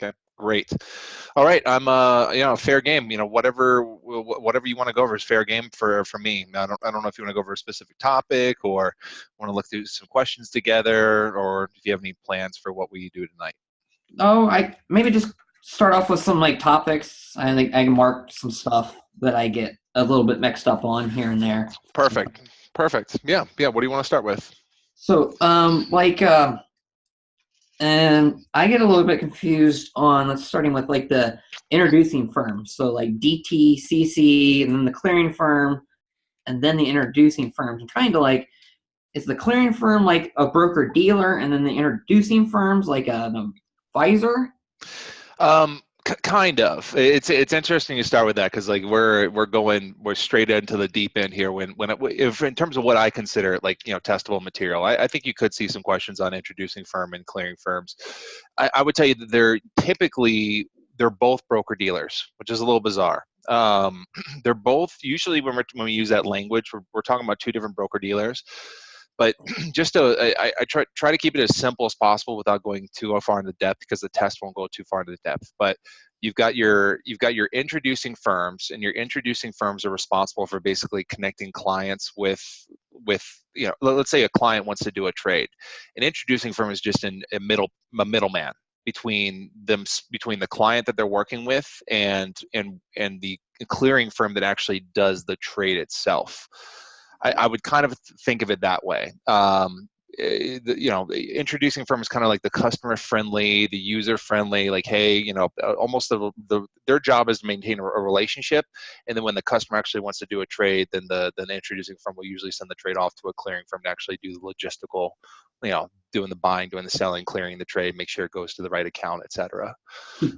Okay, great. All right, I'm fair game. Whatever you want to go over is fair game for me. I don't know if you want to go over a specific topic or want to look through some questions together, or if you have any plans for what we do tonight. Oh, I maybe just start off with some like topics. I think I can mark some stuff that I get a little bit mixed up on here and there. Perfect. Perfect. Yeah. Yeah. What do you want to start with? So, and I get a little bit confused on let's starting with like the introducing firms. So like DTCC and then the clearing firm and then the introducing firms. I'm trying to like, is the clearing firm like a broker dealer and then the introducing firms like an advisor? Kind of. It's interesting you start with that because like we're straight into the deep end here. If in terms of what I consider like testable material, I think you could see some questions on introducing firm and clearing firms. I would tell you that they're both broker dealers, which is a little bizarre. They're both usually when we use that language, we're talking about two different broker dealers. But I try to keep it as simple as possible without going too far into depth because the test won't go too far into depth. But you've got your introducing firms, and your introducing firms are responsible for basically connecting clients with let's say a client wants to do a trade. An introducing firm is just a middleman between the client that they're working with and the clearing firm that actually does the trade itself. I would kind of think of it that way. The introducing firm is kind of like the customer friendly, the user friendly, like, hey, almost their job is to maintain a relationship. And then when the customer actually wants to do a trade, then the introducing firm will usually send the trade off to a clearing firm to actually do the logistical, doing the buying, doing the selling, clearing the trade, make sure it goes to the right account, et cetera.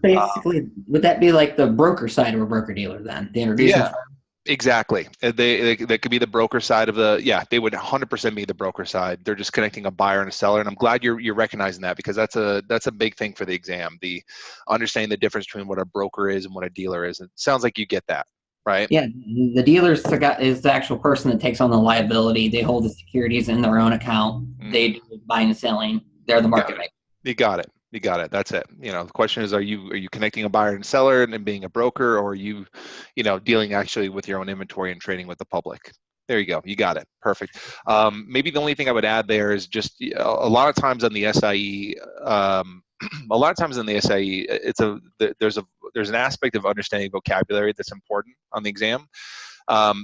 Basically, would that be like the broker side of a broker dealer then? The introducing Yeah. firm? Exactly. They could be the broker side of they would 100% be the broker side. They're just connecting a buyer and a seller. And I'm glad you're recognizing that because that's a big thing for the exam. The understanding the difference between what a broker is and what a dealer is. It sounds like you get that, right? Yeah, the is the actual person that takes on the liability. They hold the securities in their own account. They do the buying and selling. They're the You got market it. maker. You got it. You got it. That's it. The question is, are you connecting a buyer and seller and being a broker, or are you, dealing actually with your own inventory and trading with the public? There you go. You got it. Perfect. Maybe the only thing I would add there is just a lot of times on the SIE, a lot of times in the SIE, there's an aspect of understanding vocabulary that's important on the exam.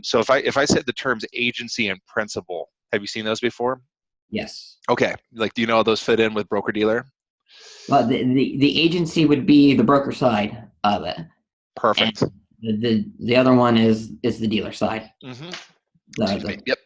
So if I said the terms agency and principal, have you seen those before? Yes. Okay. Like, do you know how those fit in with broker dealer? Well, the agency would be the broker side of it, and Perfect. the other one is the dealer side. Mm-hmm. Excuse me. The Yep.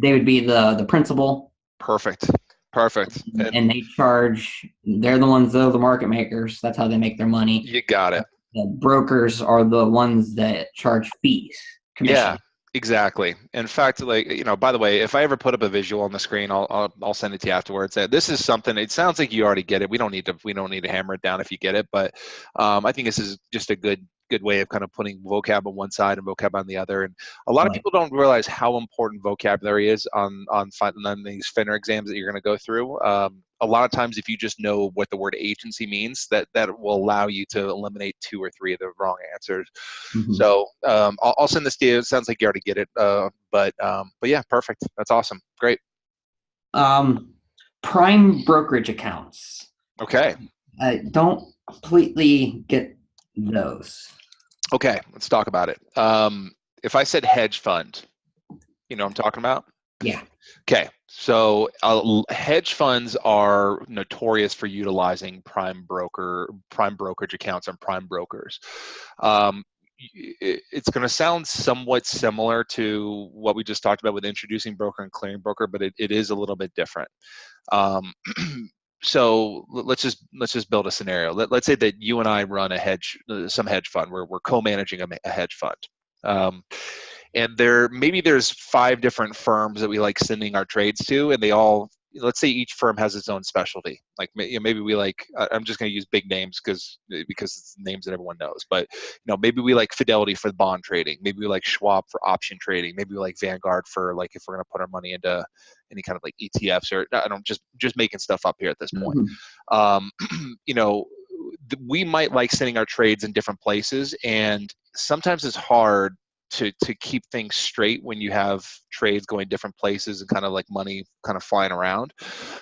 they would be the principal, Perfect. Perfect. And and they charge. They're the ones that are the market makers. That's how they make their money. you got it. The brokers are the ones that charge fees, Yeah, commission. exactly. In fact, like, by the way, if I ever put up a visual on the screen, I'll send it to you afterwards. This is something, it sounds like you already get it. We don't need to hammer it down if you get it, but I think this is just a good way of kind of putting vocab on one side and vocab on the other. And a lot of Like, people don't realize how important vocabulary is on these FINRA exams that you're going to go through. A lot of times, if you just know what the word agency means, that will allow you to eliminate 2 or 3 of the wrong answers. mhm. So I'll send this to you. It sounds like you already get it, but yeah, perfect. That's awesome. Great. um, prime brokerage accounts. Okay. I don't completely get those. Okay. Let's talk about it. If I said hedge fund, you know what I'm talking about? Yeah. Okay, so hedge funds are notorious for utilizing prime brokerage accounts and prime brokers. Um, it's going to sound somewhat similar to what we just talked about with introducing broker and clearing broker, but it is a little bit different. Um, so let's just build a scenario. Let's say that you and I run some hedge fund. We're co-managing a hedge fund. Um, and there's 5 different firms that we like sending our trades to, and let's say each firm has its own specialty. Like maybe we like, I'm just going to use big names because it's names that everyone knows, but maybe we like Fidelity for bond trading, maybe we like Schwab for option trading, maybe we like Vanguard for like if we're going to put our money into any kind of like ETFs, or I don't just making stuff up here at this point. Mhm. um, you know we might like sending our trades in different places, and sometimes it's hard to keep things straight when you have trades going different places and kind of like money kind of flying around.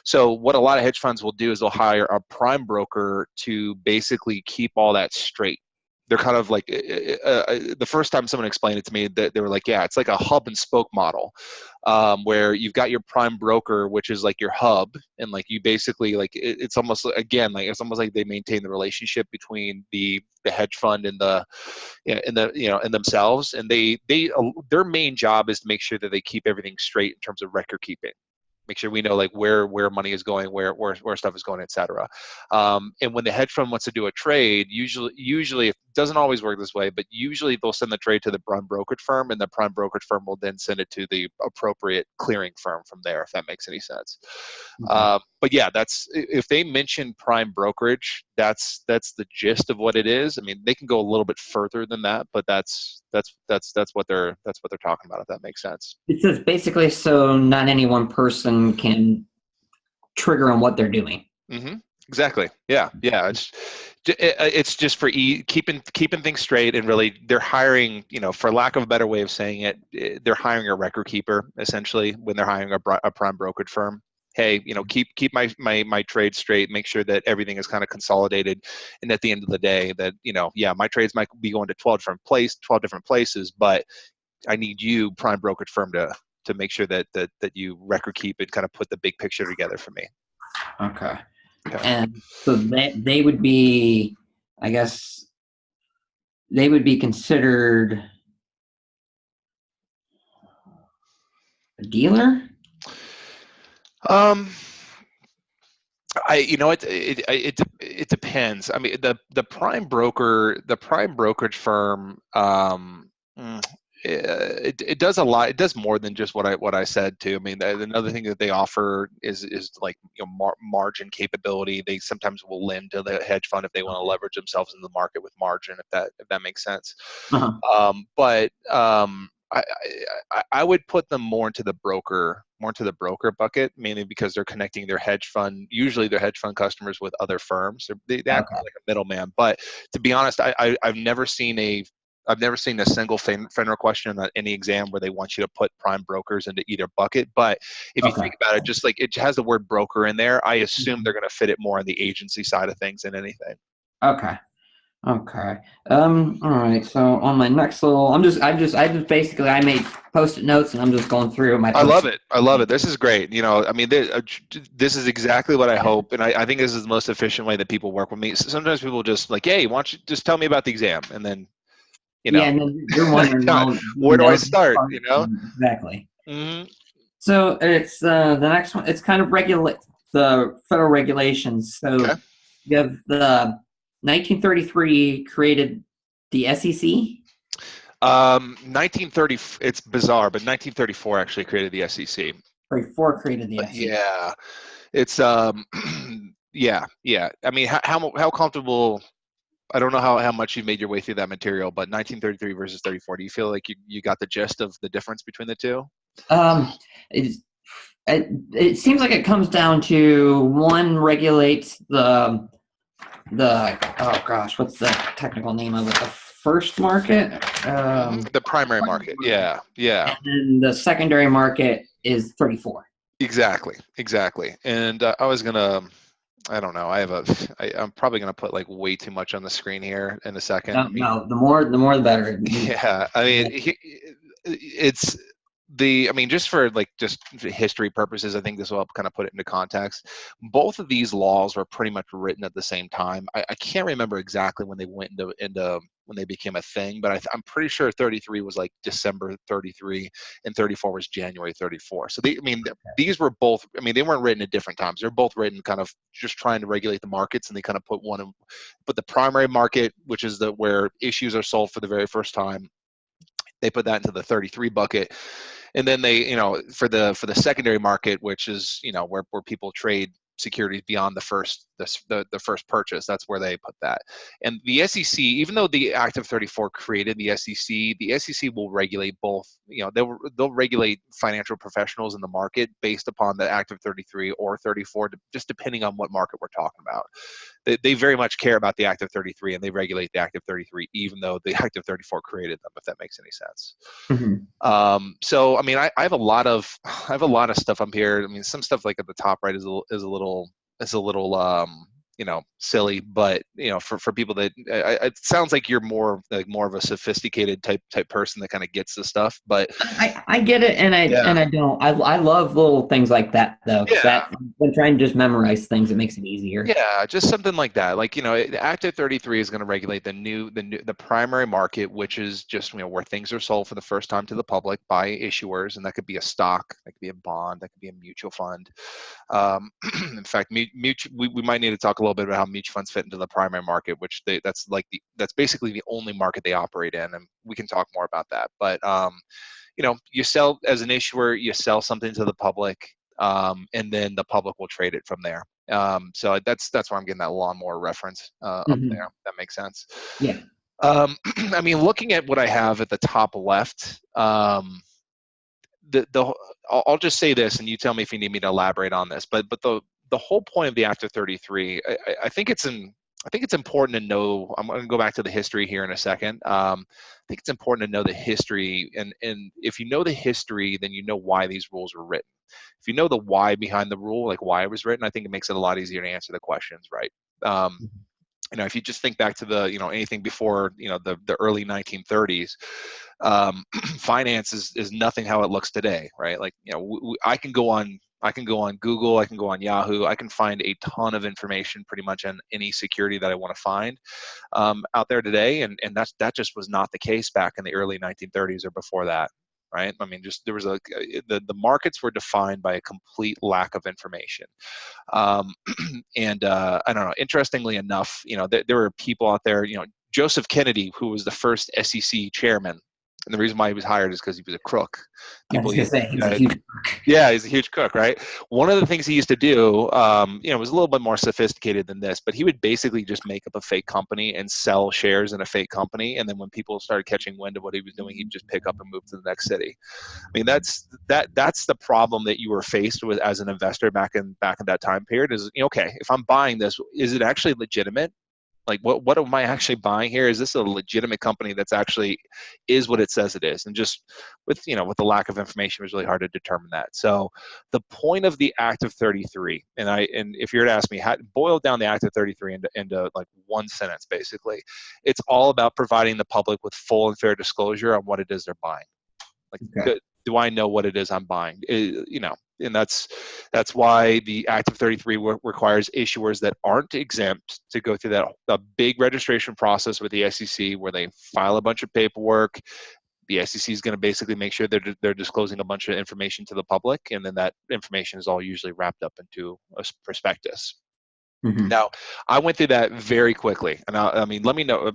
So what a lot of hedge funds will do is they'll hire a prime broker to basically keep all that straight. They're kind of like the first time someone explained it to me, that they were like, yeah, it's like a hub and spoke model, where you've got your prime broker, which is like your hub, and like you basically like it's almost, again, like it's almost like they maintain the relationship between the hedge fund and the, in the, and themselves, and they their main job is to make sure that they keep everything straight in terms of record keeping, make sure we know like where money is going, where stuff is going, etc. And when the hedge fund wants to do a trade, usually it doesn't always work this way, but usually they'll send the trade to the prime brokerage firm, and the prime brokerage firm will then send it to the appropriate clearing firm from there, if that makes any sense. Okay. But yeah, that's, if they mention prime brokerage, that's the gist of what it is. I mean, they can go a little bit further than that, but that's what they're talking about, if that makes sense. It says basically so not any one person can trigger on what they're doing. Mm-hmm. Exactly. Yeah. It's just for keeping things straight, and really they're hiring, for lack of a better way of saying it, they're hiring a record keeper essentially when they're hiring a prime brokerage firm. Hey, keep my trade straight, make sure that everything is kind of consolidated, and at the end of the day, that yeah, my trades might be going to 12 different places, but I need you, prime brokerage firm, to make sure that you record keep and kind of put the big picture together for me. Okay. Okay. And so they would be, I guess, they would be considered a dealer? Um, it depends. I mean, the prime brokerage firm, it does a lot. It does more than just what I said too. I mean, another thing that they offer is like margin capability. They sometimes will lend to the hedge fund if they want to leverage themselves in the market with margin, if that makes sense. Uh-huh. But I would put them more into the broker bucket, mainly because they're connecting usually their hedge fund customers with other firms. They act Okay. like a middleman. But to be honest, I've never seen a single FINRA question on any exam where they want you to put prime brokers into either bucket. But if you Okay. think about it, just like it has the word broker in there, I assume they're going to fit it more on the agency side of things than anything. Okay. Okay. All right. So on my next little, I just basically, I made post-it notes and I'm just going through my I love post-it. it. I love it. This is great. I mean, this is exactly what I hope, and I think this is the most efficient way that people work with me. Sometimes people just like, hey, why don't you just tell me about the exam, and then Yeah. And then you're wondering, God, well, where do I those start? parts, exactly. Hmm. So it's the next one. It's kind of regulate the federal regulations. So Okay. you have the 1933 created the SEC. 1930. It's bizarre, but 1934 actually created the SEC. 34 created the SEC. Yeah, it's yeah. I mean, how comfortable? I don't know how much you made your way through that material, but 1933 versus 34. Do you feel like you got the gist of the difference between the two? Um, it's, it seems like it comes down to one regulates the oh gosh, what's the technical name of it? The first market, The primary market. Yeah, yeah. and then the secondary market is 34. Exactly. And I don't know. I'm probably gonna put like way too much on the screen here in a second. No, no, the more the better. Yeah, I mean, it's I mean, just for history purposes, I think this will help kind of put it into context. Both of these laws were pretty much written at the same time. I can't remember exactly when they went into when they became a thing, but I'm pretty sure 33 was like December 33 and 34 was January 34. So these were both, I mean, they weren't written at different times. They're both written kind of just trying to regulate the markets, and they kind of put the primary market, which is where issues are sold for the very first time. They put that into the 33 bucket, and then they, for the secondary market, which is where people trade securities beyond the first purchase, that's where they put that. And the SEC, even though the Act of 34 created the SEC will regulate both. They'll regulate financial professionals in the market based upon the Act of 33 or 34, just depending on what market we're talking about. they very much care about the Active 33, and they regulate the Active 33, even though the Active 34 created them, if that makes any sense. Mhm. So I mean, I have a lot of stuff up here. I mean, some stuff like at the top right is a little silly, but for people that it sounds like you're more of a sophisticated type person that kind of gets the stuff. But I get it, and yeah, I don't. I love little things like that though, because yeah. that when trying to just memorize things, it makes it easier. Yeah, just something like that. Like, Active 33 is going to regulate the primary market, which is just, where things are sold for the first time to the public by issuers, and that could be a stock, that could be a bond, that could be a mutual fund. In fact, we might need to talk a little bit about how mutual funds fit into the primary market, which that's basically the only market they operate in, and we can talk more about that. But you sell as an issuer, you sell something to the public, and then the public will trade it from there. So that's where I'm getting that lawnmower reference up there. Hmm. That makes sense. Yeah. I mean, looking at what I have at the top left, the I'll just say this, and you tell me if you need me to elaborate on this. But the whole point of the Active 33, I think it's important to know. I'm going to go back to the history here in a second. I think it's important to know the history, and if you know the history, then you know why these rules were written. If you know the why behind the rule, like why it was written, I think it makes it a lot easier to answer the questions, right? Um, if you just think back to anything before the early 1930s, finance is nothing how it looks today, right? Like I can go on Google, I can go on Yahoo, I can find a ton of information pretty much on any security that I want to find out there today, and that just was not the case back in the early 1930s or before that. Right? I mean, just there was the markets were defined by a complete lack of information. Um, and I don't know. Interestingly enough, there were people out there. Joseph Kennedy, who was the first SEC chairman, and the reason why he was hired is because he was a crook. I was People, gonna say he's a uh, huge. yeah, he's a huge crook, right? One of the things he used to do, was a little bit more sophisticated than this, but he would basically just make up a fake company and sell shares in a fake company, and then when people started catching wind of what he was doing, he'd just pick up and move to the next city. I mean, that's the problem that you were faced with as an investor back in that time period. Is okay, if I'm buying this, is it actually legitimate? Like, what am I actually buying here? Is this a legitimate company that's actually is what it says it is? And just with with the lack of information, it was really hard to determine that. So the point of the Active 33, and if you were to ask me, how boil down the Active 33 into like one sentence, basically, it's all about providing the public with full and fair disclosure on what it is they're buying. Like, Okay. do I know what it is I'm buying? And that's why the Active 33 requires issuers that aren't exempt to go through a big registration process with the SEC, where they file a bunch of paperwork. The SEC is going to basically make sure they're disclosing a bunch of information to the public, and then that information is all usually wrapped up into a prospectus. Hmm. Now, I went through that very quickly, and I mean, let me know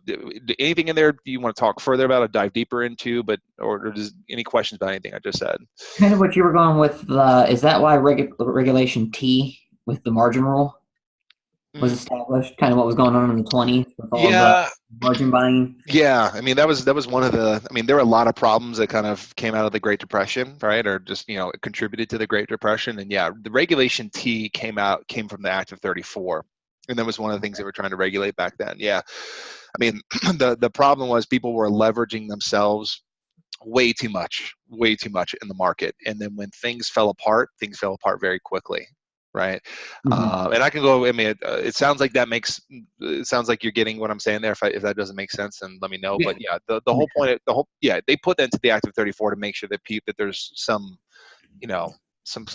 anything in there you want to talk further about, or dive deeper into, or does any questions about anything I just said? Kind of what you were going with. Is that why Regulation T with the margin rule was Mm, established? Kind of what was going on in the 20s with all of the yeah, margin buying. yeah. I mean, that was one of the. I mean, there were a lot of problems that kind of came out of the Great Depression, right? Or just contributed to the Great Depression. And yeah, the Regulation T came from the Act of 34, and that was one of the things they were trying to regulate back then. Yeah, I mean, the problem was people were leveraging themselves way too much in the market. And then when things fell apart very quickly, right? Hmm. And I can go. I mean, it sounds like it sounds like you're getting what I'm saying there. If that doesn't make sense, then let me know. Yeah. But yeah, the whole point, they put that into the Active 34 to make sure that there's some, you know. Some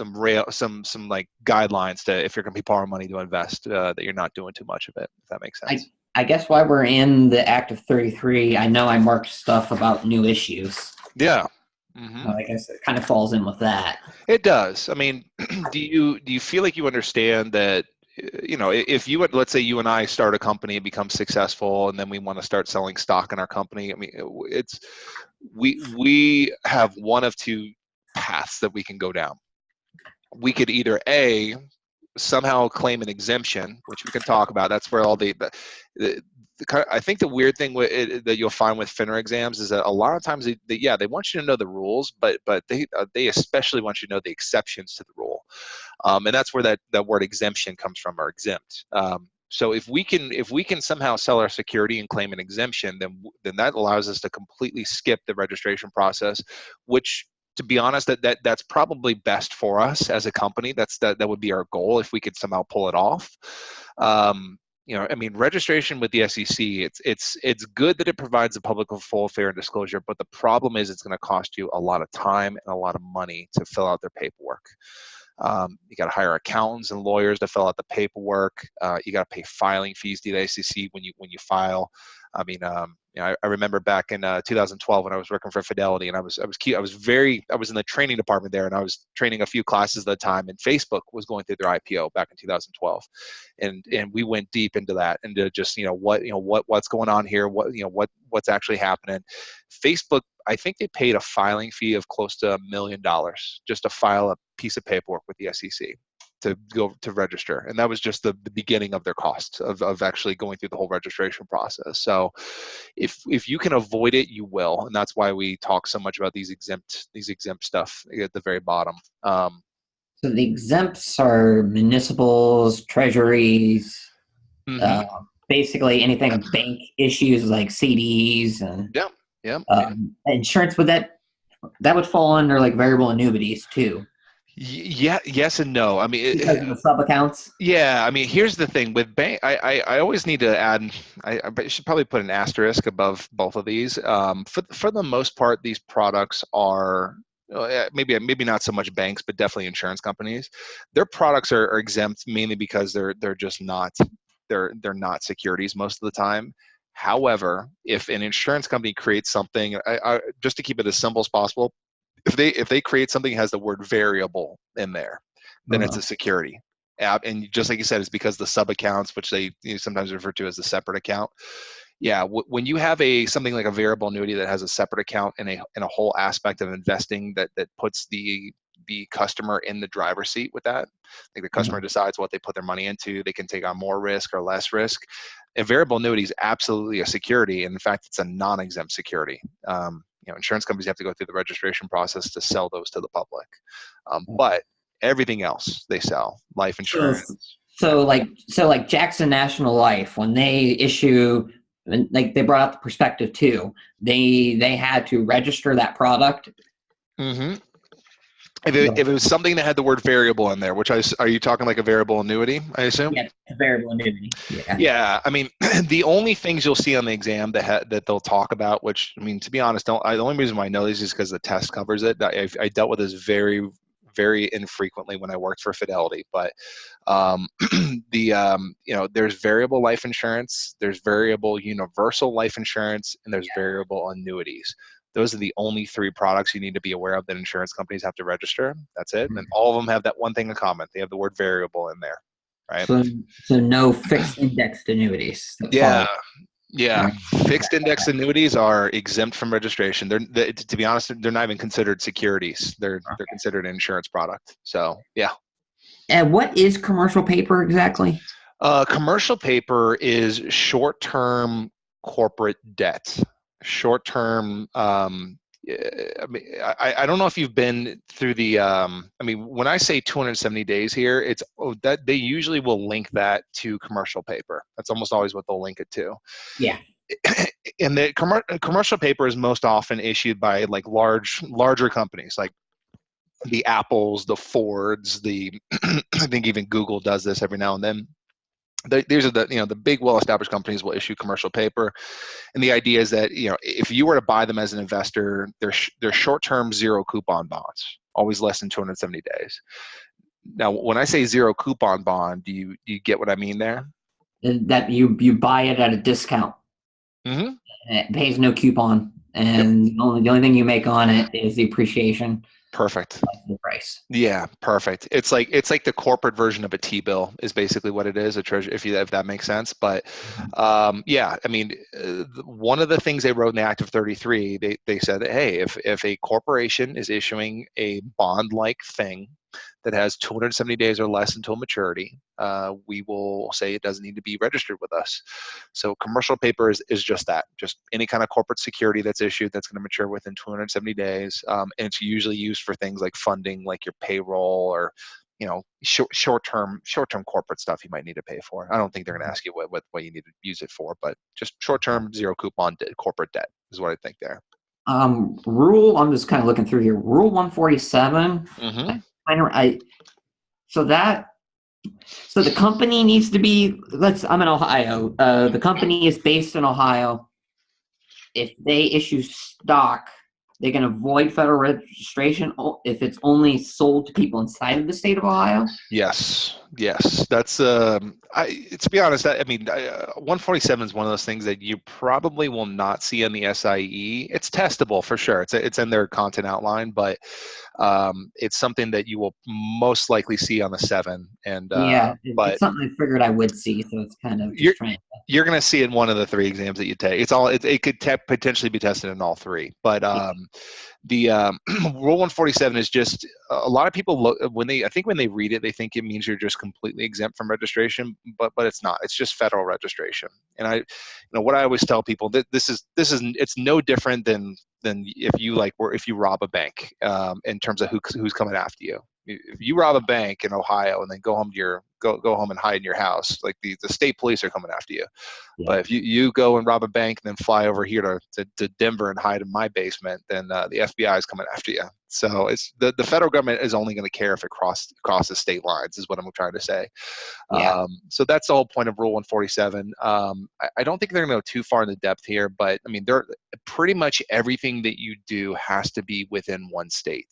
like guidelines to if you're going to be borrowing money to invest, that you're not doing too much of it, if that makes I sense. I guess while we're in the Active 33, I know I marked stuff about new issues. Yeah. Hmm. I guess it kind of falls in with that. It does. I mean, do you feel like you understand that, if let's say you and I start a company and become successful, and then we want to start selling stock in our company. I mean, it's we have one of two paths that we can go down. We could either somehow claim an exemption, which we can talk about. That's where all I think the weird thing that you'll find with FINRA exams is that a lot of times they want you to know the rules, but they especially want you to know the exceptions to the rule, and that's where that word exemption comes from, or exempt. So if we can somehow sell our security and claim an exemption, then that allows us to completely skip the registration process, which, to be honest, that's probably best for us as a company. That would be our goal if we could somehow pull it off. I mean, registration with the SEC, it's good that it provides the public with full, fair disclosure, but the problem is it's going to cost you a lot of time and a lot of money to fill out their paperwork. You got to hire accountants and lawyers to fill out the paperwork. You got to pay filing fees to the SEC when you file. I mean, I remember back in 2012 when I was working for Fidelity, and I was in the training department there, and I was training a few classes at the time. And Facebook was going through their IPO back in 2012, and we went deep into that, into just what's going on here, what's actually happening. Facebook, I think they paid a filing fee of close to $1 million just to file a piece of paperwork with the SEC to go to register. And that was just the beginning of their costs of actually going through the whole registration process. So if you can avoid it, you will. And that's why we talk so much about these exempt stuff at the very bottom. So the exempts are municipals, treasuries, basically anything bank issues like CDs and insurance. That would fall under like variable annuities too. Yeah, yes and no. I mean, because of the sub accounts. Yeah, I mean, here's the thing with bank. I always need to add. I should probably put an asterisk above both of these. For the most part, these products are maybe not so much banks, but definitely insurance companies. Their products are exempt mainly because they're just not they're not securities most of the time. However, if an insurance company creates something, just to keep it as simple as possible, if they create something that has the word variable in there, then it's a security. And just like you said, it's because the sub accounts, which they sometimes refer to as the separate account. Yeah, when you have something like a variable annuity that has a separate account and a whole aspect of investing that puts the customer in the driver's seat with that, like the customer decides what they put their money into, they can take on more risk or less risk. A variable annuity is absolutely a security, and in fact, it's a non-exempt security. Insurance companies have to go through the registration process to sell those to the public, but everything else they sell, life insurance. So like Jackson National Life, when they issue, like they brought out the perspective too, they had to register that product. If it was something that had the word variable in there, are you talking like a variable annuity, I assume? Yeah, a variable annuity. Yeah. I mean, the only things you'll see on the exam that they'll talk about, which, I mean, to be honest, the only reason why I know this is because the test covers it. I dealt with this very, very infrequently when I worked for Fidelity, but there's variable life insurance, there's variable universal life insurance, and there's variable annuities. Those are the only three products you need to be aware of that insurance companies have to register. That's it. And all of them have that one thing in common. They have the word variable in there, right? So no fixed indexed annuities. Yeah. Fixed index annuities are exempt from registration. To be honest, they're not even considered securities. They're considered an insurance product. So, yeah. And what is commercial paper exactly? Commercial paper is short-term corporate debt. Short-term, I mean, I don't know if you've been through the, I mean, when I say 270 days here, it's that they usually will link that to commercial paper. That's almost always what they'll link it to. Yeah. And the commercial paper is most often issued by like larger companies, like the Apples, the Fords, I think even Google does this every now and then. These are the big well-established companies will issue commercial paper, and the idea is that if you were to buy them as an investor, they're short-term zero coupon bonds, always less than 270 days. Now, when I say zero coupon bond, do you get what I mean there? That you buy it at a discount. And it pays no coupon, and the only thing you make on it is the appreciation. Perfect. The price. Yeah, perfect. It's like the corporate version of a T-bill is basically what it is, a treasury, if that makes sense. But yeah, I mean, one of the things they wrote in the Act of 33, they said, hey, if a corporation is issuing a bond-like thing that has 270 days or less until maturity, we will say it doesn't need to be registered with us. So commercial paper is just that, just any kind of corporate security that's issued that's going to mature within 270 days. And it's usually used for things like funding, like your payroll or short-term corporate stuff you might need to pay for. I don't think they're going to ask you what you need to use it for, but just short-term zero coupon corporate debt is what I think there. I'm just kind of looking through here. Rule 147. Mm-hmm. So the company needs to be. I'm in Ohio. The company is based in Ohio. If they issue stock, they can avoid federal registration if it's only sold to people inside of the state of Ohio. Yes. That's to be honest, 147 is one of those things that you probably will not see in the SIE. It's testable for sure. It's in their content outline, but it's something that you will most likely see on the 7. And but it's something I figured I would see, so it's kind of just trying. You're going to see in one of the 3 exams that you take. It could potentially be tested in all 3, but the Rule 147 is just a lot of people look when they read it, they think it means you're just completely exempt from registration, but it's not. It's just federal registration. And what I always tell people that it's no different than if you rob a bank in terms of who's coming after you. If you rob a bank in Ohio and then go home and hide in your house, like the state police are coming after you. Yeah. But if you go and rob a bank and then fly over here to Denver and hide in my basement, then the FBI is coming after you. So it's the federal government is only going to care if it crosses state lines, is what I'm trying to say. Yeah. So that's the whole point of Rule 147. I don't think they're going to go too far in the depth here, but I mean, pretty much everything that you do has to be within one state.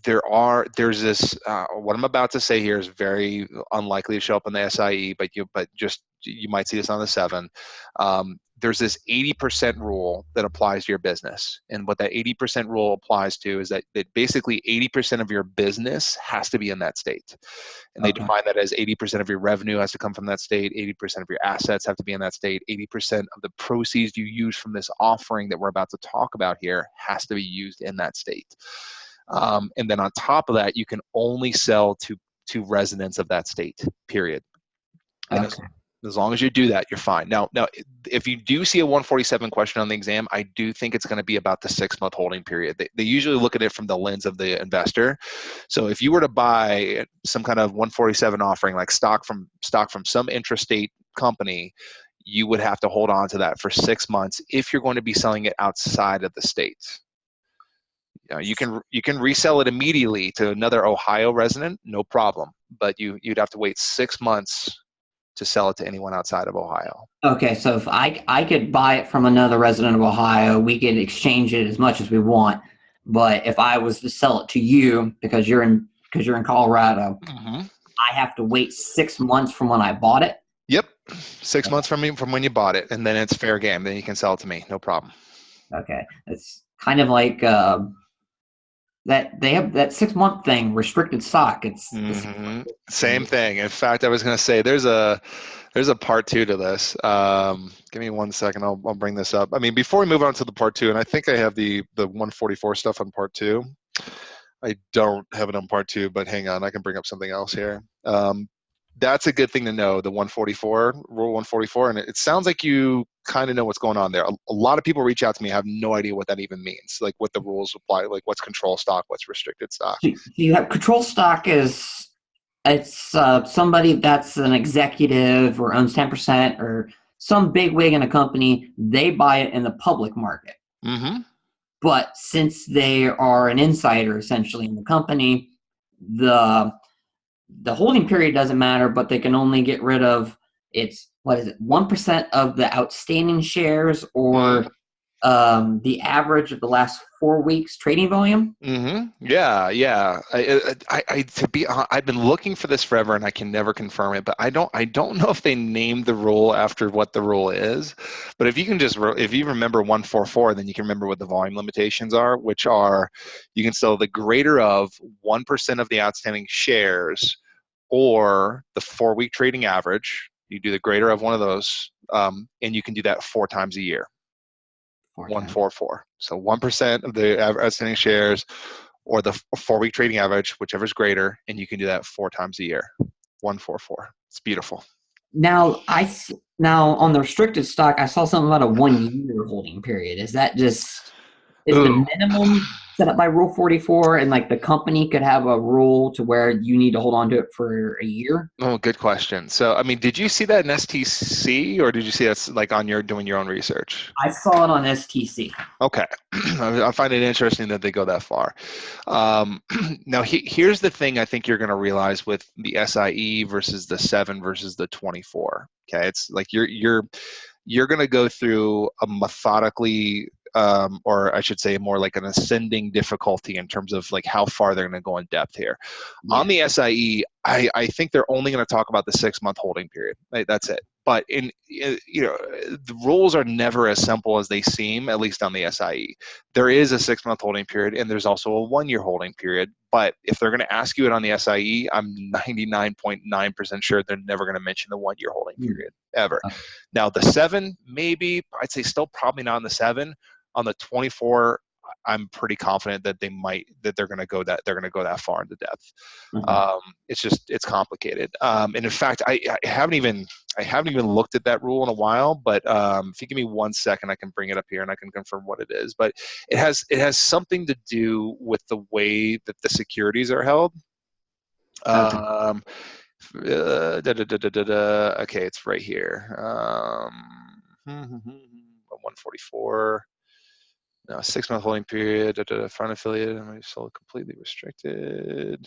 There's this what I'm about to say here is very unlikely to show up in the SIE, but you might see this on the 7. There's this 80% rule that applies to your business, and what that 80% rule applies to is that basically 80% of your business has to be in that state, and they define that as 80% of your revenue has to come from that state, 80% of your assets have to be in that state, 80% of the proceeds you use from this offering that we're about to talk about here has to be used in that state. And then on top of that, you can only sell to residents of that state, period. And as long as you do that, you're fine. Now, if you do see a 147 question on the exam, I do think it's going to be about the 6-month holding period. They usually look at it from the lens of the investor. So if you were to buy some kind of 147 offering, like stock from some intrastate company, you would have to hold on to that for 6 months if you're going to be selling it outside of the state. You can resell it immediately to another Ohio resident, no problem. But you'd have to wait 6 months to sell it to anyone outside of Ohio. Okay, so if I could buy it from another resident of Ohio, we could exchange it as much as we want. But if I was to sell it to you because you're in Colorado, I have to wait 6 months from when I bought it. Yep, 6 months from when you bought it, and then it's fair game. Then you can sell it to me, no problem. Okay, it's kind of like. That they have that 6-month thing, restricted stock. It's same thing. In fact, I was going to say there's a part 2 to this. Give me 1 second. I'll bring this up. I mean, before we move on to the part 2, and I think I have the 144 stuff on part 2. I don't have it on part 2, but hang on, I can bring up something else here. That's a good thing to know, the 144, Rule 144, and it sounds like you kind of know what's going on there. A lot of people reach out to me, have no idea what that even means, like what the rules apply, like what's control stock, what's restricted stock. You have control stock it's somebody that's an executive or owns 10% or some big wig in a company, they buy it in the public market. But since they are an insider essentially in the company, the holding period doesn't matter, but they can only get rid of 1% of the outstanding shares or the average of the last 4 weeks trading volume. Yeah. I've been looking for this forever and I can never confirm it, but I don't know if they named the rule after what the rule is. But if you remember 144, then you can remember what the volume limitations are, which are you can sell the greater of 1% of the outstanding shares or the 4-week trading average. You do the greater of one of those, and you can do that 4 times a year. 144. So 1% of the outstanding shares or the 4-week trading average, whichever is greater, and you can do that 4 times a year. 144. It's beautiful. Now on the restricted stock, I saw something about a 1-year holding period. Is that the minimum set up by Rule 44, and like the company could have a rule to where you need to hold on to it for a year? Oh, good question. So, I mean, did you see that in STC, or did you see that like on your doing your own research? I saw it on STC. Okay, I find it interesting that they go that far. Um, Now, here's the thing I think you're going to realize with the SIE versus the 7 versus the 24. Okay, it's like you're going to go through a methodically, or I should say more like an ascending difficulty in terms of like how far they're going to go in depth here. Yeah. On the SIE, I think they're only going to talk about the 6-month holding period. Right? That's it. But the rules are never as simple as they seem, at least on the SIE. There is a 6-month holding period, and there's also a 1-year holding period. But if they're going to ask you it on the SIE, I'm 99.9% sure they're never going to mention the 1-year holding period ever. Okay. Now the 7, maybe I'd say still probably not on the 7. On the 24, I'm pretty confident that they're going to go that far into depth. It's complicated. And in fact, I haven't even looked at that rule in a while. But if you give me 1 second, I can bring it up here and I can confirm what it is. But it has something to do with the way that the securities are held. Okay. Okay, it's right here. 144. No, 6-month holding period. Front affiliate. I'm sold completely restricted.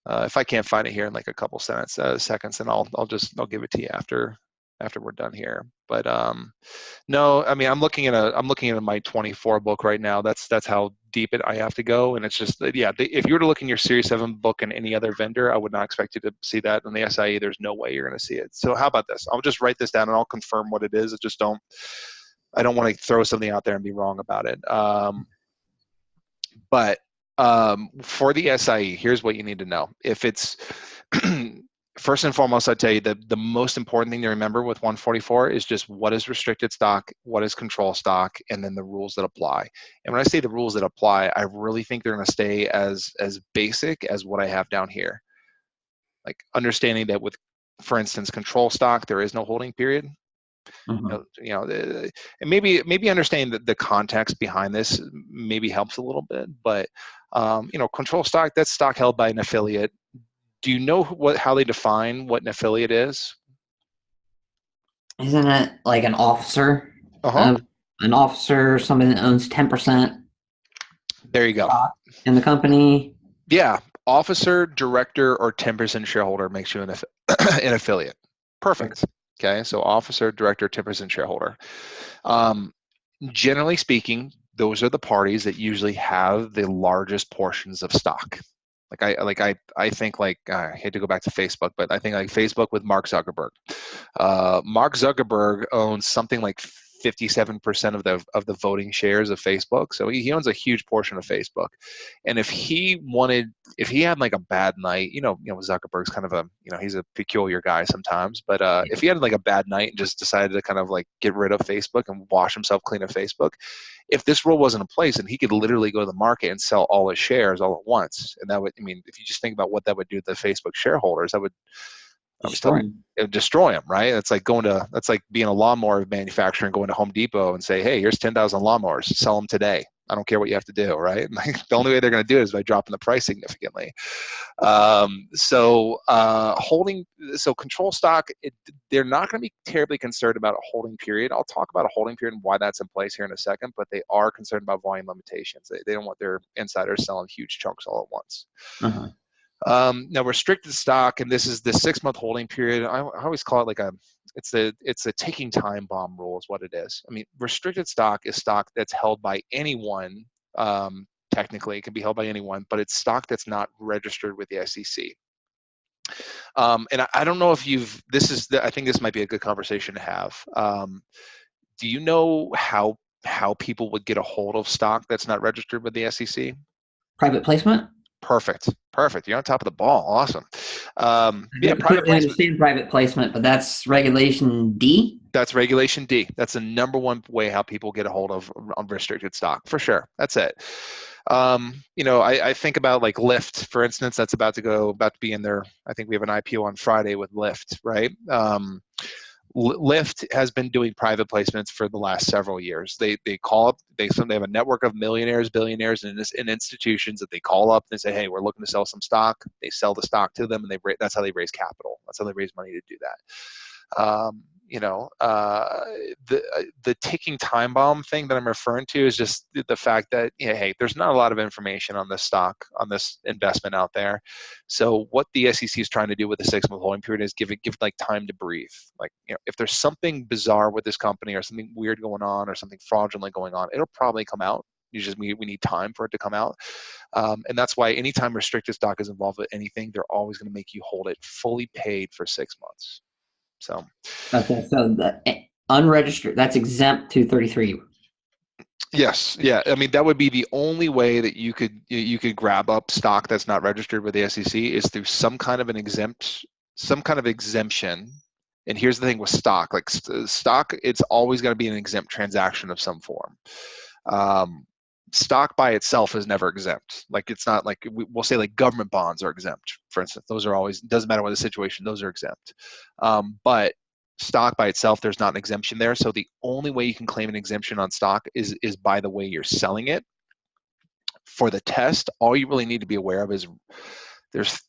If I can't find it here in like a couple seconds, then I'll give it to you after we're done here. But no, I mean I'm looking at my 24 book right now. That's how deep I have to go, and it's just if you were to look in your Series 7 book and any other vendor, I would not expect you to see that. In the SIE, there's no way you're going to see it. So how about this? I'll just write this down and I'll confirm what it is. I don't want to throw something out there and be wrong about it. But for the SIE, here's what you need to know. If it's first and foremost, I'd tell you that the most important thing to remember with 144 is just what is restricted stock, what is control stock, and then the rules that apply. And when I say the rules that apply, I really think they're going to stay as basic as what I have down here. Like understanding that with, for instance, control stock, there is no holding period. And maybe understanding the context behind this maybe helps a little bit. But control stock, that's stock held by an affiliate. Do you know how they define what an affiliate is? Isn't it like an officer? Uh-huh. An officer, somebody that owns 10%. There you go. In the company. Yeah, officer, director, or 10% shareholder makes you an affiliate. Perfect. Okay, so officer, director, 10% shareholder. Generally speaking, those are the parties that usually have the largest portions of stock. I think I hate to go back to Facebook, but I think like Facebook with Mark Zuckerberg. Mark Zuckerberg owns something like 57% of the voting shares of Facebook. So he owns a huge portion of Facebook. And if he had like a bad night, Zuckerberg's kind of he's a peculiar guy sometimes, but if he had like a bad night and just decided to kind of like get rid of Facebook and wash himself clean of Facebook, if this rule wasn't in place, and he could literally go to the market and sell all his shares all at once. And that would, if you just think about what that would do to the Facebook shareholders, that would destroy them, right? It's like that's like being a lawnmower manufacturer and going to Home Depot and say, hey, here's 10,000 lawnmowers, sell them today. I don't care what you have to do, right? Like, the only way they're going to do it is by dropping the price significantly. So control stock, they're not going to be terribly concerned about a holding period. I'll talk about a holding period and why that's in place here in a second, but they are concerned about volume limitations. They don't want their insiders selling huge chunks all at once. Now restricted stock, and this is the 6-month holding period. I always call it it's a taking time bomb rule is what it is. Restricted stock is stock that's held by anyone. Technically, it can be held by anyone, but it's stock that's not registered with the SEC. And I don't know if I think this might be a good conversation to have. Do you know how people would get a hold of stock that's not registered with the SEC? Private placement? Perfect. You're on top of the ball. Awesome. Private placement. I understand private placement, but that's Regulation D? That's Regulation D. That's the number one way how people get a hold of unrestricted stock, for sure. That's it. I think about like Lyft, for instance. That's about to be in there. I think we have an IPO on Friday with Lyft, right? Lyft has been doing private placements for the last several years. They call up, they have a network of millionaires, billionaires, and institutions that they call up and say, hey, we're looking to sell some stock. They sell the stock to them, and that's how they raise capital. That's how they raise money to do that. You know, the ticking time bomb thing that I'm referring to is just the fact that, you know, hey, there's not a lot of information on this stock, on this investment out there. So what the SEC is trying to do with the 6-month holding period is give like time to breathe. Like, you know, if there's something bizarre with this company or something weird going on or something fraudulent going on, it'll probably come out. We need time for it to come out. And that's why anytime restricted stock is involved with anything, they're always going to make you hold it fully paid for 6 months. So, Okay, so the unregistered, that's exempt 233. yes, yeah. I mean, that would be the only way that you could grab up stock that's not registered with the SEC is through some kind of exemption. And here's the thing with stock, like stock, it's always going to be an exempt transaction of some form. Stock by itself is never exempt. Like, it's not like we'll say like government bonds are exempt, for instance. Those are always, doesn't matter what the situation, those are exempt. But stock by itself, there's not an exemption there. So the only way you can claim an exemption on stock is by the way you're selling it. For the test, all you really need to be aware of is there's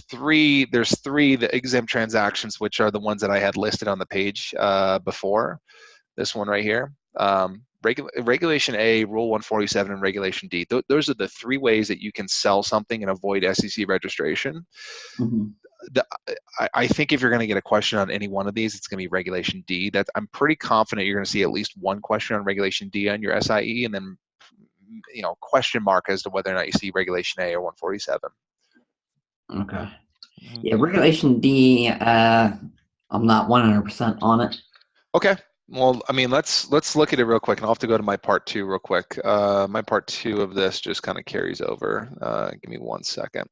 three the exempt transactions, which are the ones that I had listed on the page before. This one right here. Regulation A, Rule 147, and Regulation D. Those are the 3 ways that you can sell something and avoid SEC registration. Mm-hmm. I think if you're going to get a question on any one of these, it's going to be Regulation D. That I'm pretty confident you're going to see at least one question on Regulation D on your SIE, and then, you know, question mark as to whether or not you see Regulation A or 147. Okay. Yeah, Regulation D, I'm not 100% on it. Okay. Well, I mean, let's look at it real quick, and I'll have to go to my part 2 real quick. My part 2 of this just kind of carries over. Give me 1 second.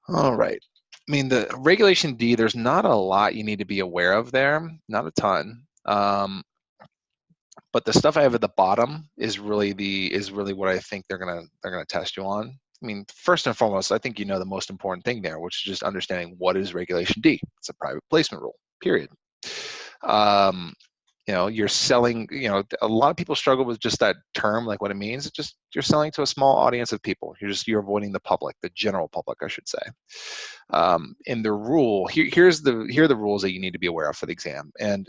All right. I mean, the Regulation D, there's not a lot you need to be aware of there, not a ton. But the stuff I have at the bottom is really what I think they're gonna test you on. I mean, first and foremost, I think you know the most important thing there, which is just understanding what is Regulation D. It's a private placement rule, period. You know, you're selling, you know, a lot of people struggle with just that term, like what it means. It's just, you're selling to a small audience of people. You're avoiding the public, the general public, I should say. In the rule, here are the rules that you need to be aware of for the exam. And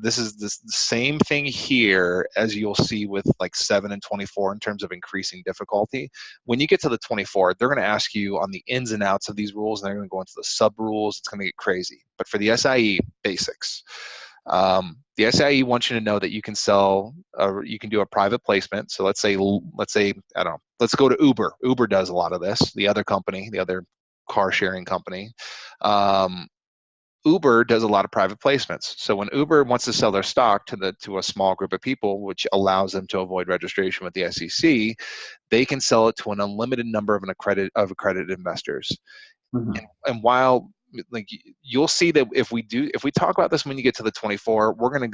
this is the same thing here as you'll see with like 7 and 24 in terms of increasing difficulty. When you get to the 24, they're going to ask you on the ins and outs of these rules, and they're going to go into the sub rules. It's going to get crazy. But for the SIE, basics. The SIE wants you to know that you can sell, you can do a private placement. So let's say, I don't know, let's go to Uber. Uber does a lot of this. The other company, the other car sharing company. Uber does a lot of private placements. So when Uber wants to sell their stock to a small group of people, which allows them to avoid registration with the SEC, they can sell it to an unlimited number of accredited investors. Mm-hmm. And while, like, you'll see that if we talk about this when you get to the 24, we're gonna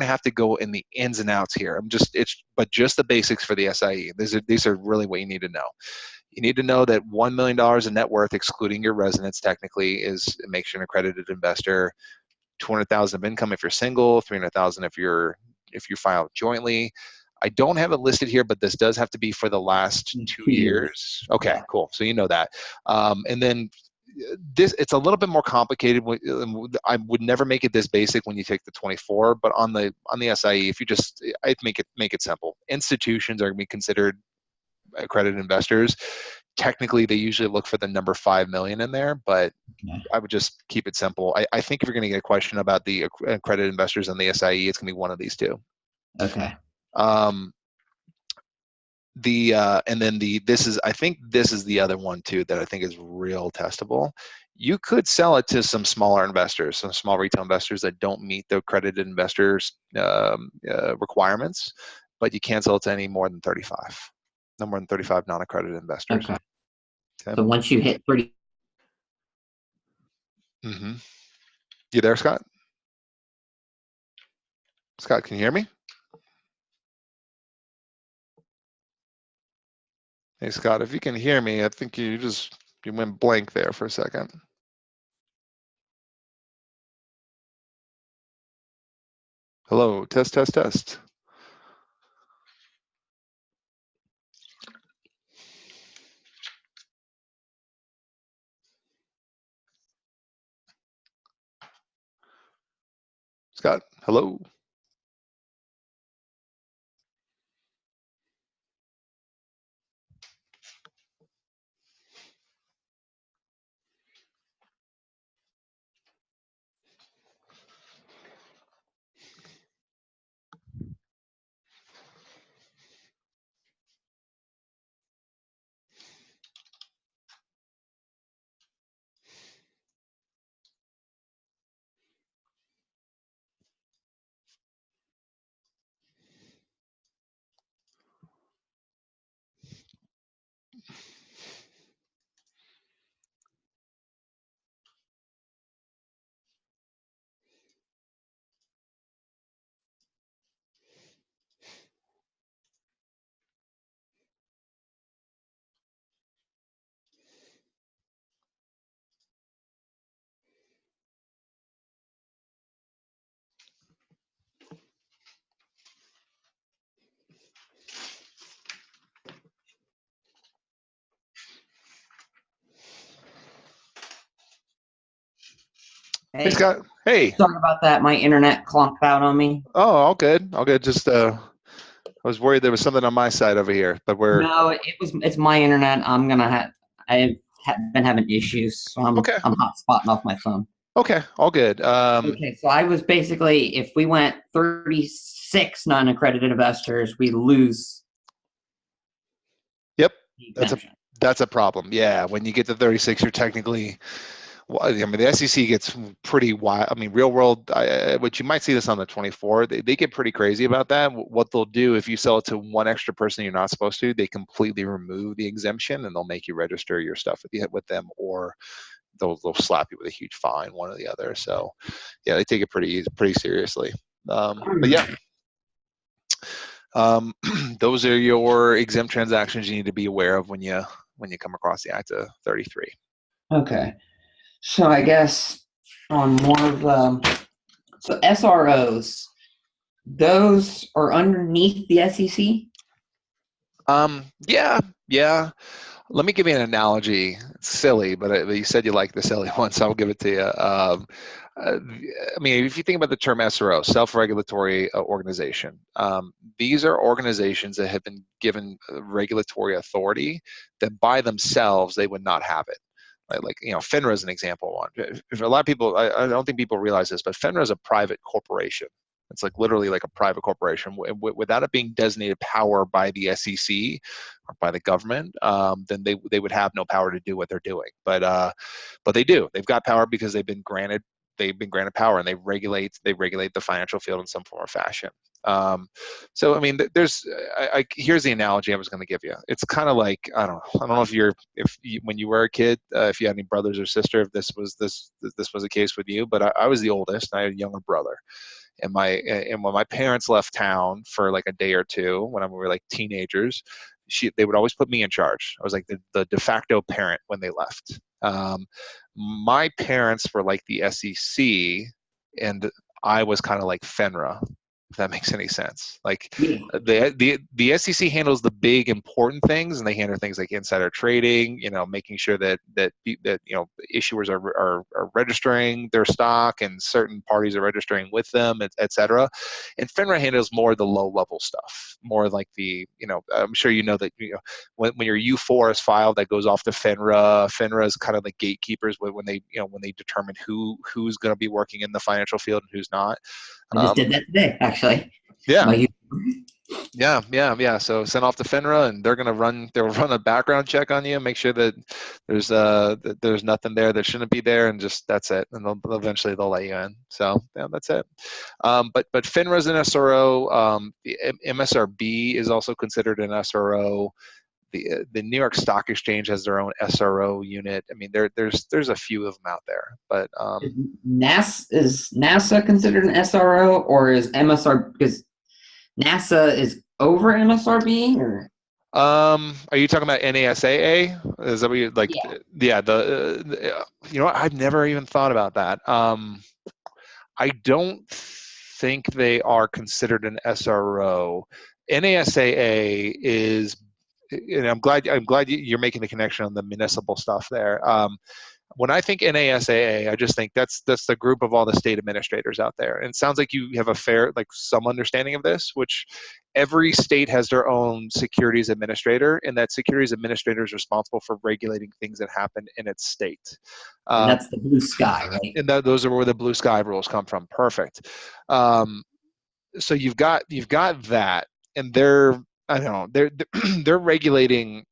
have to go in the ins and outs here. But just the basics for the SIE. These are really what you need to know. You need to know that $1 million in net worth, excluding your residence, technically makes you an accredited investor. 200,000 of income if you're single, 300,000 if you file jointly. I don't have it listed here, but this does have to be for the last 2 years. Okay, yeah. Cool. So you know that. And then it's a little bit more complicated. I would never make it this basic when you take the 24, but on the SIE, if you just, I'd make it simple. Institutions are going to be considered accredited investors. Technically, they usually look for the number 5 million in there, but yeah. I would just keep it simple. I think if you're going to get a question about the accredited investors on the SIE, it's going to be one of these two. Okay. And then I think this is the other one too that I think is real testable. You could sell it to some smaller investors, some small retail investors that don't meet the accredited investors requirements, but you can't sell it to any more than 35. No more than 35 non-accredited investors. Okay. So once you hit 30. Mm-hmm. You there, Scott? Scott, can you hear me? Hey, Scott, if you can hear me, I think you went blank there for a second. Hello, test, test, test. Scott, hello. Hey, Hey, Scott. Hey. sorry about that. My internet clunked out on me. Oh, all good. All good. Just I was worried there was something on my side over here, but we're No, it's my internet. I've been having issues, so okay. I'm hotspotting off my phone. Okay, all good. Okay, so I was basically, if we went 36 non-accredited investors, we lose Yep, the that's a exemption. that's a problem. Yeah, when you get to 36, you're technically. Well, I mean, the SEC gets pretty wild. I mean, real world, which you might see this on the 24, they get pretty crazy about that. What they'll do if you sell it to one extra person you're not supposed to, they completely remove the exemption and they'll make you register your stuff with them, or they'll slap you with a huge fine, one or the other. So, yeah, they take it pretty seriously. But yeah, um, those are your exempt transactions you need to be aware of when you come across the Act of 33. Okay, so I guess on more of so SROs, those are underneath the SEC. Yeah, yeah. Let me give you an analogy. It's silly, but you said you like the silly one, so I'll give it to you. Uh, I mean, if you think about the term SRO, self-regulatory organization, these are organizations that have been given regulatory authority that by themselves they would not have it. Like FINRA is an example one. If a lot of people, I don't think people realize this, but FINRA is a private corporation. It's like literally like a private corporation without it being designated power by the SEC or by the government. Then they would have no power to do what they're doing. But they do. They've got power because they've been granted power, and they regulate the financial field in some form or fashion. So I mean, here's the analogy I was going to give you. It's kind of like I don't know if you, when you were a kid, if you had any brothers or sister, if this was a case with you, but I was the oldest, and I had a younger brother, and when my parents left town for like a day or two when we were like teenagers, they would always put me in charge. I was like the de facto parent when they left. My parents were like the SEC, and I was kind of like FINRA, if that makes any sense. Like Yeah. the SEC handles the big important things, and they handle things like insider trading, making sure that issuers are registering their stock and certain parties are registering with them, et cetera. And FINRA handles more of the low level stuff, more like I'm sure you know that when your U4 is filed, that goes off to FINRA. FINRA is kind of the gatekeepers when they determine who's going to be working in the financial field and who's not. I just did that today, actually. Yeah, My yeah. So send off to FINRA, and they'll run a background check on you, make sure that there's nothing there that shouldn't be there, and just that's it. And eventually they'll let you in. So yeah, that's it. But FINRA is an SRO. The MSRB is also considered an SRO. The New York Stock Exchange has their own SRO unit. I mean, there's a few of them out there, but is NASA considered an SRO, or is MSR, because NASA is over MSRB? Or are you talking about NASAA? Is that what you like? yeah. Yeah, you know what? I've never even thought about that. I don't think they are considered an SRO. NASAA is, and I'm glad you're making the connection on the municipal stuff there. When I think NASAA, I just think that's the group of all the state administrators out there. And it sounds like you have a fair, like some understanding of this, which every state has their own securities administrator, and that securities administrator is responsible for regulating things that happen in its state. And that's the blue sky, right? And those are where the blue sky rules come from. Perfect. So you've got that, and they're, I don't know, they're regulating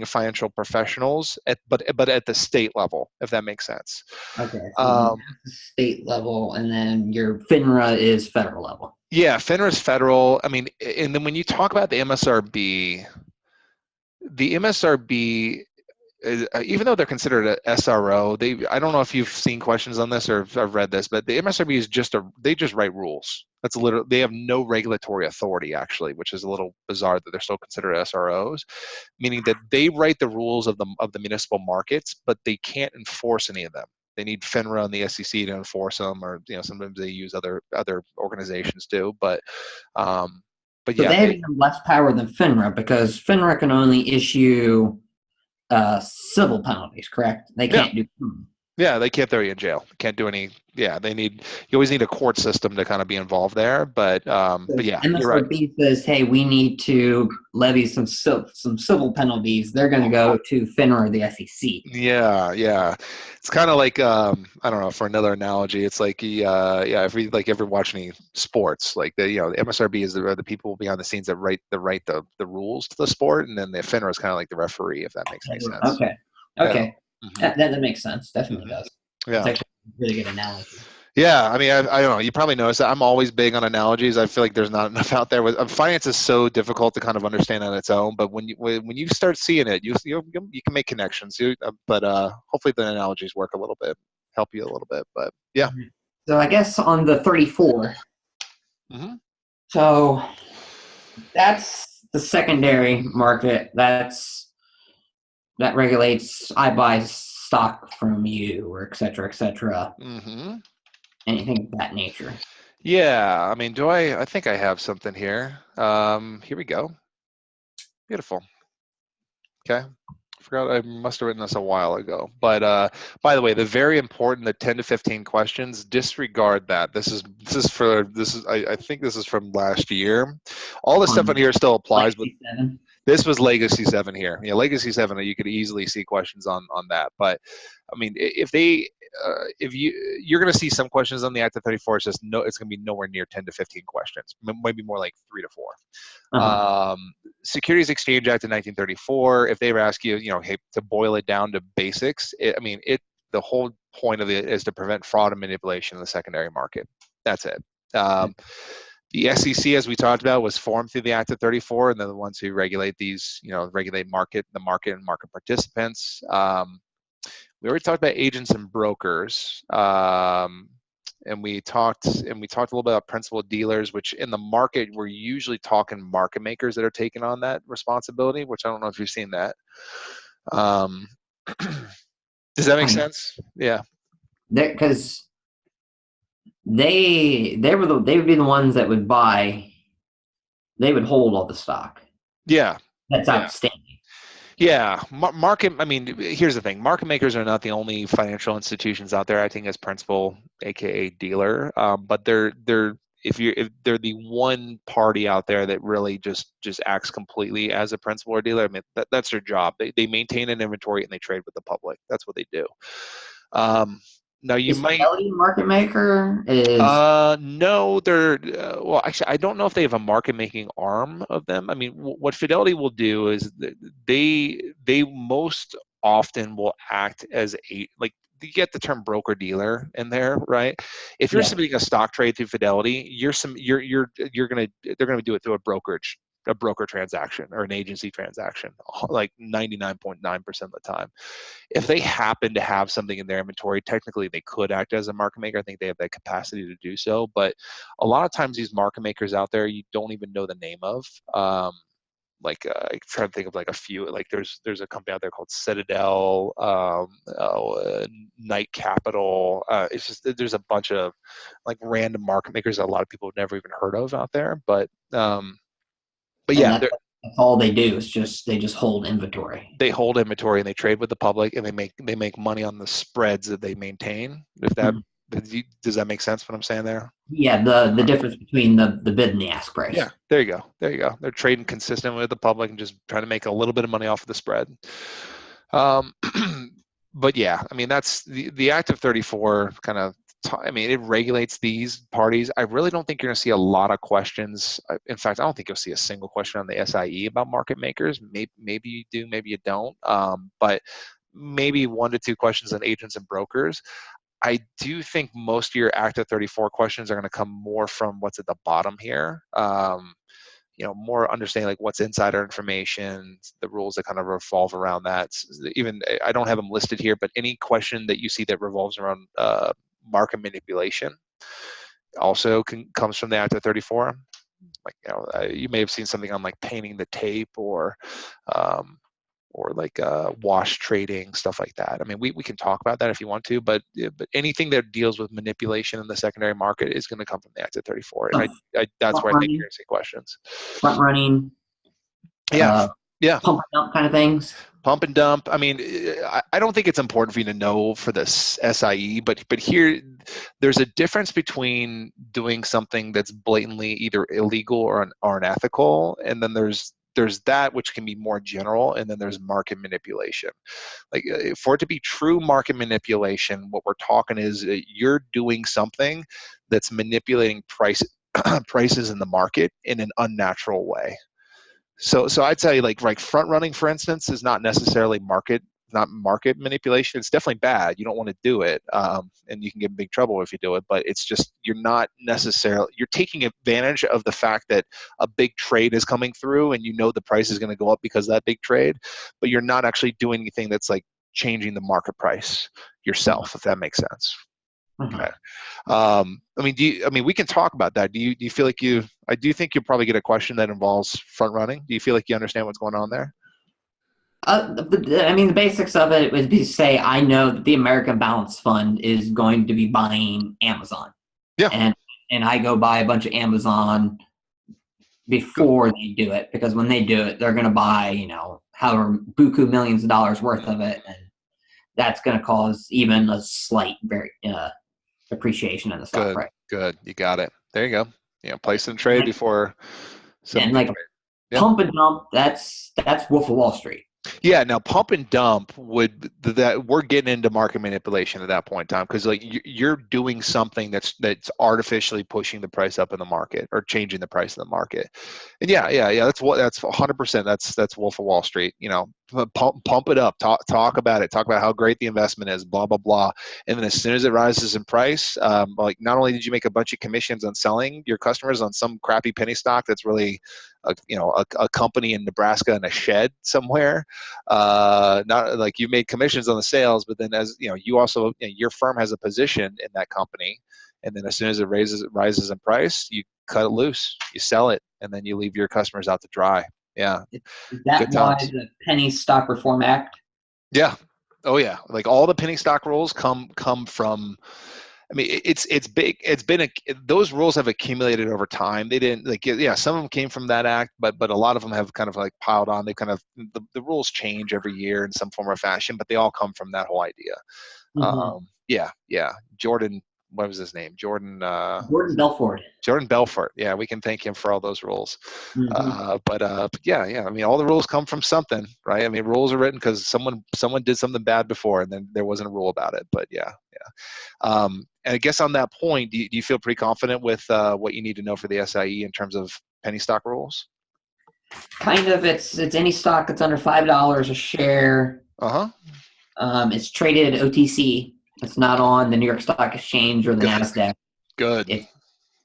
financial professionals but at the state level, if that makes sense. Okay. So state level, and then your FINRA is federal level. Yeah, FINRA is federal. I mean, and then when you talk about the MSRB, even though they're considered a SRO, I don't know if you've seen questions on this or I've read this, but the MSRB is they just write rules. That's literally, they have no regulatory authority actually, which is a little bizarre that they're still considered SROs, meaning that they write the rules of the municipal markets, but they can't enforce any of them. They need FINRA and the SEC to enforce them, or sometimes they use other organizations too. But So yeah, they have even less power than FINRA, because FINRA can only issue civil penalties, correct? They can't do criminal. Yeah, they can't throw you in jail. Can't do any. Yeah, you always need a court system to kind of be involved there. But yeah, MSRB you're right. says, hey, we need to levy some civil penalties. They're going to go to FINRA or the SEC. Yeah. It's kind of like I don't know. For another analogy, it's like if we ever watch any sports, like the MSRB is the people behind the scenes that write the rules to the sport, and then the FINRA is kind of like the referee, if that makes any sense. Okay. Yeah. Mm-hmm. That makes sense. Definitely does. Yeah. It's actually a really good analogy. Yeah, I mean, I don't know. You probably noticed that I'm always big on analogies. I feel like there's not enough out there. With finance is so difficult to kind of understand on its own, but when you start seeing it, you can make connections. But hopefully the analogies work a little bit, help you a little bit. But yeah. So I guess on the 34. Mm-hmm. So that's the secondary market. That regulates, I buy stock from you, or et cetera, et cetera. Mm-hmm. Anything of that nature. Yeah, I mean, I think I have something here. Here we go. Beautiful. Okay. Forgot, I must have written this a while ago. But by the way, the very important, the 10 to 15 questions, disregard that. I think this is from last year. All the stuff on here still applies, but this was Legacy 7 here. Yeah, Legacy 7, you could easily see questions on that. But I mean, if you're going to see some questions on the Act of 34, it's going to be nowhere near 10 to 15 questions, maybe more like 3 to 4. Securities Exchange Act of 1934, if they ever ask you, hey, to boil it down to basics, the whole point of it is to prevent fraud and manipulation in the secondary market. That's it. The SEC, as we talked about, was formed through the Act of 34, and they're the ones who regulate these, regulate the market and market participants. We already talked about agents and brokers, and we talked a little bit about principal dealers, which in the market we're usually talking market makers that are taking on that responsibility. Which I don't know if you've seen that. Does that make sense? Yeah. Because they would be the ones that would buy. They would hold all the stock. Yeah. That's outstanding. Yeah, market. I mean, here's the thing: market makers are not the only financial institutions out there acting as principal, aka dealer. But they're if they're the one party out there that really just acts completely as a principal or dealer. I mean, that's their job. They maintain an inventory and they trade with the public. That's what they do. Now you might Fidelity market maker is no, they're well, actually I don't know if they have a market making arm of them. I mean, what Fidelity will do is they most often will act as you get the term broker dealer in there, right? If you're submitting a stock trade through Fidelity, they're gonna do it through a broker transaction or an agency transaction, like 99.9% of the time. If they happen to have something in their inventory, technically they could act as a market maker. I think they have that capacity to do so. But a lot of times these market makers out there, you don't even know the name of. I'm trying to think of like a few. Like there's a company out there called Citadel, Knight Capital. It's just there's a bunch of like random market makers that a lot of people have never even heard of out there. But And yeah, that's all they do is they just hold inventory. they hold inventory and they trade with the public, and they make money on the spreads that they maintain. If that does that make sense? What I'm saying there? Yeah, the difference between the bid and the ask price. Yeah, there you go. There you go. They're trading consistent with the public and just trying to make a little bit of money off of the spread. But yeah, I mean, that's the Act of 34 kind of. I mean, it regulates these parties. I really don't think you're going to see a lot of questions. In fact, I don't think you'll see a single question on the SIE about market makers. Maybe you do, maybe you don't. But maybe 1 to 2 questions on agents and brokers. I do think most of your Act of 34 questions are going to come more from what's at the bottom here. More understanding like what's insider information, the rules that kind of revolve around that. Even I don't have them listed here, but any question that you see that revolves around market manipulation also comes from the Act of 34. Like you may have seen something on like painting the tape or like wash trading, stuff like that. I mean, we can talk about that if you want to, but anything that deals with manipulation in the secondary market is going to come from the Act of 34, and that's where I think you're going to see questions. Front running. Yeah. Pump and dump kind of things. Pump and dump. I mean, I don't think it's important for you to know for this SIE, but here, there's a difference between doing something that's blatantly either illegal or unethical, and then there's that which can be more general, and then there's market manipulation. Like for it to be true market manipulation, what we're talking is you're doing something that's manipulating prices in the market in an unnatural way. So I'd say like front running, for instance, is not necessarily market manipulation. It's definitely bad. You don't want to do it, and you can get in big trouble if you do it. But it's just you're taking advantage of the fact that a big trade is coming through, and you know the price is going to go up because of that big trade. But you're not actually doing anything that's like changing the market price yourself, if that makes sense. Okay. I mean, we can talk about that. Do you feel like I do think you'll probably get a question that involves front running. Do you feel like you understand what's going on there? I mean, the basics of it would be to say, I know that the American Balance Fund is going to be buying Amazon. Yeah. And I go buy a bunch of Amazon before they do it, because when they do it, they're going to buy, however buku millions of dollars worth of it. And that's going to cause even a slight appreciation in the stock price. Good. You got it. There you go. Place and trade before. Pump and dump. That's Wolf of Wall Street. Yeah, now pump and dump that we're getting into market manipulation at that point in time, because like you're doing something that's artificially pushing the price up in the market or changing the price of the market. And yeah, that's 100%. That's Wolf of Wall Street. Pump it up, talk about it, talk about how great the investment is, blah blah blah, and then as soon as it rises in price, like not only did you make a bunch of commissions on selling your customers on some crappy penny stock that's really a company in Nebraska in a shed somewhere, not like you made commissions on the sales, but then as you also your firm has a position in that company, and then as soon as it rises in price, you cut it loose, you sell it, and then you leave your customers out to dry. Yeah. Is that why the Penny Stock Reform Act? Yeah. Oh yeah. Like all the penny stock rules come from. I mean, it's big. Those rules have accumulated over time. They didn't some of them came from that act, but a lot of them have kind of like piled on. They kind of the rules change every year in some form or fashion, but they all come from that whole idea. Mm-hmm. Yeah. Jordan. What was his name? Jordan Belfort. Jordan Belfort. Yeah, we can thank him for all those rules. Mm-hmm. But yeah. I mean, all the rules come from something, right? I mean, rules are written because someone did something bad before, and then there wasn't a rule about it. But yeah. And I guess on that point, do you feel pretty confident with what you need to know for the SIE in terms of penny stock rules? Kind of. It's any stock that's under $5 a share. It's traded OTC. It's not on the New York Stock Exchange or the NASDAQ. Good.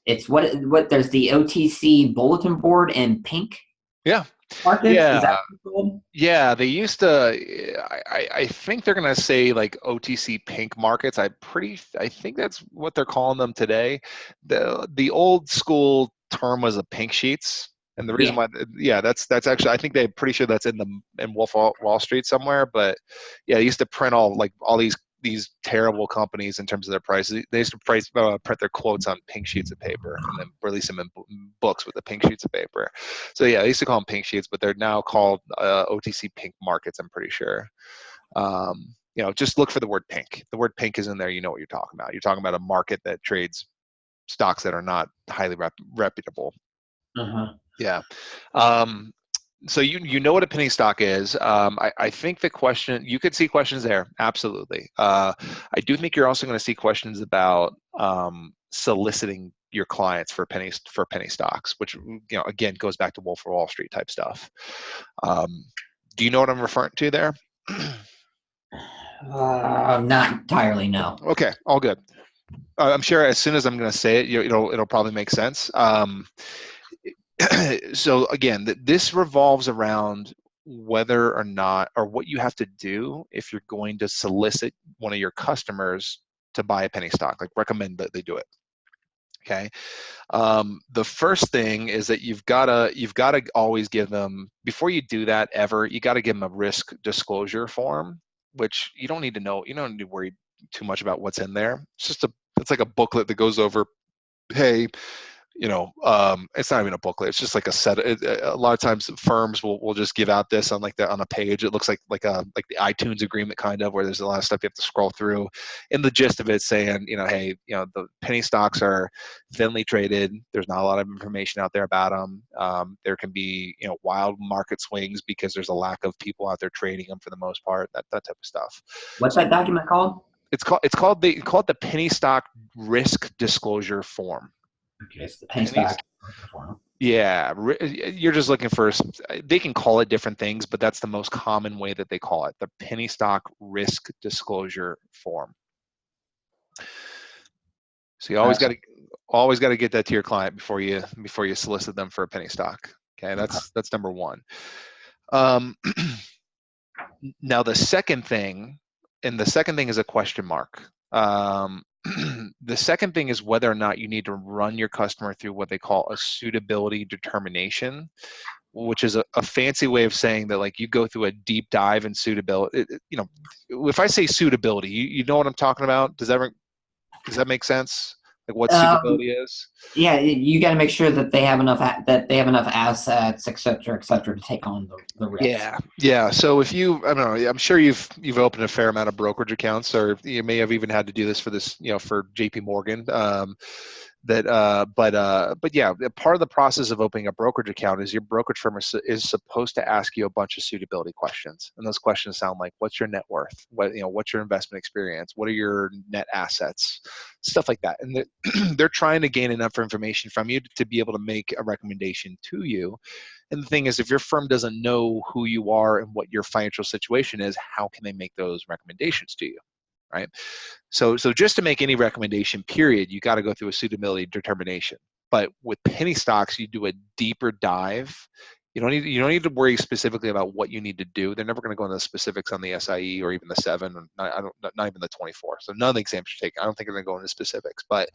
It's what there's the OTC bulletin board and pink. Yeah. Markets? Yeah. Is that cool? Yeah, they used to. I think they're gonna say like OTC pink markets. I think that's what they're calling them today. The old school term was a pink sheets. And the reason Yeah. why, yeah, that's actually, I think they're pretty sure that's in Wolf Wall Street somewhere. But yeah, they used to print all these terrible companies in terms of their prices. They used to print their quotes on pink sheets of paper and then release them in books with the pink sheets of paper. So yeah, they used to call them pink sheets, but they're now called OTC pink markets, I'm pretty sure. Just look for the word pink. The word pink is in there. You know what you're talking about. You're talking about a market that trades stocks that are not highly reputable. Uh-huh. Yeah. Um, so you know what a penny stock is. I think the question, you could see questions there, absolutely. I do think you're also going to see questions about soliciting your clients for penny stocks, which again goes back to Wolf of Wall Street type stuff. Do you know what I'm referring to there? Not entirely, no. Okay, all good. I'm sure as soon as I'm going to say it, it'll probably make sense. So again, this revolves around whether or not, or what you have to do if you're going to solicit one of your customers to buy a penny stock, like recommend that they do it. Okay. The first thing is that you've got to always give them, before you do that ever, you got to give them a risk disclosure form, which you don't need to know. You don't need to worry too much about what's in there. It's like a booklet that goes over, hey, it's not even a booklet. It's just like a set. A lot of times firms will just give out this on on a page. It looks like the iTunes agreement kind of, where there's a lot of stuff you have to scroll through. And the gist of it saying, hey, the penny stocks are thinly traded. There's not a lot of information out there about them. There can be wild market swings because there's a lack of people out there trading them for the most part. That type of stuff. What's So that document called? it's called the penny stock risk disclosure form. Okay, it's the penny Penny stock. Yeah, you're just looking for, they can call it different things, but that's the most common way that they call it, the penny stock risk disclosure form. So you always got to get that to your client before you solicit them for a penny stock. Okay, that's number one. Now the second thing is a question mark. The second thing is whether or not you need to run your customer through what they call a suitability determination, which is a fancy way of saying that, like, you go through a deep dive in suitability. If I say suitability, you know what I'm talking about? Does that make sense? Like what suitability is? Yeah, you got to make sure that they have enough assets, et cetera, to take on the risk. Yeah. So if I don't know, I'm sure you've opened a fair amount of brokerage accounts, or you may have even had to do this for for JP Morgan. But yeah, part of the process of opening a brokerage account is your brokerage firm is supposed to ask you a bunch of suitability questions, and those questions sound like, what's your net worth, what's your investment experience, what are your net assets, stuff like that. And they're trying to gain enough information from you to be able to make a recommendation to you. And the thing is, if your firm doesn't know who you are and what your financial situation is, how can they make those recommendations to you? Right? So just to make any recommendation, period, you got to go through a suitability determination. But with penny stocks, you do a deeper dive. You don't need to worry specifically about what you need to do. They're never going to go into the specifics on the SIE or even the 7, or not even the 24. So none of the exams you're taking, I don't think they're going to go into specifics. But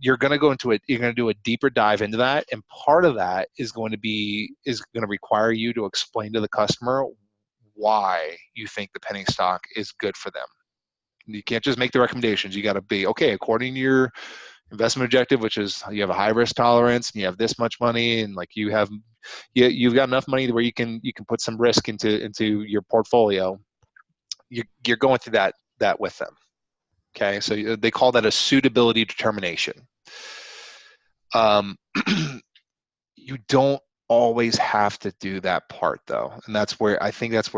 you're going to go into it. You're going to do a deeper dive into that, and part of that is going to require you to explain to the customer why you think the penny stock is good for them. You can't just make the recommendations. You got to be, okay, according to your investment objective, which is you have a high risk tolerance and you have this much money, and like you've got enough money where you can put some risk into your portfolio. You're going through that with them. Okay, so they call that a suitability determination. You don't always have to do that part, though, and that's where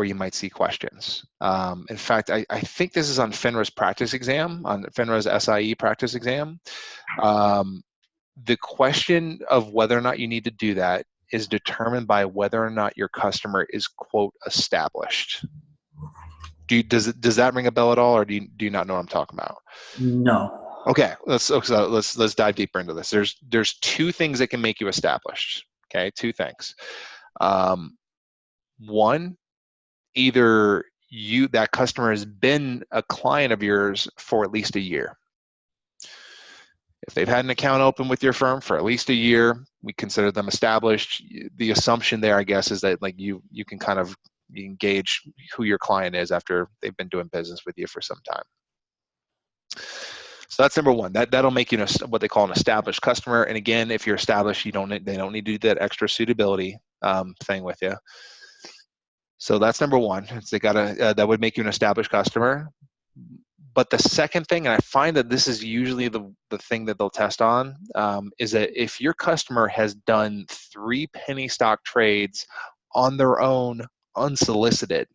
you might see questions. In fact, I think this is on FINRA's practice exam, on FINRA's SIE practice exam. The question of whether or not you need to do that is determined by whether or not your customer is, quote, established. Does that ring a bell at all, or do you not know what I'm talking about? No. Okay, let's dive deeper into this. There's two things that can make you established. Okay, two things. One, either that customer has been a client of yours for at least a year. If they've had an account open with your firm for at least a year, we consider them established. The assumption there, I guess, is that like you can kind of you can gauge who your client is after they've been doing business with you for some time. So that's number one. That'll make you what they call an established customer. And again, if you're established, they don't need to do that extra suitability thing with you. So that's number one. They gotta that would make you an established customer. But the second thing, and I find that this is usually the thing that they'll test on, is that if your customer has done 3 penny stock trades on their own, unsolicited.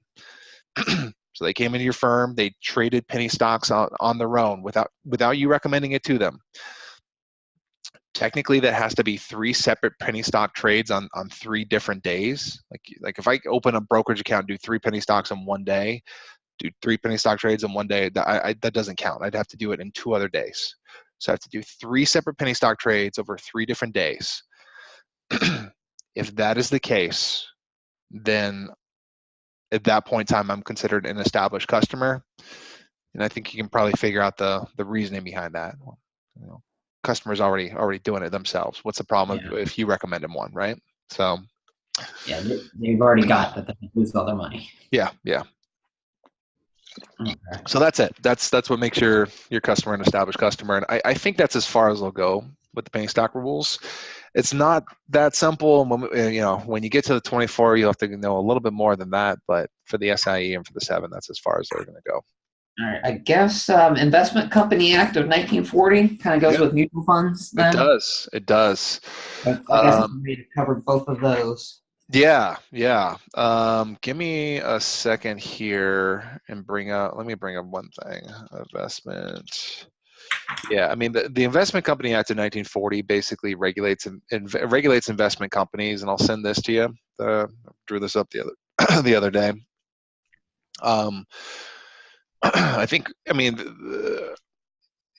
So they came into your firm, they traded penny stocks on their own without you recommending it to them. Technically, that has to be 3 separate penny stock trades on 3 different days. Like if I open a brokerage account, do 3 penny stocks in one day, do 3 penny stock trades in one day, that doesn't count. I'd have to do it in 2 other days. So I have to do 3 separate penny stock trades over 3 different days. If that is the case, then at that point in time, I'm considered an established customer. And I think you can probably figure out the reasoning behind that. You know, customers already doing it themselves. What's the problem if you recommend them one, right? So yeah, they've already got that they lose all their money. Yeah. Okay. So that's it. That's what makes your customer an established customer. And I think that's as far as they'll go with the penny stock rules. It's not that simple. When you get to the 24, you'll have to know a little bit more than that. But for the SIE and for the 7, that's as far as they're going to go. All right. I guess Investment Company Act of 1940 kind of goes with mutual funds then? It does. I guess we covered both of those. Yeah. Give me a second here and let me bring up one thing. Investment. Yeah, I mean the Investment Company Act of 1940 basically regulates investment companies, and I'll send this to you. I drew this up the other day.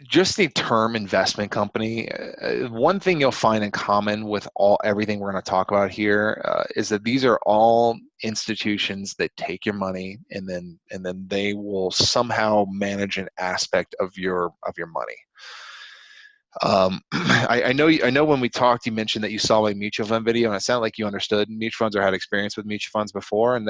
Just the term investment company, one thing you'll find in common with everything we're going to talk about here is that these are all institutions that take your money and then they will somehow manage an aspect of your money. I know when we talked, you mentioned that you saw a mutual fund video, and it sounded like you understood mutual funds or had experience with mutual funds before. And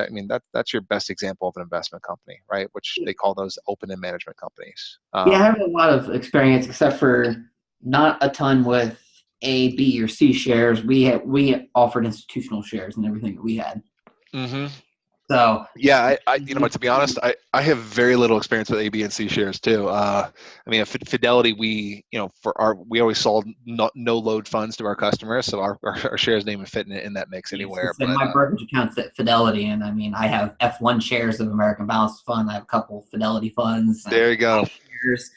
that's your best example of an investment company, right? Which they call those open-end management companies. Yeah, I have a lot of experience, except for not a ton with A, B, or C shares. We offered institutional shares and everything that we had. Mm-hmm. So yeah, to be honest, I have very little experience with A, B, and C shares too. At Fidelity, we always sold no load funds to our customers, so our shares didn't even fit in that mix anywhere. But my brokerage account's at Fidelity, and I have F1 shares of American Balanced Fund. I have a couple Fidelity funds. There you go. Shares,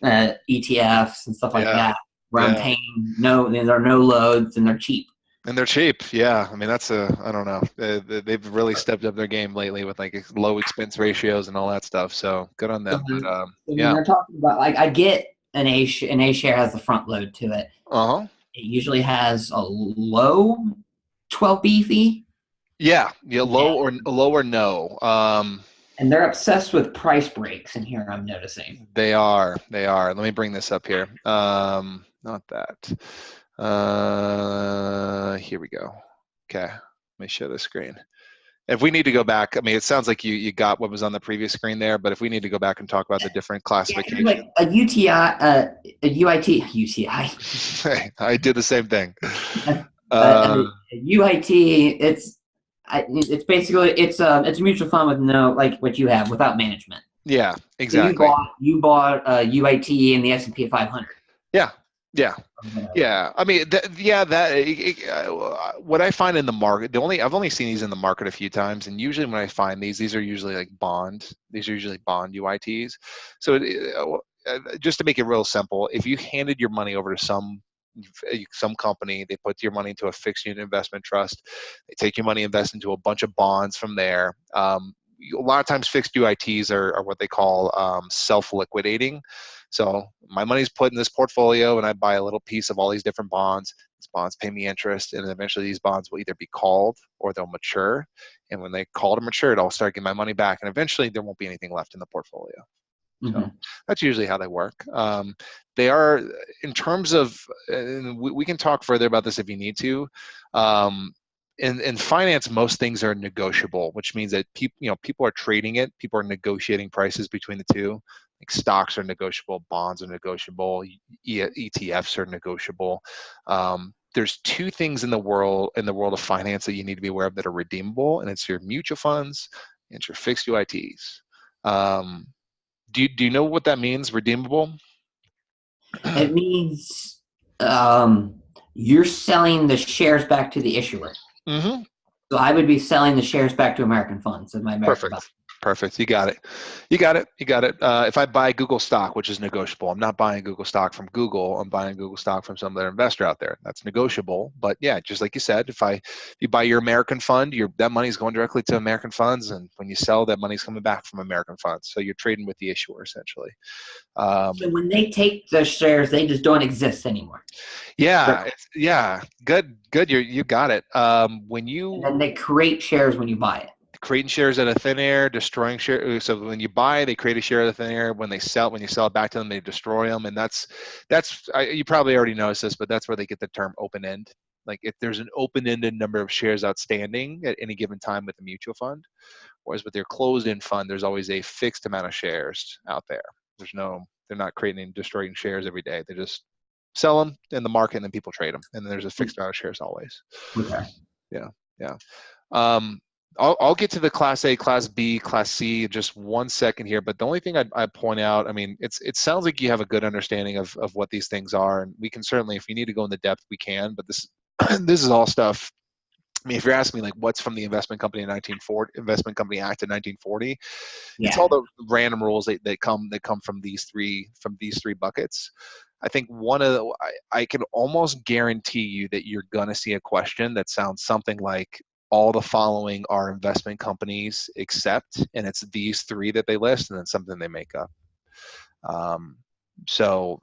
ETFs and stuff like that. Where I'm paying there are no loads and they're cheap. And they're cheap, yeah. That's I don't know. They've really stepped up their game lately with like low expense ratios and all that stuff. So good on them. But they're talking about I get an A share has the front load to it. It usually has a low 12B fee. Yeah, low or no. And they're obsessed with price breaks in here. I'm noticing. They are. Let me bring this up here. Not that. Here we go. Okay, let me share the screen. If we need to go back, it sounds like you got what was on the previous screen there, but if we need to go back and talk about the different classifications. Like a UIT. I did the same thing. A UIT, it's basically it's a mutual fund with no, like what you have, without management. Yeah, exactly. So you bought UIT in the S&P 500. Yeah. What I find in the market, I've only seen these in the market a few times, and usually when I find these are usually like these are usually bond UITs. So just to make it real simple, if you handed your money over to some company, they put your money into a fixed unit investment trust, they take your money, invest into a bunch of bonds from there. A lot of times fixed UITs are what they call self-liquidating. So my money's put in this portfolio and I buy a little piece of all these different bonds. These bonds pay me interest, and eventually these bonds will either be called or they'll mature. And when they call to mature, I'll start getting my money back, and eventually there won't be anything left in the portfolio. So Hmm. that's usually how they work. They are, in terms of, and we can talk further about this if you need to. Um, in finance, most things are negotiable, which means that people are trading it. People are negotiating prices between the two. Like stocks are negotiable, bonds are negotiable, ETFs are negotiable. There's two things in the world of finance that you need to be aware of that are redeemable, and it's your mutual funds and it's your fixed UITs. Um, do you know what that means, redeemable? It means um, you're selling the shares back to the issuer. Mm-hmm. So I would be selling the shares back to American Funds as my American Perfect. Fund. Perfect. You got it. You got it. You got it. If I buy Google stock, which is negotiable, I'm not buying Google stock from Google. I'm buying Google stock from some other investor out there. That's negotiable. But yeah, just like you said, if you buy your American fund, that money's going directly to American funds, and when you sell, that money's coming back from American funds. So you're trading with the issuer essentially. So Um, when they take the shares, they just don't exist anymore. yeah. Correct. Yeah. Good. Good. You got it. When And you then they create shares when you buy it. creating shares out of thin air, destroying shares. So when you buy, they create a share out of thin air. When you sell it back to them, they destroy them. And you probably already noticed this, but that's where they get the term open end. Like if there's an open-ended number of shares outstanding at any given time with a mutual fund, whereas with their closed-end fund, there's always a fixed amount of shares out there. They're not creating and destroying shares every day. They just sell them in the market and then people trade them. And then there's a fixed amount of shares always. Okay. Yeah. Yeah. Um, I'll get to the Class A, Class B, Class C in just one second here. But the only thing I'd point out, I mean, it sounds like you have a good understanding of what these things are, and we can certainly, if we need to go into depth, we can. But this this is all stuff. I mean, if you're asking me like what's from the Investment Company in 1940, Investment Company Act in 1940, it's Yeah. all the random rules that come from these three buckets. I think I can almost guarantee you that you're going to see a question that sounds something like all the following are investment companies except, and it's these three that they list, and then something they make up. Um, so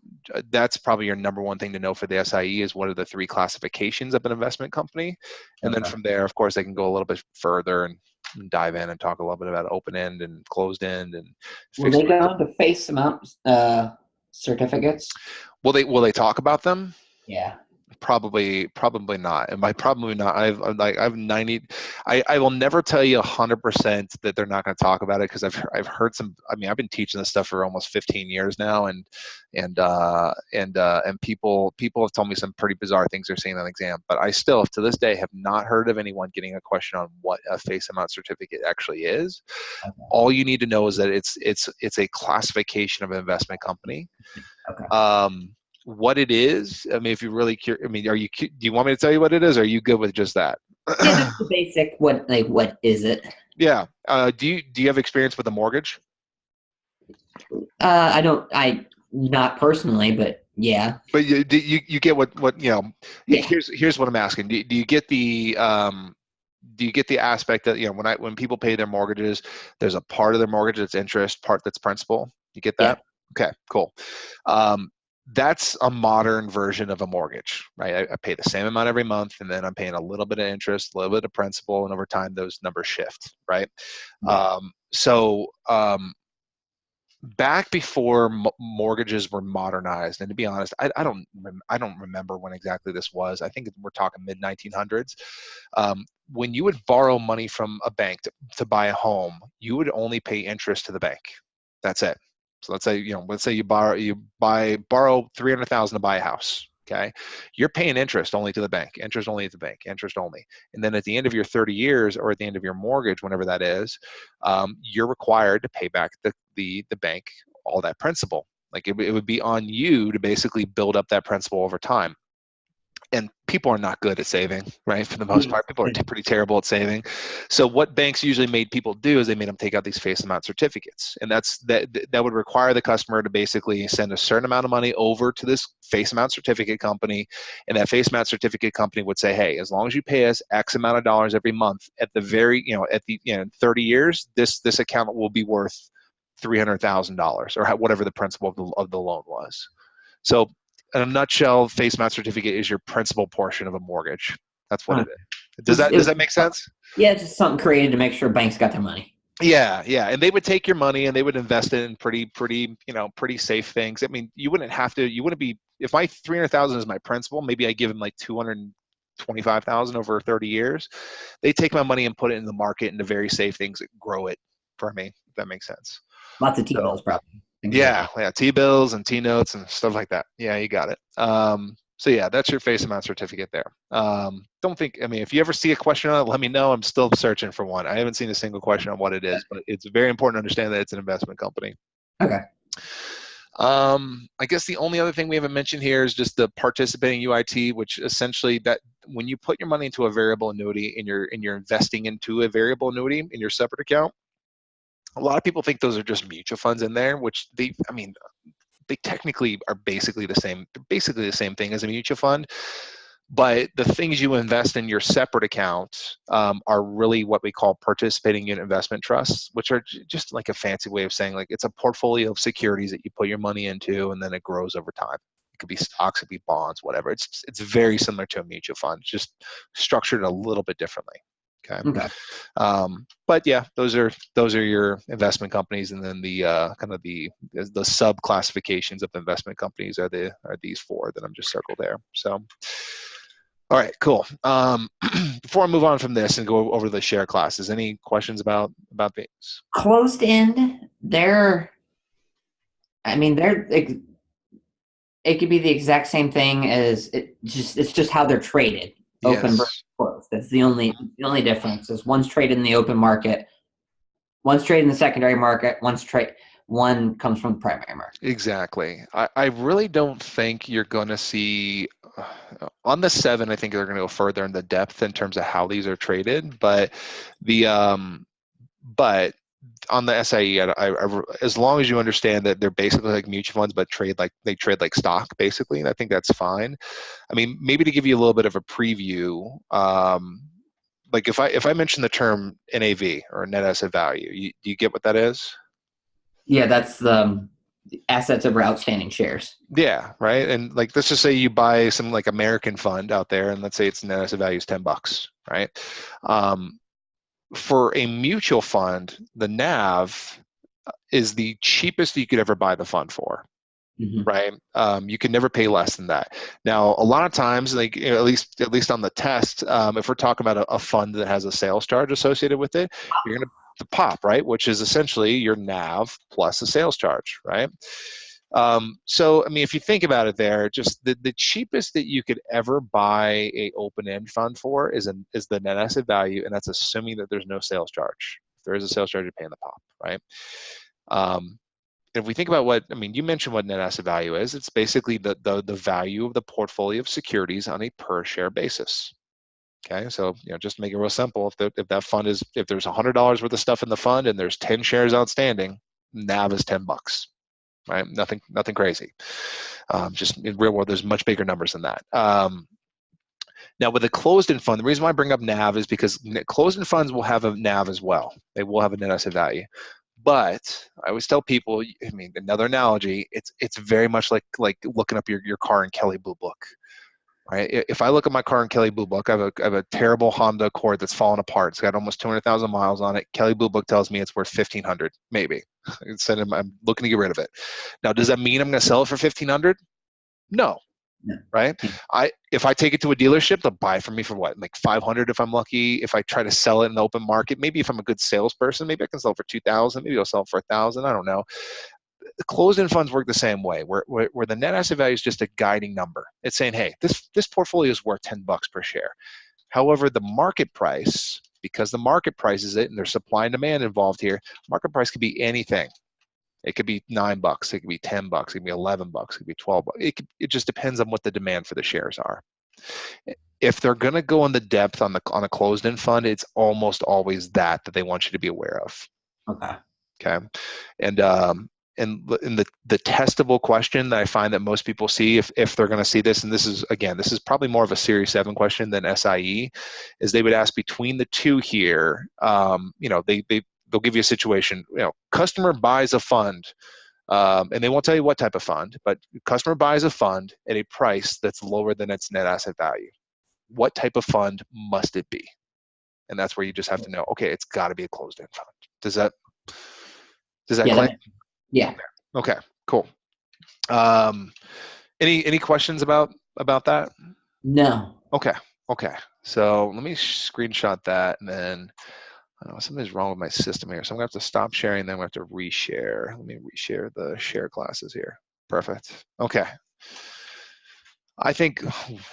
that's probably your number one thing to know for the SIE is what are the three classifications of an investment company, and then Okay. from there, of course, they can go a little bit further and dive in and talk a little bit about open end and closed end and Will fixed. they go into face amount certificates? Will they talk about them? Yeah. Probably not. And by probably not, I've 90. I will never tell you 100% that they're not going to talk about it because I've heard some. I mean, I've been teaching this stuff for almost 15 years now, and people have told me some pretty bizarre things they're seeing on the exam. But I still, to this day, have not heard of anyone getting a question on what a face amount certificate actually is. Okay. All you need to know is that it's a classification of an investment company. Okay. What it is, I mean, if you're really curious, I mean, do you want me to tell you what it is, or are you good with just that? Yeah, just the basic. What is it? Yeah. Do you have experience with a mortgage? I don't. I not personally, but yeah. But you get what Yeah. here's what I'm asking. Do you get the aspect that when people pay their mortgages, there's a part of their mortgage that's interest, part that's principal. You get Yeah. that? Okay, cool. Um, that's a modern version of a mortgage, right? I pay the same amount every month, and then I'm paying a little bit of interest, a little bit of principal, and over time those numbers shift, right? Yeah. Back before mortgages were modernized, and to be honest, I don't remember when exactly this was. I think we're talking mid 1900s. When you would borrow money from a bank to buy a home, you would only pay interest to the bank. That's it. So let's say you borrow $300,000 to buy a house. Okay, you're paying interest only to the bank, interest only at the bank, interest only. And then at the end of your 30 years, or at the end of your mortgage, whenever that is, you're required to pay back the bank all that principal. Like it would be on you to basically build up that principal over time. And people are not good at saving, right? For the most part, people are pretty terrible at saving. So what banks usually made people do is they made them take out these face amount certificates, and that would require the customer to basically send a certain amount of money over to this face amount certificate company, and that face amount certificate company would say, hey, as long as you pay us X amount of dollars every month, at the 30 years, this account will be worth $300,000 or whatever the principal of the loan was. So in a nutshell, face amount certificate is your principal portion of a mortgage. That's what Huh. it is. Does that make sense? Yeah, it's just something created to make sure banks got their money. Yeah, yeah, and they would take your money and they would invest it in pretty safe things. I mean, you wouldn't have to. You wouldn't be if my 300,000 is my principal. Maybe I give them like 225,000 over 30 years. They take my money and put it in the market into very safe things that grow it for me. If that makes sense. Lots of So T-bills, probably. Things like yeah, that. yeah, T-bills and T-notes and stuff like that. Yeah, you got it. So yeah, that's your face amount certificate there. Don't think, I mean, if you ever see a question on it, let me know. I'm still searching for one. I haven't seen a single question on what it is, but it's very important to understand that it's an investment company. Okay. I guess the only other thing we haven't mentioned here is just the participating UIT, which essentially that when you put your money into a variable annuity and you're investing into a variable annuity in your separate account, a lot of people think those are just mutual funds in there, which I mean, they technically are basically the same. They're basically the same thing as a mutual fund, but the things you invest in your separate account are really what we call participating unit investment trusts, which are just like a fancy way of saying like it's a portfolio of securities that you put your money into and then it grows over time. It could be stocks, it could be bonds, whatever. It's very similar to a mutual fund, just structured a little bit differently. Okay. Okay. But yeah, those are your investment companies, and then the kind of the sub classifications of investment companies are these four that I'm just circled there. So, all right, cool. Before I move on from this and go over the share classes, any questions about these? Closed end, I mean, it could be the exact same thing as it's just how they're traded, open versus Yes. closed. That's the only difference is one's traded in the open market, one's traded in the secondary market, one comes from the primary market. Exactly. I really don't think you're going to see on the 7. I think they're going to go further in the depth in terms of how these are traded, but the but on the SIE, as long as you understand that they're basically like mutual funds, but they trade like stock, basically, I think that's fine. I mean, maybe to give you a little bit of a preview, like if I mention the term NAV or net asset value, do you get what that is? Yeah, that's the assets over outstanding shares. Yeah, right. And like let's just say you buy some like American fund out there, and let's say its net asset value is $10, right? Um, for a mutual fund, the NAV is the cheapest you could ever buy the fund for, Mm-hmm. right? You can never pay less than that. Now, a lot of times, like at least on the test, if we're talking about a fund that has a sales charge associated with it, you're going to pop, right? Which is essentially your NAV plus a sales charge, right? So, I mean, if you think about it there, just the cheapest that you could ever buy a open-end fund for is the net asset value, and that's assuming that there's no sales charge. If there is a sales charge, you're paying the pop, right? Um, if we think about what, I mean, you mentioned what net asset value is. It's basically the value of the portfolio of securities on a per share basis. Okay, so just to make it real simple, if that fund if there's $100 worth of stuff in the fund and there's 10 shares outstanding, NAV is $10, right? Nothing crazy. Just in real world, there's much bigger numbers than that. Now, with a closed-end fund, the reason why I bring up NAV is because closed-end funds will have a NAV as well. They will have a net asset value. But I always tell people, I mean, another analogy, it's very much like looking up your car in Kelley Blue Book, right? If I look at my car in Kelley Blue Book, I have a terrible Honda Accord that's fallen apart. It's got almost 200,000 miles on it. Kelley Blue Book tells me it's worth 1,500, maybe. I'm looking to get rid of it. Now, does that mean I'm going to sell it for 1,500? No, Yeah. right? If I take it to a dealership, they'll buy it from me for what, like 500 if I'm lucky. If I try to sell it in the open market, maybe if I'm a good salesperson, maybe I can sell it for 2,000. Maybe I'll sell it for 1,000. I don't know. The closed-end funds work the same way, where the net asset value is just a guiding number. It's saying, hey, this portfolio is worth $10 per share. However, the market price, because the market price is it, and there's supply and demand involved here, market price could be anything. It could be $9, it could be $10, it could be $11, it could be $12. It just depends on what the demand for the shares are. If they're going to go in the depth on a closed-end fund, it's almost always that they want you to be aware of. Okay. Okay, and in the testable question that I find that most people see if they're going to see this, and this is probably more of a Series 7 question than SIE, is they would ask between the two here. They'll give you a situation. Customer buys a fund, and they won't tell you what type of fund, but customer buys a fund at a price that's lower than its net asset value. What type of fund must it be? And that's where you just have to know, okay, it's got to be a closed-end fund. Does that Yeah, claim? yeah. Okay, cool. Um, any questions about that? No. Okay, okay. So let me screenshot that, and then something's wrong with my system here. So I'm gonna have to stop sharing. Then we have to reshare. Let me reshare the share classes here. Perfect. Okay. I think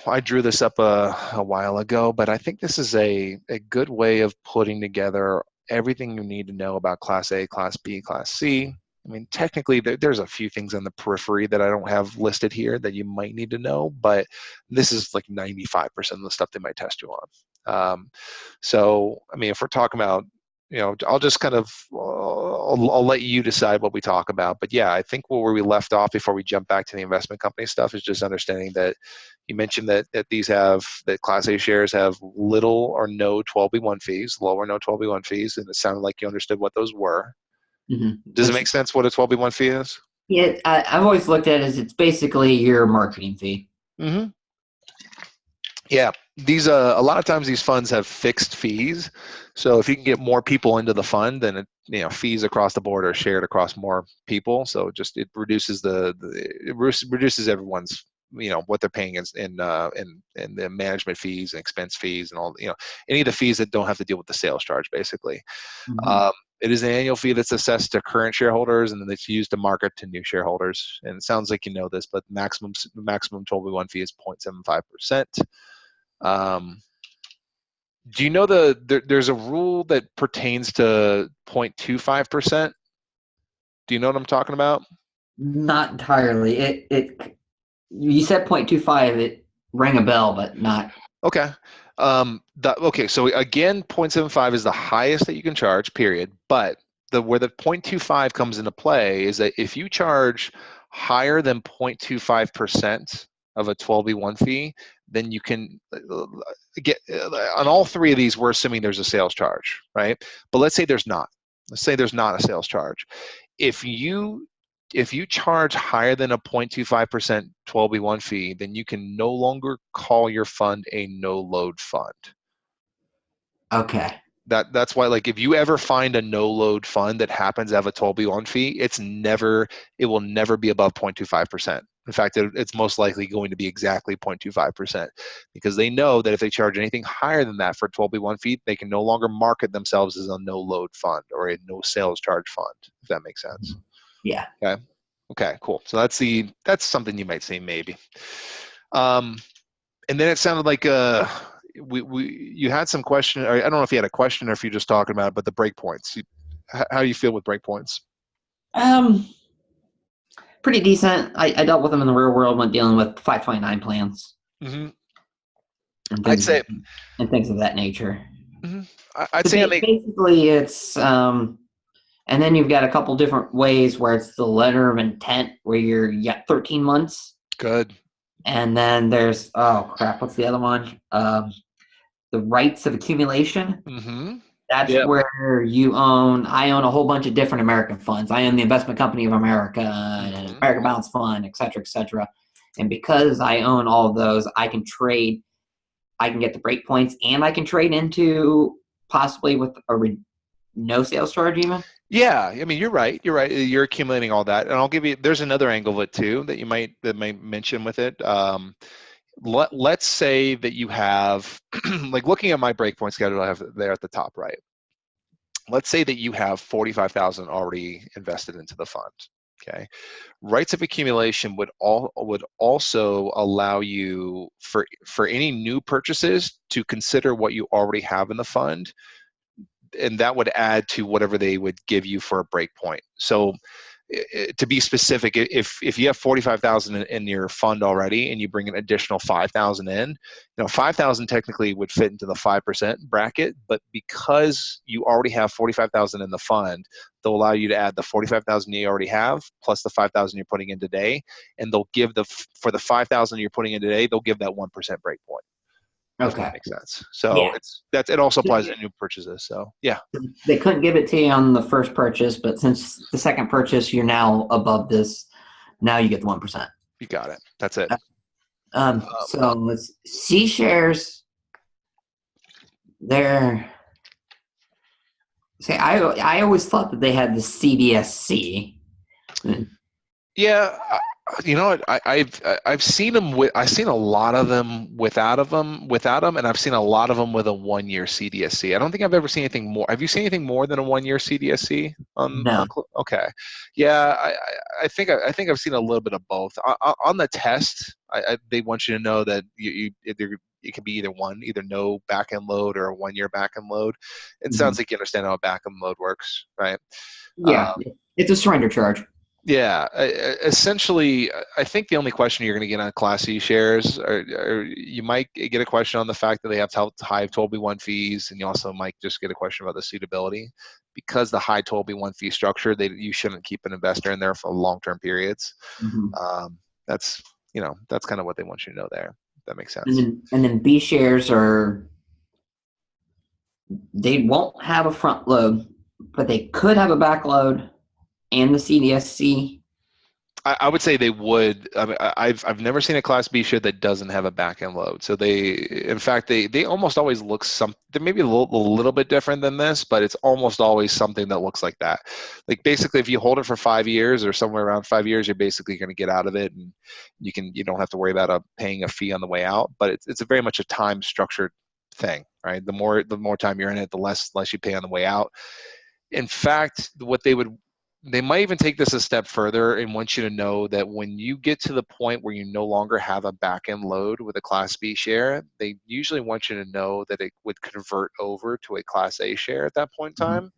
I drew this up a while ago, but I think this is a good way of putting together everything you need to know about Class A, Class B, Class C. I mean, technically, there's a few things on the periphery that I don't have listed here that you might need to know, but this is like 95% of the stuff they might test you on. So, I mean, if we're talking about, I'll just kind of, I'll let you decide what we talk about. But yeah, I think where we left off before we jump back to the investment company stuff is just understanding that you mentioned that that Class A shares have little or no 12B1 fees, low or no 12B1 fees, and it sounded like you understood what those were. Does it make sense what a 12B1 fee is? Yeah, I've always looked at it as it's basically your marketing fee. Mm-hmm. Yeah, these a lot of times these funds have fixed fees. So if you can get more people into the fund, then fees across the board are shared across more people. So it reduces reduces everyone's what they're paying in the management fees and expense fees and all any of the fees that don't have to deal with the sales charge basically. Mm-hmm. It is an annual fee that's assessed to current shareholders and then it's used to market to new shareholders. And it sounds like you know this, but maximum 12B1 fee is 0.75%. Do you know there's a rule that pertains to 0.25%? Do you know what I'm talking about? Not entirely. It you said 0.25. It rang a bell, but not. Okay. Okay. So again, 0.75 is the highest that you can charge, period. But where the 0.25 comes into play is that if you charge higher than 0.25% of a 12B1 fee, then you can get on all three of these. We're assuming there's a sales charge, right? But let's say there's not. Let's say there's not a sales charge. If you charge higher than a 0.25% 12B1 fee, then you can no longer call your fund a no-load fund. Okay. That's why, like, if you ever find a no-load fund that happens to have a 12B1 fee, it will never be above 0.25%. In fact, it's most likely going to be exactly 0.25% because they know that if they charge anything higher than that for a 12B1 fee, they can no longer market themselves as a no-load fund or a no sales charge fund, if that makes sense. Yeah. Okay. Okay, cool. So that's something you might say maybe. And then it sounded like you had some question. Or I don't know if you had a question or if you're just talking about it, but the breakpoints. How do you feel with breakpoints? Pretty decent. I dealt with them in the real world when dealing with 529 plans Mm-hmm. and I'd things say. and things of that nature. Mm-hmm. I'd So say basically, it's and then you've got a couple different ways where it's the letter of intent where you got 13 months. Good. And then there's, oh crap, what's the other one? The rights of accumulation. Mm-hmm. That's Yep. where I own a whole bunch of different American funds. I own the Investment Company of America, Mm-hmm. American Balance Fund, et cetera, et cetera. And because I own all of those, I can get the break points and I can trade into possibly with no sales charge even. Yeah, I mean you're right. You're right. You're accumulating all that, and I'll give you. There's another angle of it too that might mention with it. Let's say that you have, like looking at my breakpoint schedule, I have there at the top right. Let's say that you have 45,000 already invested into the fund. Okay, rights of accumulation would also allow you for any new purchases to consider what you already have in the fund, and that would add to whatever they would give you for a break point. So to be specific, if you have 45,000 in your fund already and you bring an additional 5,000 in, 5,000 technically would fit into the 5% bracket, but because you already have 45,000 in the fund, they'll allow you to add the 45,000 you already have plus the 5,000 you're putting in today, and they'll give for the 5,000 you're putting in today, they'll give that 1% break point. If that Okay. makes sense. So Yeah. it also applies to new purchases. So yeah. They couldn't give it to you on the first purchase, but since the second purchase, you're now above this. Now you get the 1%. You got it. That's it. So let's C shares. They're say I always thought that they had the CDSC. Yeah, you know what? I've seen them with. I've seen a lot of them without them, and I've seen a lot of them with a 1 year CDSC. I don't think I've ever seen anything more. Have you seen anything more than a 1 year CDSC No. Okay, yeah, I think I've seen a little bit of both. On the test, they want you to know that it can be either one, either no back end load or a 1 year back end load. It Mhm. sounds like you understand how a back end load works, right? Yeah, it's a surrender charge. Yeah, essentially, I think the only question you're going to get on Class C shares, or you might get a question on the fact that they have high 12b1 fees, and you also might just get a question about the suitability, because the high 12b1 fee structure, you shouldn't keep an investor in there for long-term periods. Mhm. That's that's kind of what they want you to know there. If that makes And sense. then B shares they won't have a front load, but they could have a back load and the CDSC. I would say they would. I mean, I've never seen a Class B share that doesn't have a back end load. So in fact, they almost always look they may be a little bit different than this, but it's almost always something that looks like that. Like basically, if you hold it for 5 years or somewhere around 5 years, you're basically going to get out of it, and you don't have to worry about paying a fee on the way out. But it's a very much a time structured thing, right? The more time you're in it, the less you pay on the way out. In fact, they might even take this a step further and want you to know that when you get to the point where you no longer have a back end load with a Class B share, they usually want you to know that it would convert over to a Class A share at that point in Mhm. time.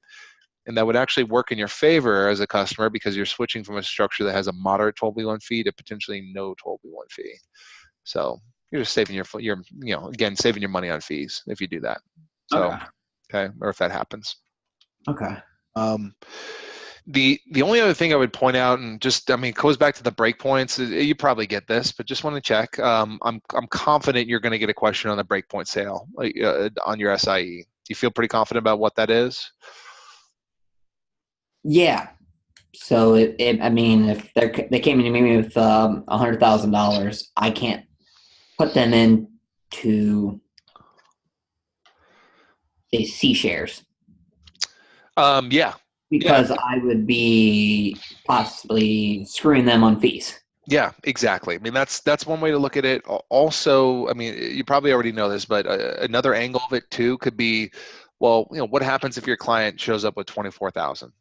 And that would actually work in your favor as a customer, because you're switching from a structure that has a moderate 12b1 fee to potentially no 12b1 fee. So you're just saving again, saving your money on fees if you do that. So, Okay. okay, or if that happens. Okay. Um, the only other thing I would point out, and just, I mean, it goes back to the breakpoints. You probably get this, but just want to check. I'm confident you're going to get a question on the breakpoint sale on your SIE. Do you feel pretty confident about what that is? Yeah. So I mean, if they came to me with $100,000, I can't put them into say C shares Yeah, yeah, because I would be possibly screwing them on fees. yeah, exactly. I mean, that's one way to look at it. Also, I mean, you probably already know this, but another angle of it too could be, well, what happens if your client shows up with 24,000?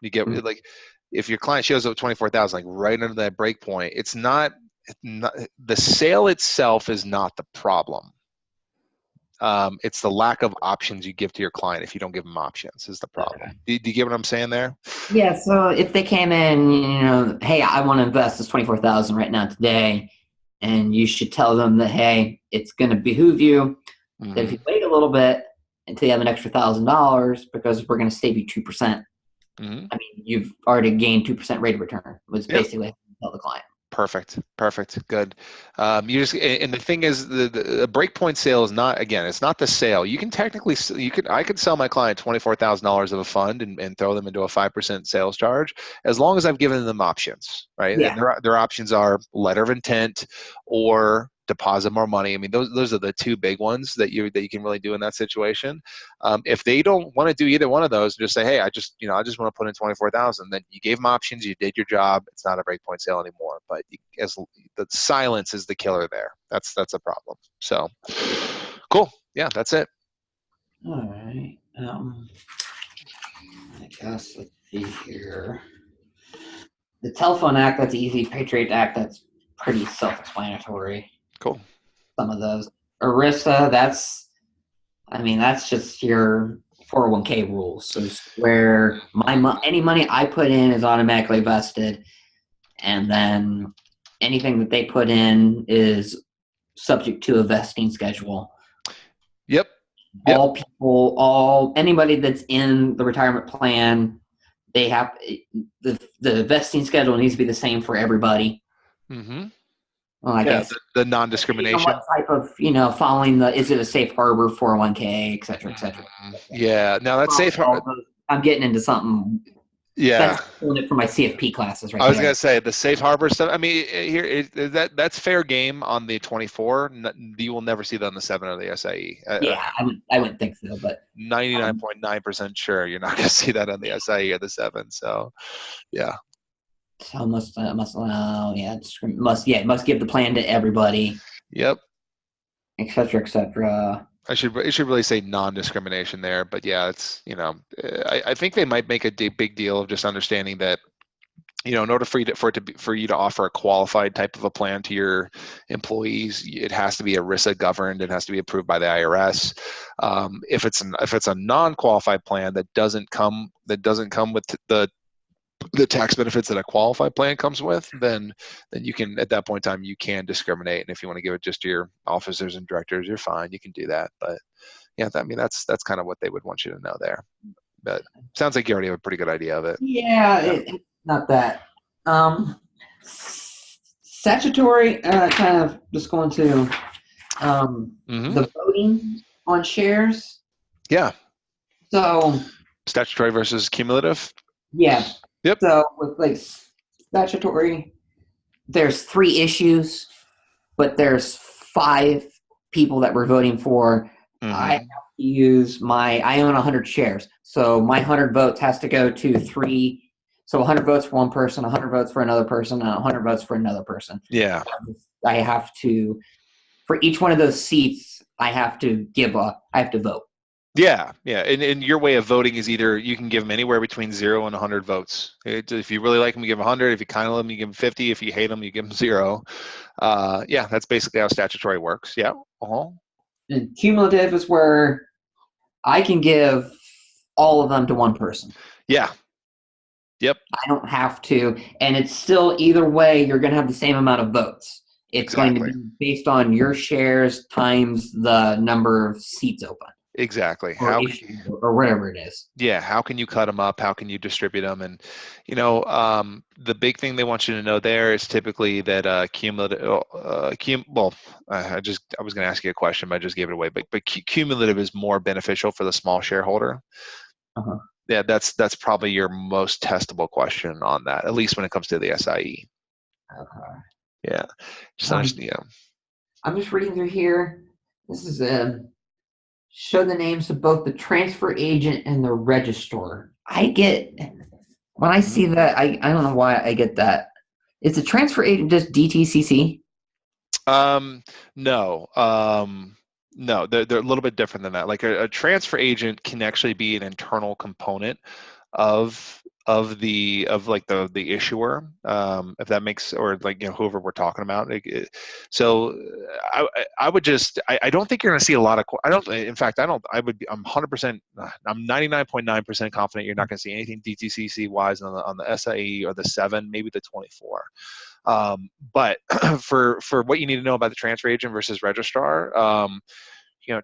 You get Mm. like, if your client shows up with 24,000, like right under that break point, it's not the sale itself is not the problem. It's the lack of options you give to your client. If you don't give them options, is the Okay. problem. Do you get what I'm saying there? Yeah. So if they came in, hey, I want to invest this 24,000 right now today, and you should tell them that, hey, it's going to behoove you that if Mm-hmm. you wait a little bit until you have an extra $1,000, because we're going to save you 2%. Mm-hmm. I mean, you've already gained 2% rate of return. Was Yeah. basically what I tell the client. Perfect, good. You just, and the thing is, the breakpoint sale is not, again, it's not the sale. You can technically, I could sell my client $24,000 of a fund and throw them into a 5% sales charge, as long as I've given them options, right? Yeah. And their options are letter of intent or deposit more money. I mean, those are the two big ones that you can really do in that situation. If they don't want to do either one of those, just say, hey, I just want to put in 24,000. Then you gave them options, you did your job. It's not a breakpoint sale anymore. But as the silence is the killer there. That's a problem. So, cool. Yeah, that's it. All right. I guess let's see here. The Telephone Act, that's easy. Patriot Act, that's pretty self-explanatory. Cool. Some of those. ERISA, that's just your 401k rules. So it's where any money I put in is automatically vested, and then anything that they put in is subject to a vesting schedule. Yep. Anybody that's in the retirement plan, they have the vesting schedule needs to be the same for everybody. Mm-hmm. Well, I Yeah, guess the depending on non-discrimination. what type of following is it a safe harbor 401k, et cetera, et cetera. Yeah. Now that's safe. I'm getting into something Yeah. That's doing it for my CFP classes right I was gonna there. say the safe harbor stuff. I mean, that's fair game on the 24. You will never see that on the 7 or the SIE. Yeah, I wouldn't think so, but um, 99.9% sure you're not gonna see that on the SIE or the 7. So, yeah. so yeah, it must give the plan to everybody, Yep. et cetera, et cetera. It should really say non-discrimination there, but yeah, it's I think they might make a big deal of just understanding that in order for you to offer a qualified type of a plan to your employees, it has to be ERISA governed. It has to be approved by the IRS. If it's a non-qualified plan that doesn't come with the tax benefits that a qualified plan comes with, then you can, at that point in time, you can discriminate. And if you want to give it just to your officers and directors, you're fine. You can do that. But yeah, I mean that's kind of what they would want you to know there. But sounds like you already have a pretty good idea of it. Yeah, Yeah. not that. Um, Statutory, kind of just going to Mm-hmm. the voting on shares. Yeah. So Statutory versus cumulative. yeah, Yep. so with like statutory, there's 3 issues, but there's 5 people that we're voting for. I have Mm-hmm. to I own 100 shares, so my 100 votes has to go to 3. So 100 votes for one person, 100 votes for another person, and 100 votes for another person. Yeah. I have to, for each one of those seats, I have to vote. Yeah, yeah, and your way of voting is either you can give them anywhere between 0 and 100 votes. If you really like them, you give them 100. If you kind of love them, you give them 50. If you hate them, you give them 0. Yeah, that's basically how statutory works. Yeah. Uh-huh. And cumulative is where I can give all of them to one person. Yeah. Yep. I don't have to, and it's still either way, you're going to have the same amount of votes. It's going to Exactly. be based on your shares times the number of seats open Exactly. or or whatever it is. Yeah, how can you cut them up? How can you distribute them? And the big thing they want you to know there is typically that cumulative. I was going to ask you a question, but I just gave it away. But cumulative is more beneficial for the small shareholder. Uh-huh. Yeah, that's probably your most testable question on that, at least when it comes to the SIE. Okay. Yeah, just understand. Yeah. I'm just reading through here. This is show the names of both the transfer agent and the registrar. When I see that, I don't know why I get that. Is the transfer agent just DTCC? No. No, they're a little bit different than that. Like a transfer agent can actually be an internal component of the issuer, if that makes, or whoever we're talking about. So I would just I don't think you're going to see a lot of I don't in fact I don't I would be I'm 100% I'm 99.9% confident you're not going to see anything DTCC wise on the SIE or the 7, maybe the 24. But for what you need to know about the transfer agent versus registrar,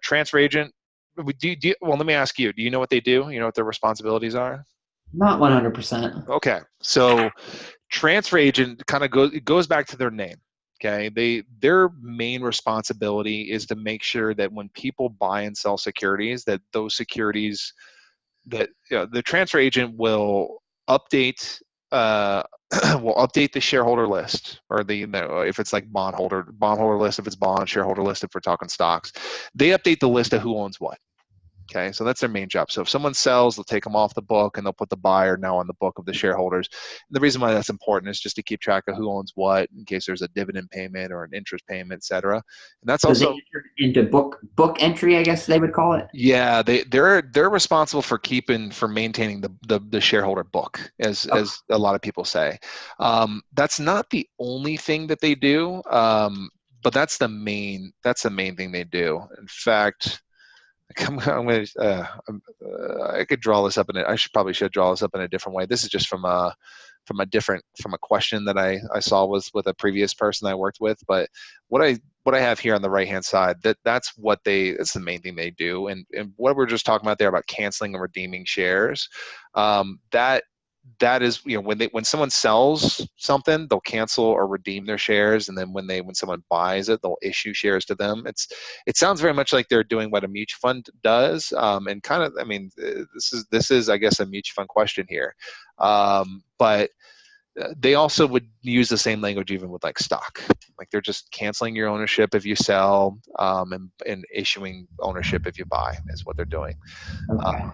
transfer agent, well, let me ask you, do you know what they do? You know what their responsibilities are? Not 100%. Okay, so transfer agent kind of goes back to their name. Okay, their main responsibility is to make sure that when people buy and sell securities, that those securities, that the transfer agent will update will update the shareholder list, or if it's like bondholder list, if it's bond shareholder list, if we're talking stocks, they update the list of who owns what. Okay, so that's their main job. So if someone sells, they'll take them off the book and they'll put the buyer now on the book of the shareholders. And the reason why that's important is just to keep track of who owns what in case there's a dividend payment or an interest payment, et cetera. And that's So also they enter into book entry, I guess they would call it. yeah, they're responsible for maintaining the shareholder book, as a lot of people say. That's not the only thing that they do, but that's the main thing they do. In fact, I could draw this up probably should draw this up in a different way. This is just from a question that I saw with a previous person I worked with. But what I have here on the right hand side, that's the main thing they do. And what we're just talking about there about canceling and redeeming shares, that that is, when someone sells something, they'll cancel or redeem their shares, and then when someone buys it, they'll issue shares to them. It sounds very much like they're doing what a mutual fund does, and kind of, I mean, this is I guess a mutual fund question here, but they also would use the same language even with like stock. Like they're just canceling your ownership if you sell, and issuing ownership if you buy is what they're doing. Okay.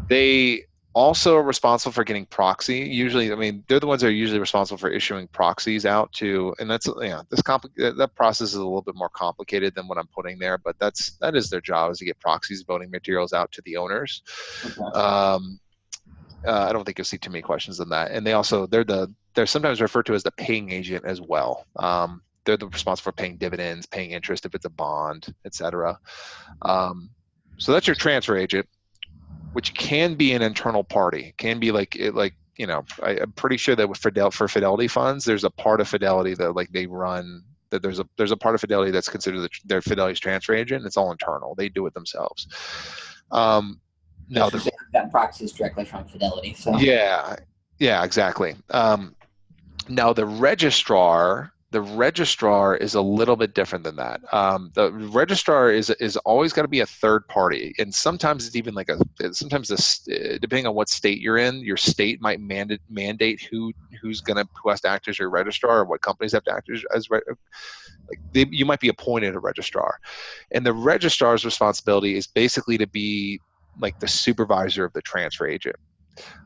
They also are responsible for getting proxy. Usually, I mean, they're the ones that are usually responsible for issuing proxies out to, and that's, that process is a little bit more complicated than what I'm putting there, but that is their job, is to get proxies, voting materials out to the owners. Okay. I don't think you'll see too many questions on that. And they're sometimes referred to as the paying agent as well. They're responsible for paying dividends, paying interest if it's a bond, etc. So that's your transfer agent, which can be an internal party. Can be I'm pretty sure that for Fidelity funds, there's a part of Fidelity that like they run. That there's a part of Fidelity that's considered their Fidelity's transfer agent. It's all internal. They do it themselves. Now Just got proxies directly from Fidelity. So yeah, exactly. Now the registrar is a little bit different than that. The registrar is always got to be a third party, and sometimes it's even like depending on what state you're in, your state might mandate who has to act as your registrar, or what companies have to act as you might be appointed a registrar, and the registrar's responsibility is basically to be like the supervisor of the transfer agent.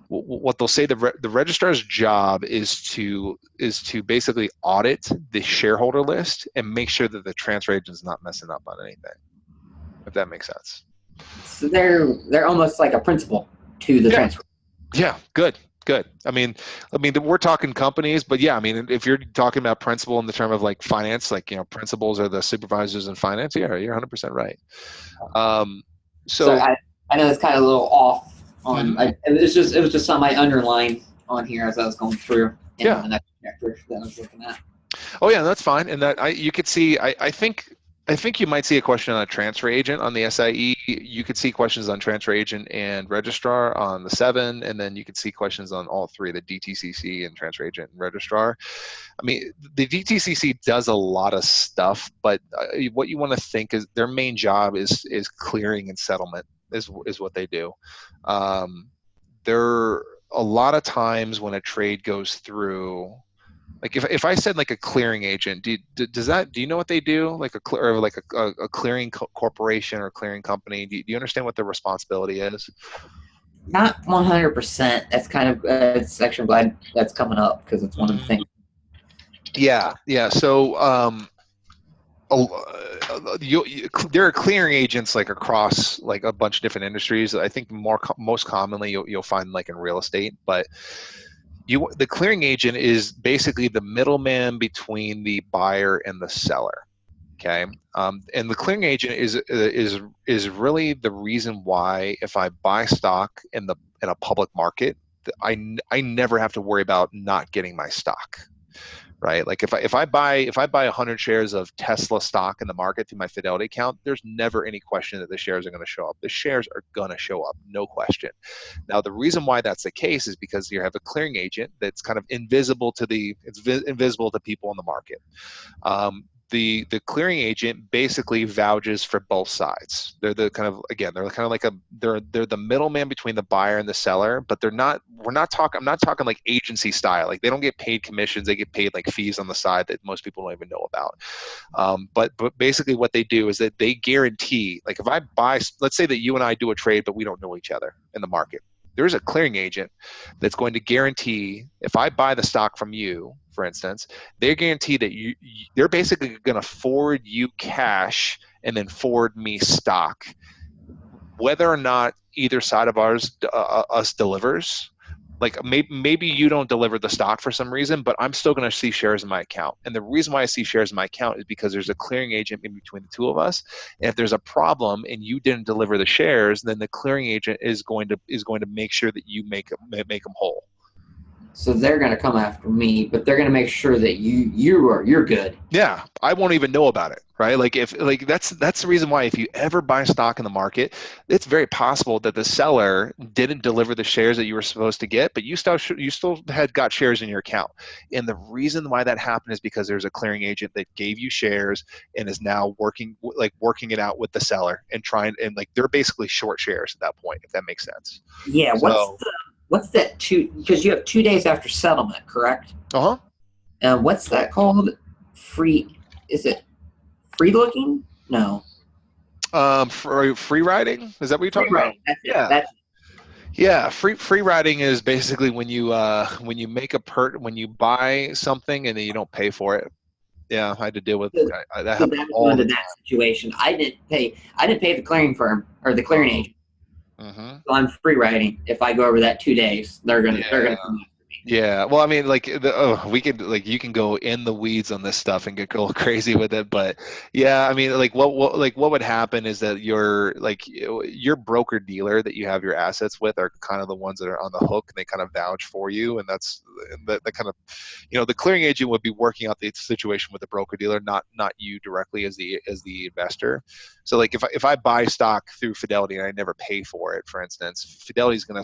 What they'll say, the registrar's job is to basically audit the shareholder list and make sure that the transfer agent is not messing up on anything, if that makes sense. So they're almost like a principal to the transfer. Yeah, good. I mean, we're talking companies, but yeah, I mean, if you're talking about principal in the term of like finance, like, principals are the supervisors in finance. Yeah, you're 100% right. So I know it's kind of a little off on. Mm-hmm. It was just something I underlined on here as I was going through. The next chapter that I was looking at. Oh yeah, that's fine. And that you could see. I think you might see a question on a transfer agent on the SIE. You could see questions on transfer agent and registrar on the 7, and then you could see questions on all three: the DTCC and transfer agent and registrar. I mean, the DTCC does a lot of stuff, but what you want to think is their main job is clearing and settlement is what they do. There are a lot of times when a trade goes through, like if I said like a clearing agent, do you know what they do? Like a clearing corporation or clearing company. Do you understand what their responsibility is? Not 100%. That's kind of it's actually glad that's coming up because it's one of the things. Yeah. So there are clearing agents like across like a bunch of different industries. I think most commonly you'll find like in real estate, but the clearing agent is basically the middleman between the buyer and the seller. Okay, and the clearing agent is really the reason why if I buy stock in a public market, I never have to worry about not getting my stock. Right, like if I buy 100 shares of Tesla stock in the market through my Fidelity account, there's never any question that the shares are going to show up. The shares are going to show up, no question. Now the reason why that's the case is because you have a clearing agent that's kind of invisible to invisible to people in the market. The clearing agent basically vouches for both sides. They're the middleman between the buyer and the seller, but I'm not talking like agency style. Like they don't get paid commissions, they get paid like fees on the side that most people don't even know about. But basically what they do is that they guarantee, like if I buy, let's say that you and I do a trade, but we don't know each other in the market. There's a clearing agent that's going to guarantee if I buy the stock from you, for instance, they guarantee that they're basically going to forward you cash and then forward me stock, whether or not either side of us delivers. Like maybe you don't deliver the stock for some reason, but I'm still going to see shares in my account. And the reason why I see shares in my account is because there's a clearing agent in between the two of us. And if there's a problem and you didn't deliver the shares, then the clearing agent is going to make sure that you make them whole. So they're going to come after me, but they're going to make sure that you're good. Yeah, I won't even know about it, right? Like if like that's the reason why if you ever buy stock in the market, it's very possible that the seller didn't deliver the shares that you were supposed to get, but you still had got shares in your account. And the reason why that happened is because there's a clearing agent that gave you shares and is now working it out with the seller and trying, and like they're basically short shares at that point, if that makes sense. Yeah. So, What's that two? Because you have 2 days after settlement, correct? uh-huh. What's that called? Free? Is it free looking? No. For free riding, is that what you're Free talking about? writing. That's it. Yeah. That's Yeah, free riding is basically when you make when you buy something and then you don't pay for it. Yeah, I had to deal with so, that so happens that was all under the that situation. I didn't pay. I didn't pay the clearing firm or the clearing agent. time. So I'm free writing. If I go over that 2 days, they're gonna Yeah. come after me. Yeah, well, I mean, like, we could, like, you can go in the weeds on this stuff and get go crazy with it, but yeah, I mean, like, what would happen is that your broker dealer that you have your assets with are kind of the ones that are on the hook, and they kind of vouch for you, and that's the kind of, the clearing agent would be working out the situation with the broker dealer, not you directly as the investor. So, like, if I buy stock through Fidelity and I never pay for it, for instance, Fidelity's they're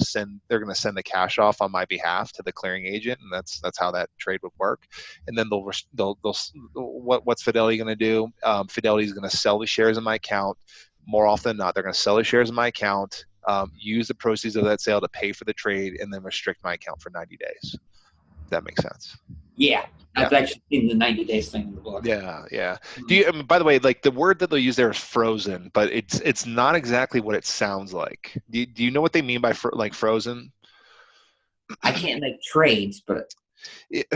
going to send the cash off on my behalf to the clearing agent, and that's how that trade would work. And then what's Fidelity going to do? Fidelity is going to sell the shares in my account. More often than not, they're going to sell the shares in my account, use the proceeds of that sale to pay for the trade, and then restrict my account for 90 days. If that makes sense. Yeah, Yeah. I've actually seen the 90 days thing in the book. Yeah, yeah. By the way, like the word that they'll use there is frozen, but it's not exactly what it sounds like. Do you know what they mean by frozen? I can't make trades, but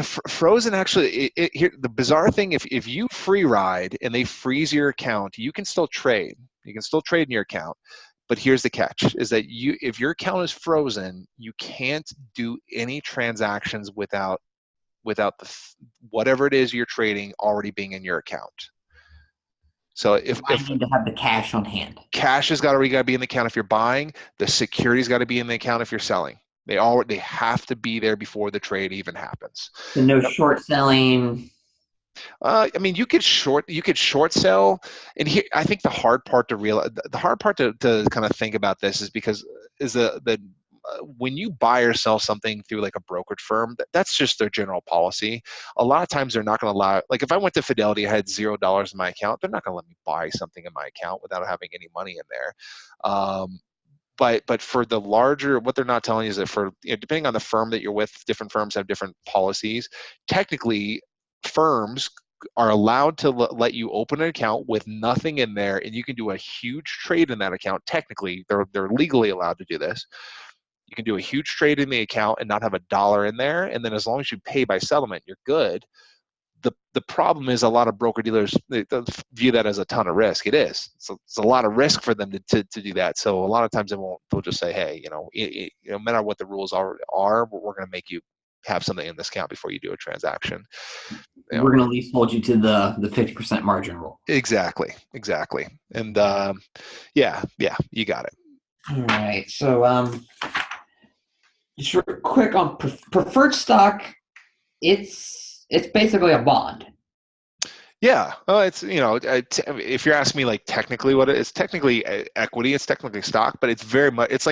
Frozen actually, here the bizarre thing, if you free ride and they freeze your account, you can still trade. You can still trade in your account. But here's the catch: is that if your account is frozen, you can't do any transactions without whatever it is you're trading already being in your account. So if I need to have the cash on hand. cash has already got to be in the account if you're buying, the security's got to be in the account if you're selling. They have to be there before the trade even happens. So no short selling. I mean, you could short sell, and here I think the hard part to kind of think about this is because is the when you buy or sell something through like a brokerage firm, that's just their general policy. A lot of times they're not going to allow, like if I went to Fidelity, I had $0 in my account, they're not going to let me buy something in my account without having any money in there. But for the larger, what they're not telling you is that depending on the firm that you're with, different firms have different policies. Technically, firms are allowed to let you open an account with nothing in there, and you can do a huge trade in that account. Technically, they're legally allowed to do this. You can do a huge trade in the account and not have a dollar in there, and then as long as you pay by settlement, you're good. The problem is a lot of broker dealers they view that as a ton of risk. It is. It's a lot of risk for them to do that. So a lot of times they'll just say, hey, no matter what the rules are, we're going to make you have something in this account before you do a transaction. We're going to at least hold you to the 50% margin rule. Exactly. And yeah, you got it. All right. So just real quick on preferred stock, it's basically a bond. Yeah, well, it's if you're asking me like technically what it's technically equity, it's technically stock, but it's very much it's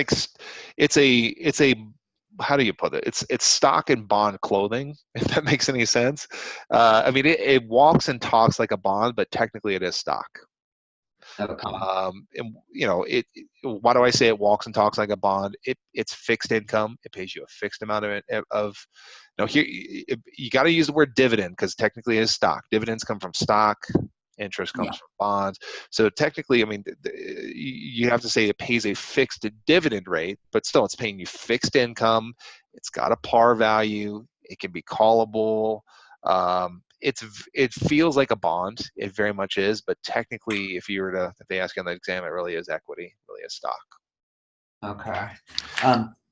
a how do you put it? It's stock and bond clothing, if that makes any sense. I mean, it walks and talks like a bond, but technically it is stock. Okay. And why do I say it walks and talks like a bond? It's fixed income. It pays you a fixed amount of here you got to use the word dividend because technically it is stock. Dividends come from stock. Interest comes from bonds. So technically, I mean, you have to say it pays a fixed dividend rate, but still it's paying you fixed income. It's got a par value. It can be callable. It feels like a bond. It very much is, but technically, if they ask you on the exam, it really is equity, really is stock. Okay.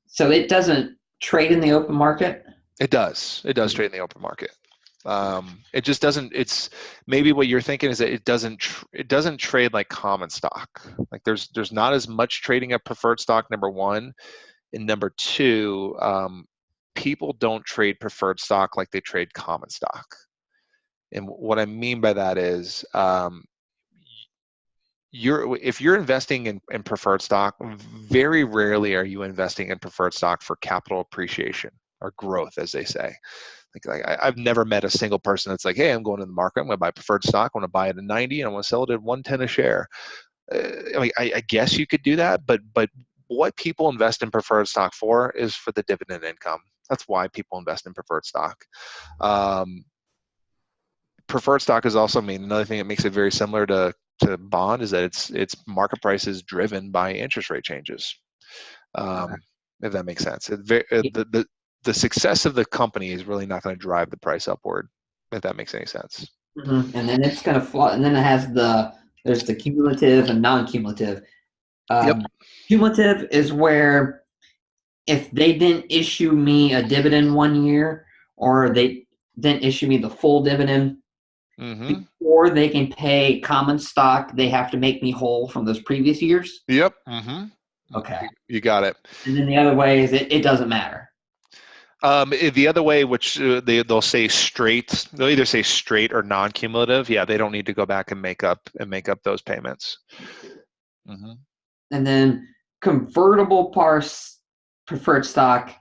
So it doesn't trade in the open market? It does. It does trade in the open market. It just doesn't. It's maybe what you're thinking is that it doesn't trade like common stock. Like there's not as much trading of preferred stock. Number one, and number two, people don't trade preferred stock like they trade common stock. And what I mean by that is, if you're investing in preferred stock, very rarely are you investing in preferred stock for capital appreciation or growth, as they say. I've never met a single person that's like, hey, I'm going to the market, I'm going to buy preferred stock, I want to buy it at 90, and I want to sell it at 110 a share. I guess you could do that, but what people invest in preferred stock for is for the dividend income. That's why people invest in preferred stock. Preferred stock is also, another thing that makes it very similar to bond is that its market price is driven by interest rate changes. If that makes sense. The success of the company is really not going to drive the price upward, if that makes any sense. Mm-hmm. And then it's going to fall, and then it has there's the cumulative and non-cumulative. Yep. Cumulative is where if they didn't issue me a dividend 1 year, or they didn't issue me the full dividend, before they can pay common stock, they have to make me whole from those previous years. Yep. Okay. You got it. And then the other way is it doesn't matter. The other way, which they'll say straight, they'll either say straight or non-cumulative. Yeah, they don't need to go back and make up those payments. And then convertible preferred stock,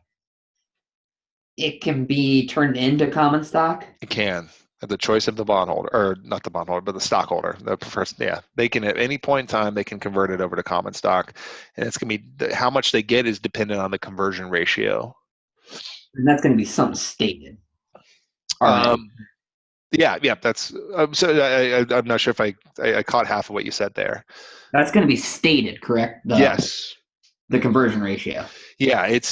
it can be turned into common stock. It can, at the choice of the bondholder, or not the bondholder, but the stockholder. The preferred, yeah, they can at any point in time they can convert it over to common stock, and it's gonna be how much they get is dependent on the conversion ratio. And that's going to be something stated. Yeah. That's so. I'm not sure if I caught half of what you said there. That's going to be stated, correct? Yes. The conversion ratio. Yeah, it's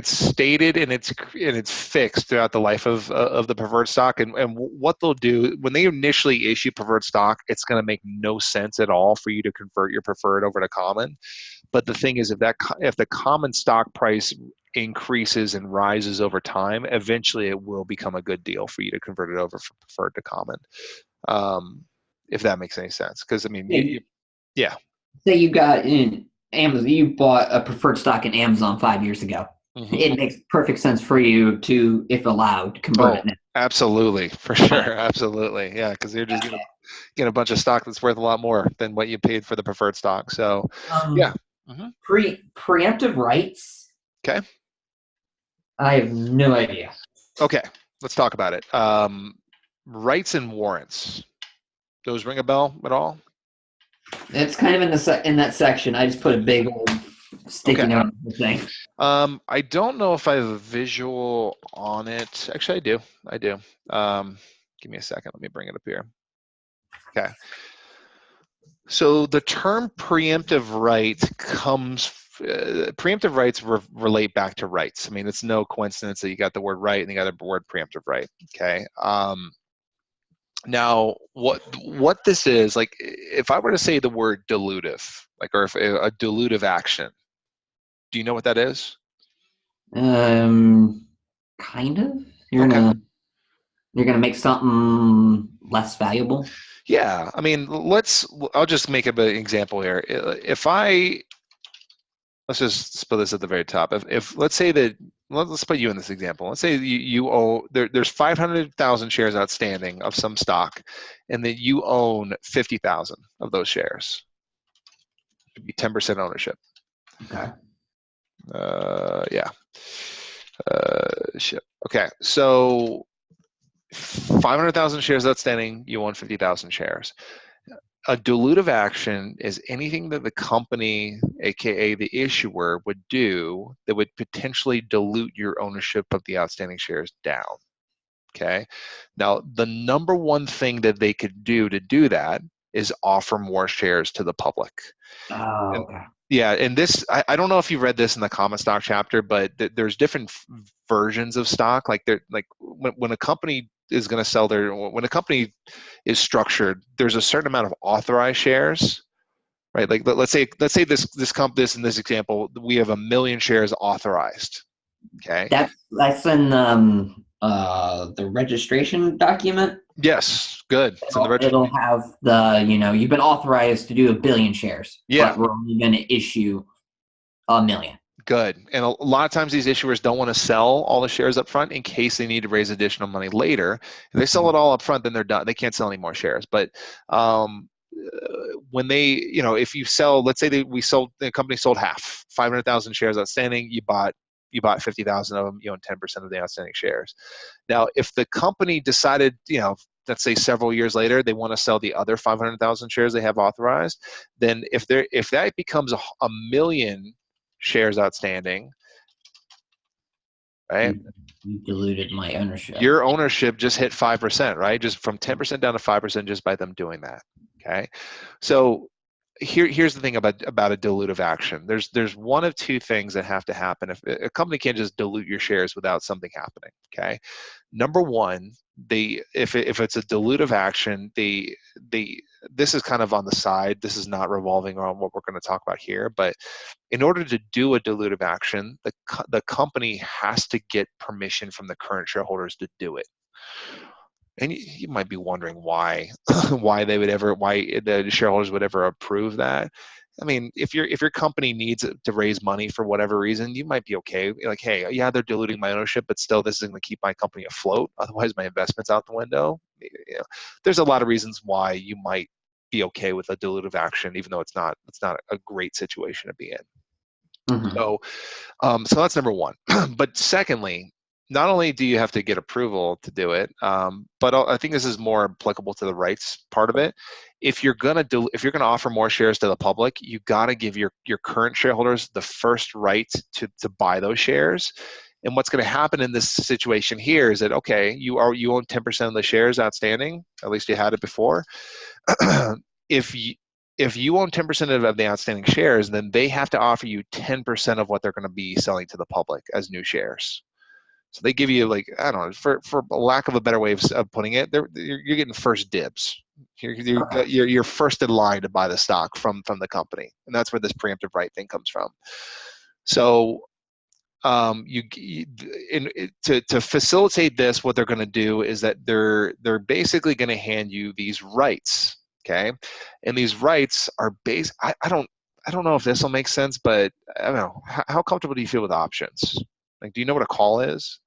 stated and it's fixed throughout the life of the preferred stock. And what they'll do when they initially issue preferred stock, it's going to make no sense at all for you to convert your preferred over to common. But the thing is, if the common stock price increases and rises over time, eventually it will become a good deal for you to convert it over from preferred to common. If that makes any sense, because yeah. Say you got in Amazon, you bought a preferred stock in Amazon 5 years ago. It makes perfect sense for you to, if allowed, convert it now. Absolutely, for sure, absolutely, yeah, because you're just gonna get a bunch of stock that's worth a lot more than what you paid for the preferred stock. So, yeah. Preemptive rights. Okay. I have no idea. Okay, let's talk about it. Rights and warrants. Those ring a bell at all? It's kind of in that section. I just put a big old sticky note on the thing. I don't know if I have a visual on it. Actually, I do. Give me a second. Let me bring it up here. Okay. So the term preemptive right comes. Preemptive rights relate back to rights. It's no coincidence that you got the word right and you got the word preemptive right. Okay. Now, what this is, like, if I were to say the word dilutive, or if a dilutive action, do you know what that is? Kind of. You're gonna make something less valuable. Yeah, I'll just make up an example here. Let's just put this at the very top. If let's say that, let's put you in this example. Let's say you owe, there's 500,000 shares outstanding of some stock, and that you own 50,000 of those shares. It would be 10% ownership. Okay. Yeah. Ship. Okay, so 500,000 shares outstanding, you own 50,000 shares. A dilutive action is anything that the company, aka the issuer, would do that would potentially dilute your ownership of the outstanding shares down. Okay. Now, the number one thing that they could do to do that is offer more shares to the public. Okay. Yeah, and this, I don't know if you read this in the common stock chapter, but there's different versions of stock. Like when a company is going to sell when a company is structured, there's a certain amount of authorized shares, right? Like let's say this in this example, we have 1 million shares authorized. Okay. That's in the registration document. Yes, good. It'll have you've been authorized to do 1 billion shares. Yeah. But we're only going to issue 1 million. Good. And a lot of times these issuers don't want to sell all the shares up front in case they need to raise additional money later. If they sell it all up front, then they're done. They can't sell any more shares. But when they, if you sell, let's say the company sold half, 500,000 shares outstanding, you bought 50,000 of them, you own 10% of the outstanding shares. Now, if the company decided, let's say several years later, they want to sell the other 500,000 shares they have authorized, then if that becomes a million shares outstanding, right? You diluted my ownership. Your ownership just hit 5%, right? Just from 10% down to 5% just by them doing that. Okay. So here's the thing about a dilutive action. There's one of two things that have to happen. If a company can't just dilute your shares without something happening. Okay. Number one, if it's a dilutive action, this is kind of on the side. This is not revolving around what we're going to talk about here. But in order to do a dilutive action, the company has to get permission from the current shareholders to do it. And you might be wondering why why the shareholders would ever approve that. I mean, if your company needs to raise money for whatever reason, you might be okay. Like, hey, yeah, they're diluting my ownership, but still, this is going to keep my company afloat. Otherwise, my investment's out the window. There's a lot of reasons why you might be okay with a dilutive action, even though it's not a great situation to be in. Mm-hmm. So that's number one. But secondly, not only do you have to get approval to do it, but I think this is more applicable to the rights part of it. If you're gonna offer more shares to the public, you got to give your current shareholders the first right to buy those shares. And what's going to happen in this situation here is that, okay, you own 10% of the shares outstanding. At least you had it before. If you own 10% of the outstanding shares, then they have to offer you 10% of what they're going to be selling to the public as new shares. So they give you, like, I don't know, for lack of a better way of putting it, you're getting first dibs. You're first in line to buy the stock from the company, and that's where this preemptive right thing comes from. So to facilitate this, what they're going to do is that they're basically going to hand you these rights, okay? And these rights are based. I don't know if this will make sense, but I don't know. How comfortable do you feel with options? Like, do you know what a call is?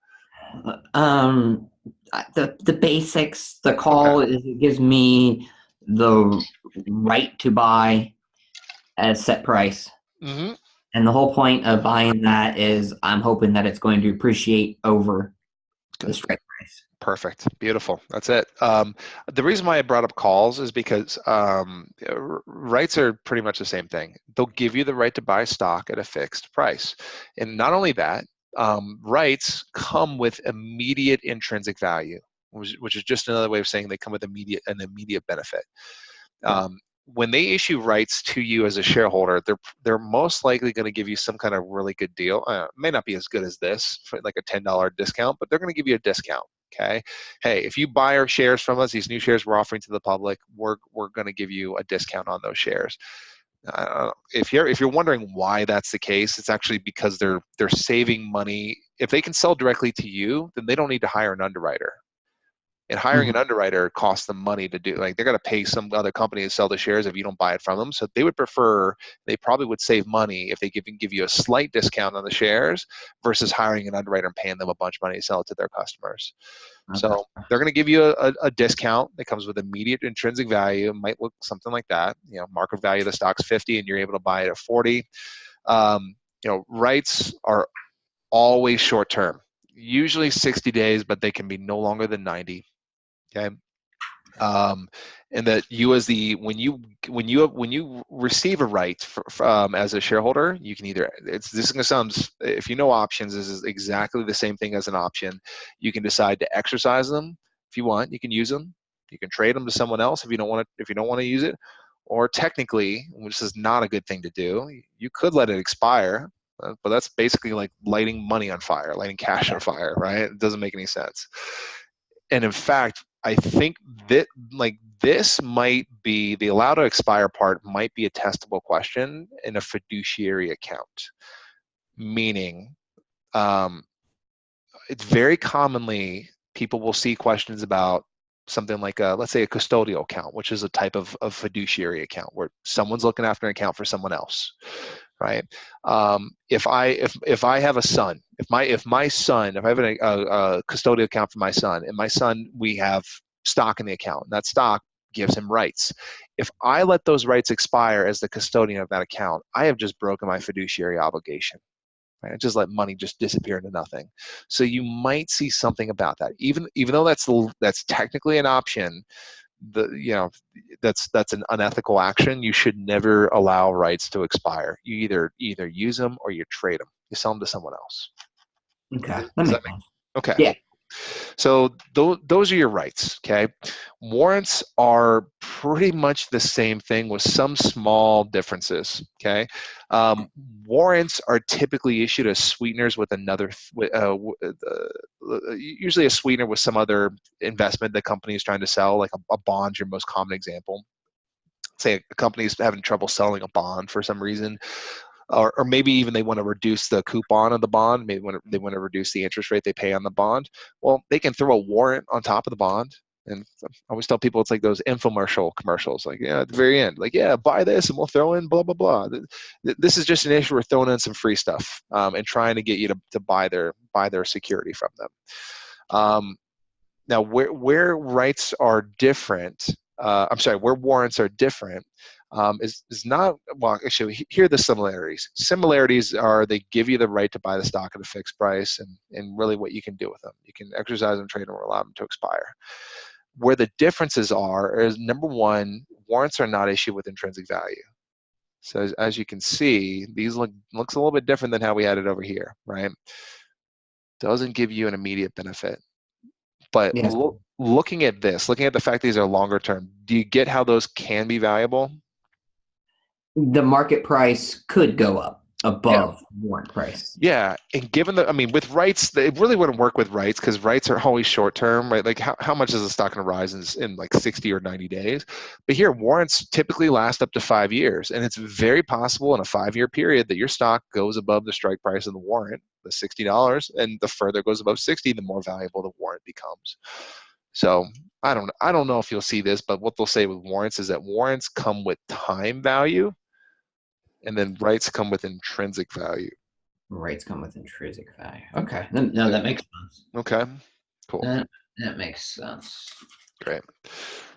The basics. The call is, it gives me the right to buy at a set price. Mm-hmm. And the whole point of buying that is I'm hoping that it's going to appreciate over the strike price. Perfect. Beautiful. That's it. The reason why I brought up calls is because rights are pretty much the same thing. They'll give you the right to buy stock at a fixed price. And not only that, rights come with immediate intrinsic value, which is just another way of saying they come with an immediate benefit. When they issue rights to you as a shareholder, they're most likely going to give you some kind of really good deal. It may not be as good as this, for like a $10 discount, but they're going to give you a discount. Okay, hey, if you buy our shares from us, these new shares we're offering to the public, we're going to give you a discount on those shares. If you're wondering why that's the case, it's actually because they're saving money. If they can sell directly to you, then they don't need to hire an underwriter. And hiring an underwriter costs them money to do. Like, they're going to pay some other company to sell the shares if you don't buy it from them. So they probably would save money if they can give you a slight discount on the shares versus hiring an underwriter and paying them a bunch of money to sell it to their customers. So they're going to give you a discount that comes with immediate intrinsic value. It might look something like that. Market value of the stock's 50 and you're able to buy it at 40. Rights are always short term, usually 60 days, but they can be no longer than 90. Okay. And that when you receive a right as a shareholder, you can either, this is going to sound, if you know options, this is exactly the same thing as an option. You can decide to exercise them if you want. You can use them. You can trade them to someone else if you don't want to use it. Or technically, which is not a good thing to do, you could let it expire, but that's basically like lighting money on fire, lighting cash on fire, right? It doesn't make any sense. And in fact, I think that this might be, the allow to expire part might be a testable question in a fiduciary account. Meaning, it's very commonly people will see questions about something like let's say a custodial account, which is a type of fiduciary account where someone's looking after an account for someone else. right? If I have a son, if I have a custodial account for my son, and my son, we have stock in the account, and that stock gives him rights. If I let those rights expire as the custodian of that account, I have just broken my fiduciary obligation. Right? I just let money just disappear into nothing. So you might see something about that, even though that's technically an option. That's an unethical action. You should never allow rights to expire. You either use them or you trade them. You sell them to someone else. Okay, that Does makes that make sense. okay? Yeah. So those are your rights, okay? Warrants are pretty much the same thing with some small differences, okay? Warrants are typically issued as sweeteners with usually a sweetener with some other investment the company is trying to sell, like a bond, your most common example. Say a company is having trouble selling a bond for some reason, or maybe even they want to reduce the coupon of the bond. Maybe they want to reduce the interest rate they pay on the bond. Well, they can throw a warrant on top of the bond. And I always tell people it's like those infomercial commercials, like, yeah, at the very end, like, yeah, buy this and we'll throw in blah, blah, blah. This is just an issue. We're throwing in some free stuff and trying to get you to buy their security from them. Now, where rights are different, where warrants are different, is not, well, actually, here are the similarities. Similarities are they give you the right to buy the stock at a fixed price, and really what you can do with them. You can exercise them, trade them, or allow them to expire. Where the differences are is, number one, warrants are not issued with intrinsic value. So as you can see, these looks a little bit different than how we had it over here, right? Doesn't give you an immediate benefit. But Yes. looking at the fact these are longer term, do you get how those can be valuable? The market price could go up Yeah. above warrant price. Yeah, and with rights, it really wouldn't work with rights because rights are always short term, right? Like how much is the stock going to rise in like 60 or 90 days? But here, warrants typically last up to 5 years, and it's very possible in a 5-year period that your stock goes above the strike price of the warrant, the $60, and the further it goes above 60, the more valuable the warrant becomes. So I don't know if you'll see this, but what they'll say with warrants is that warrants come with time value, and then rights come with intrinsic value. Rates come with intrinsic value. Okay. No, that makes sense. Okay, cool. That makes sense. Great.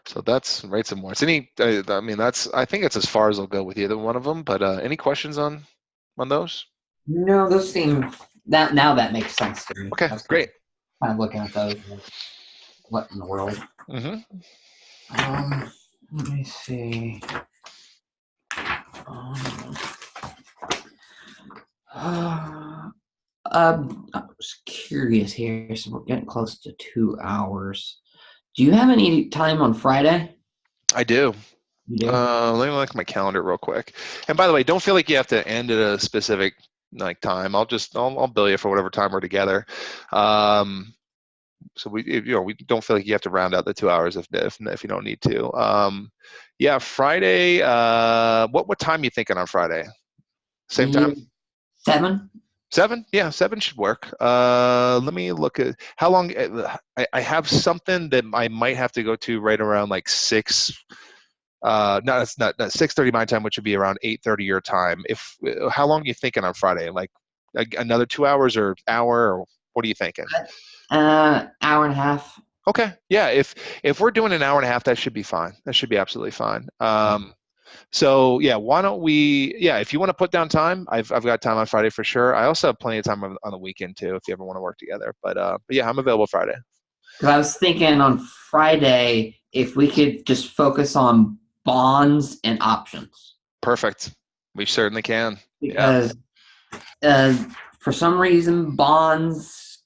So that's rates and warrants. I think it's as far as I'll go with either one of them. But any questions on those? No, those seem now that makes sense to me. Okay, I was great. kind of looking at those. What in the world? Mm-hmm. Let me see. I was curious here. So we're getting close to 2 hours. Do you have any time on Friday? I do. You do? Let me look at my calendar real quick. And by the way, don't feel like you have to end at a specific time. I'll bill you for whatever time we're together. So we don't feel like you have to round out the 2 hours if you don't need to. Yeah, Friday. What time are you thinking on Friday? Same time? 7? 7? Yeah, 7 should work. Let me look at how long. I have something that I might have to go to right around like 6. No, it's not 6:30 my time, which would be around 8:30 your time. How long are you thinking on Friday? Like another 2 hours or hour, or what are you thinking? Hour and a half. Okay, yeah. If we're doing an hour and a half, that should be fine. That should be absolutely fine. So yeah, why don't we? Yeah, if you want to put down time, I've got time on Friday for sure. I also have plenty of time on the weekend too, if you ever want to work together. But yeah, I'm available Friday. Because I was thinking on Friday if we could just focus on bonds and options. Perfect. We certainly can. Because for some reason, bonds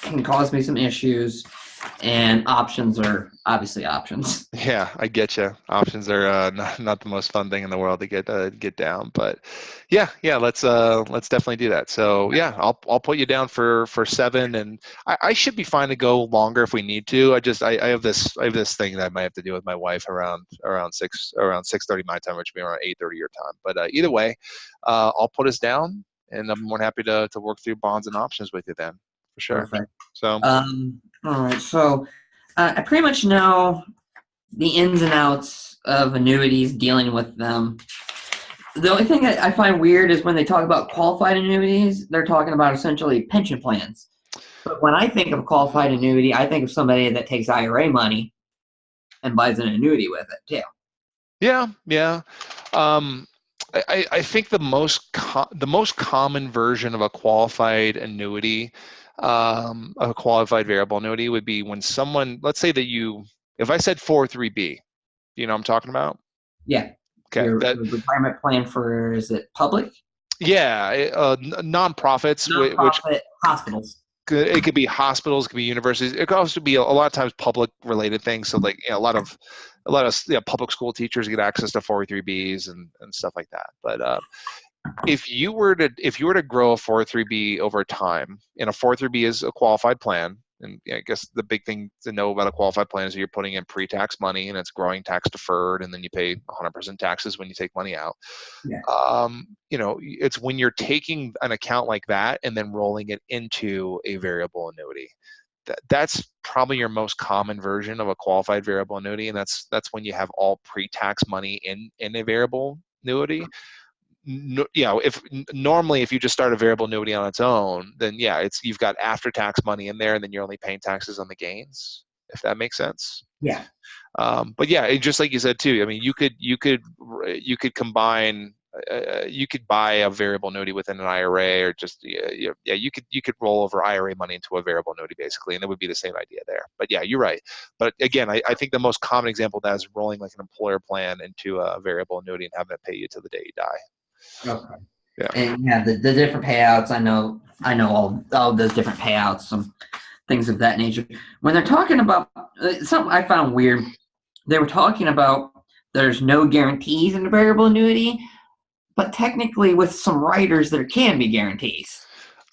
can cause me some issues, and options are obviously options. Yeah, I get you. Options are not the most fun thing in the world to get down, but yeah, let's definitely do that. So yeah, I'll put you down for 7, and I should be fine to go longer if we need to. I have this thing that I might have to do with my wife around 6:30 my time, which would be around 8:30 your time. But either way, I'll put us down, and I'm more than happy to work through bonds and options with you then, for sure. Perfect. So all right, so I pretty much know the ins and outs of annuities, dealing with them. The only thing I find weird is when they talk about qualified annuities, they're talking about essentially pension plans. But when I think of a qualified annuity, I think of somebody that takes IRA money and buys an annuity with it too. Yeah, yeah. Um, I think the most common version of a qualified annuity, a qualified variable annuity, would be when someone, let's say that if I said 403B, you know what I'm talking about? Yeah. Okay, Your retirement plan for, is it public? yeah, nonprofits, which Nonprofit hospitals. it could be hospitals, it could be universities, it could also be a lot of times public related things. So like, a lot of public school teachers get access to 403Bs and stuff like that. But if you were to grow a 403B over time, and a 403B is a qualified plan, and I guess the big thing to know about a qualified plan is that you're putting in pre-tax money and it's growing tax deferred, and then you pay 100% taxes when you take money out. Yeah. It's when you're taking an account like that and then rolling it into a variable annuity. That's probably your most common version of a qualified variable annuity, and that's when you have all pre-tax money in a variable annuity. If normally if you just start a variable annuity on its own, then you've got after-tax money in there, and then you're only paying taxes on the gains, if that makes sense. Yeah. But just like you said too, I mean, you could combine. You could buy a variable annuity within an IRA, or just you could roll over IRA money into a variable annuity basically, and it would be the same idea there. But yeah, you're right. But again, I think the most common example of that is rolling like an employer plan into a variable annuity and having it pay you to the day you die. Okay. Yeah. And yeah, the different payouts. I know all those different payouts, some things of that nature. When they're talking about something I found weird, they were talking about there's no guarantees in the variable annuity, but technically with some writers there can be guarantees.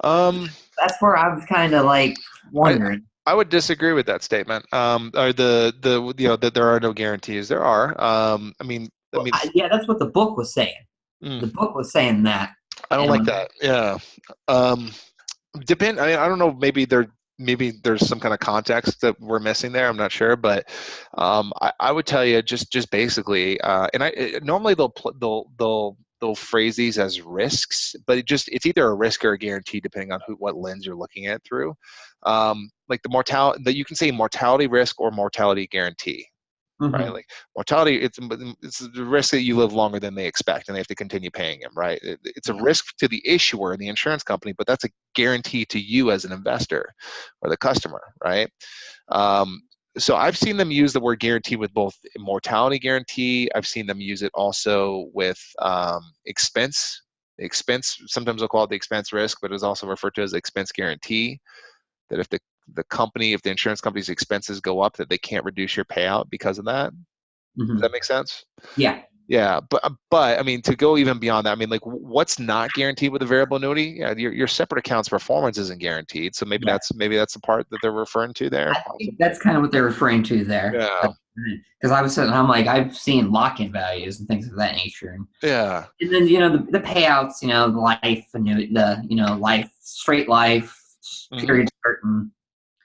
That's where I was kind of like wondering. I would disagree with that statement. Or that there are no guarantees. There are. Yeah, that's what the book was saying. The book was saying that. I don't like that. Yeah. I don't know. Maybe there's some kind of context that we're missing there. I'm not sure, but I would tell you just basically, normally they'll phrase these as risks, but it's either a risk or a guarantee depending on what lens you're looking at through. Like the mortality, that you can say mortality risk or mortality guarantee. Mm-hmm. Right, like mortality, it's the risk that you live longer than they expect, and they have to continue paying him. Right, it's a risk to the issuer and the insurance company, but that's a guarantee to you as an investor or the customer. Right, so I've seen them use the word guarantee with both mortality guarantee. I've seen them use it also with expense. Sometimes they'll call it the expense risk, but it's also referred to as expense guarantee. That if the insurance company's expenses go up, that they can't reduce your payout because of that. Mm-hmm. Does that make sense? Yeah. Yeah, but I mean, to go even beyond that, I mean, like, what's not guaranteed with a variable annuity? Yeah, your separate accounts performance isn't guaranteed. So maybe that's the part that they're referring to there. I think that's kind of what they're referring to there. Yeah. Because I was sitting, I'm like, I've seen lock-in values and things of that nature. Yeah. And then the payouts, the life annuity, life, straight life, period certain,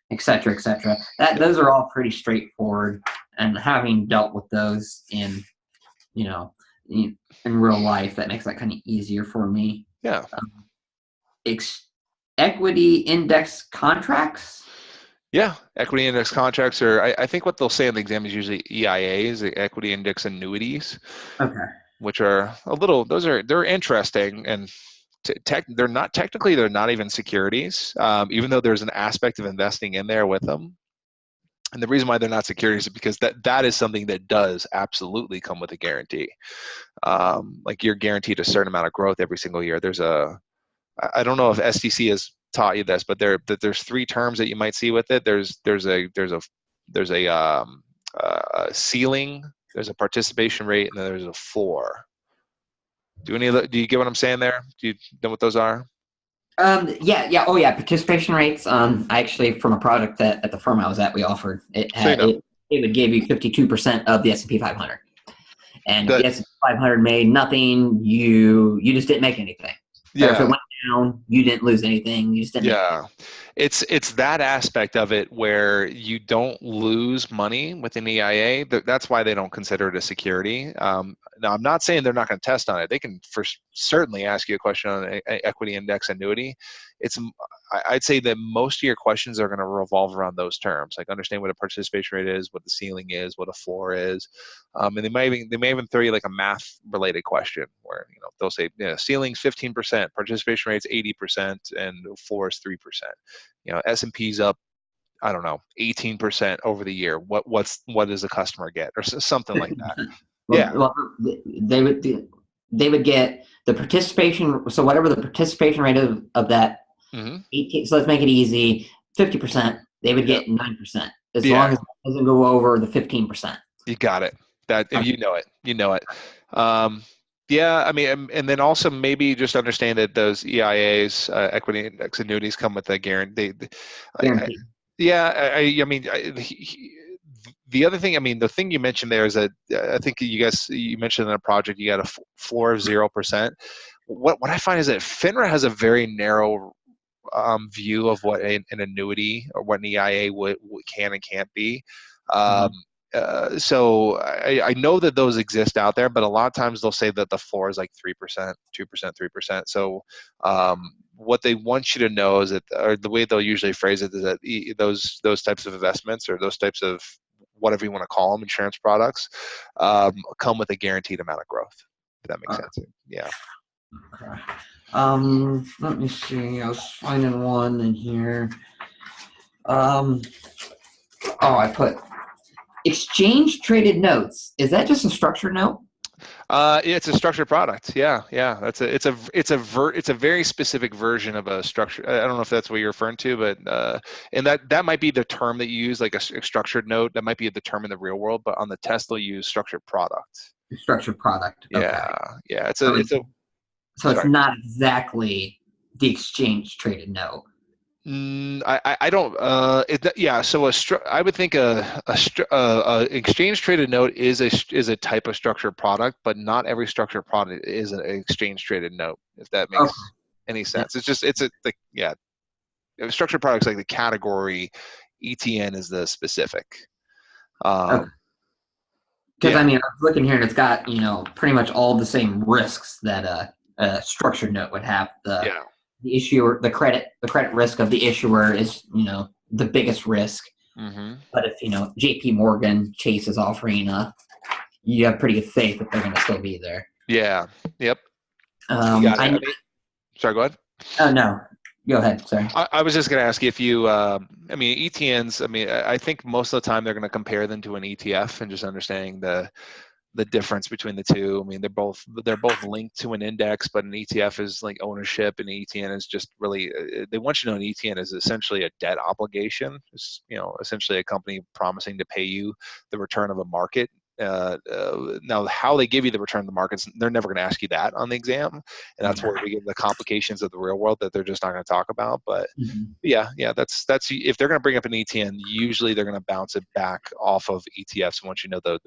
et cetera, et cetera. Those are all pretty straightforward, and having dealt with those in real life, that makes that kind of easier for me. Yeah. Equity index contracts. Yeah, equity index contracts are. I think what they'll say in the exam is usually EIAs, the equity index annuities. Okay. Which are they're interesting, and they're not even securities, even though there's an aspect of investing in there with them. And the reason why they're not securities is because that is something that does absolutely come with a guarantee. Like, you're guaranteed a certain amount of growth every single year. I don't know if STC has taught you this, but there's three terms that you might see with it. There's a ceiling, there's a participation rate, and then there's a floor. Do you get what I'm saying there? Do you know what those are? Yeah. Oh, yeah. Participation rates. I actually, from a product that at the firm I was at, we offered it. It would give you 52% of the S&P 500, and the S&P 500 made nothing. You just didn't make anything. Yeah. Or if it went down, you didn't lose anything. You just didn't. Yeah. It's that aspect of it where you don't lose money with an EIA. That's why they don't consider it a security. Now, I'm not saying they're not going to test on it. They can certainly ask you a question on equity index annuity. I'd say that most of your questions are going to revolve around those terms, like understand what a participation rate is, what the ceiling is, what a floor is, and they may even throw you like a math related question where they'll say ceiling's 15%, participation rate's 80%, and floor is 3%. S&P's up, I don't know, 18% over the year. What does the customer get, or something like that? Well, they would get the participation. So whatever the participation rate of that, 18. So let's make it easy. 50%. They would get 9% as long as it doesn't go over the 15%. You got it. That if you know it. Yeah, I mean, and then also maybe just understand that those EIAs, equity index annuities, come with a guarantee. Guaranteed. I mean, the other thing, I mean, the thing you mentioned there is that I think you mentioned in a project you got a floor of 0%. What I find is that FINRA has a very narrow view of what an annuity or what an EIA can and can't be. So I know that those exist out there, but a lot of times they'll say that the floor is like 3%, 2%, 3%. So what they want you to know is that, or the way they'll usually phrase it, is that those types of investments, or those types of whatever you want to call them, insurance products, come with a guaranteed amount of growth. If that makes sense. Yeah. Okay. Let me see. I was finding one in here. I put exchange traded notes. Is that just a structured note? It's a structured product. Yeah. It's a very specific version of a structure. I don't know if that's what you're referring to, but and that might be the term that you use, like a structured note. That might be the term in the real world, but on the test they'll use structured product. Structured product. Okay. Yeah. So it's not exactly the exchange traded note. I don't. So I would think a exchange traded note is a type of structured product, but not every structured product is an exchange traded note. If that makes any sense, structured products like the category, ETN is the specific. Because I mean, I was looking here and it's got pretty much all the same risks that a structured note would have. The issuer, the credit risk of the issuer is, the biggest risk. But if, JP Morgan, Chase is offering, you have pretty good faith that they're going to still be there. Yeah. Yep. Sorry, go ahead. Oh, no. Go ahead. Sorry. I was just going to ask you if you, ETNs, I think most of the time they're going to compare them to an ETF and just understanding the difference between the two. I mean, they're both linked to an index, but an ETF is like ownership, and an ETN is just really, they want you to know an ETN is essentially a debt obligation. It's, essentially a company promising to pay you the return of a market. Now, how they give you the return of the markets, they're never going to ask you that on the exam, and that's where we get the complications of the real world that they're just not going to talk about. But that's if they're going to bring up an ETN, usually they're going to bounce it back off of ETFs once you know the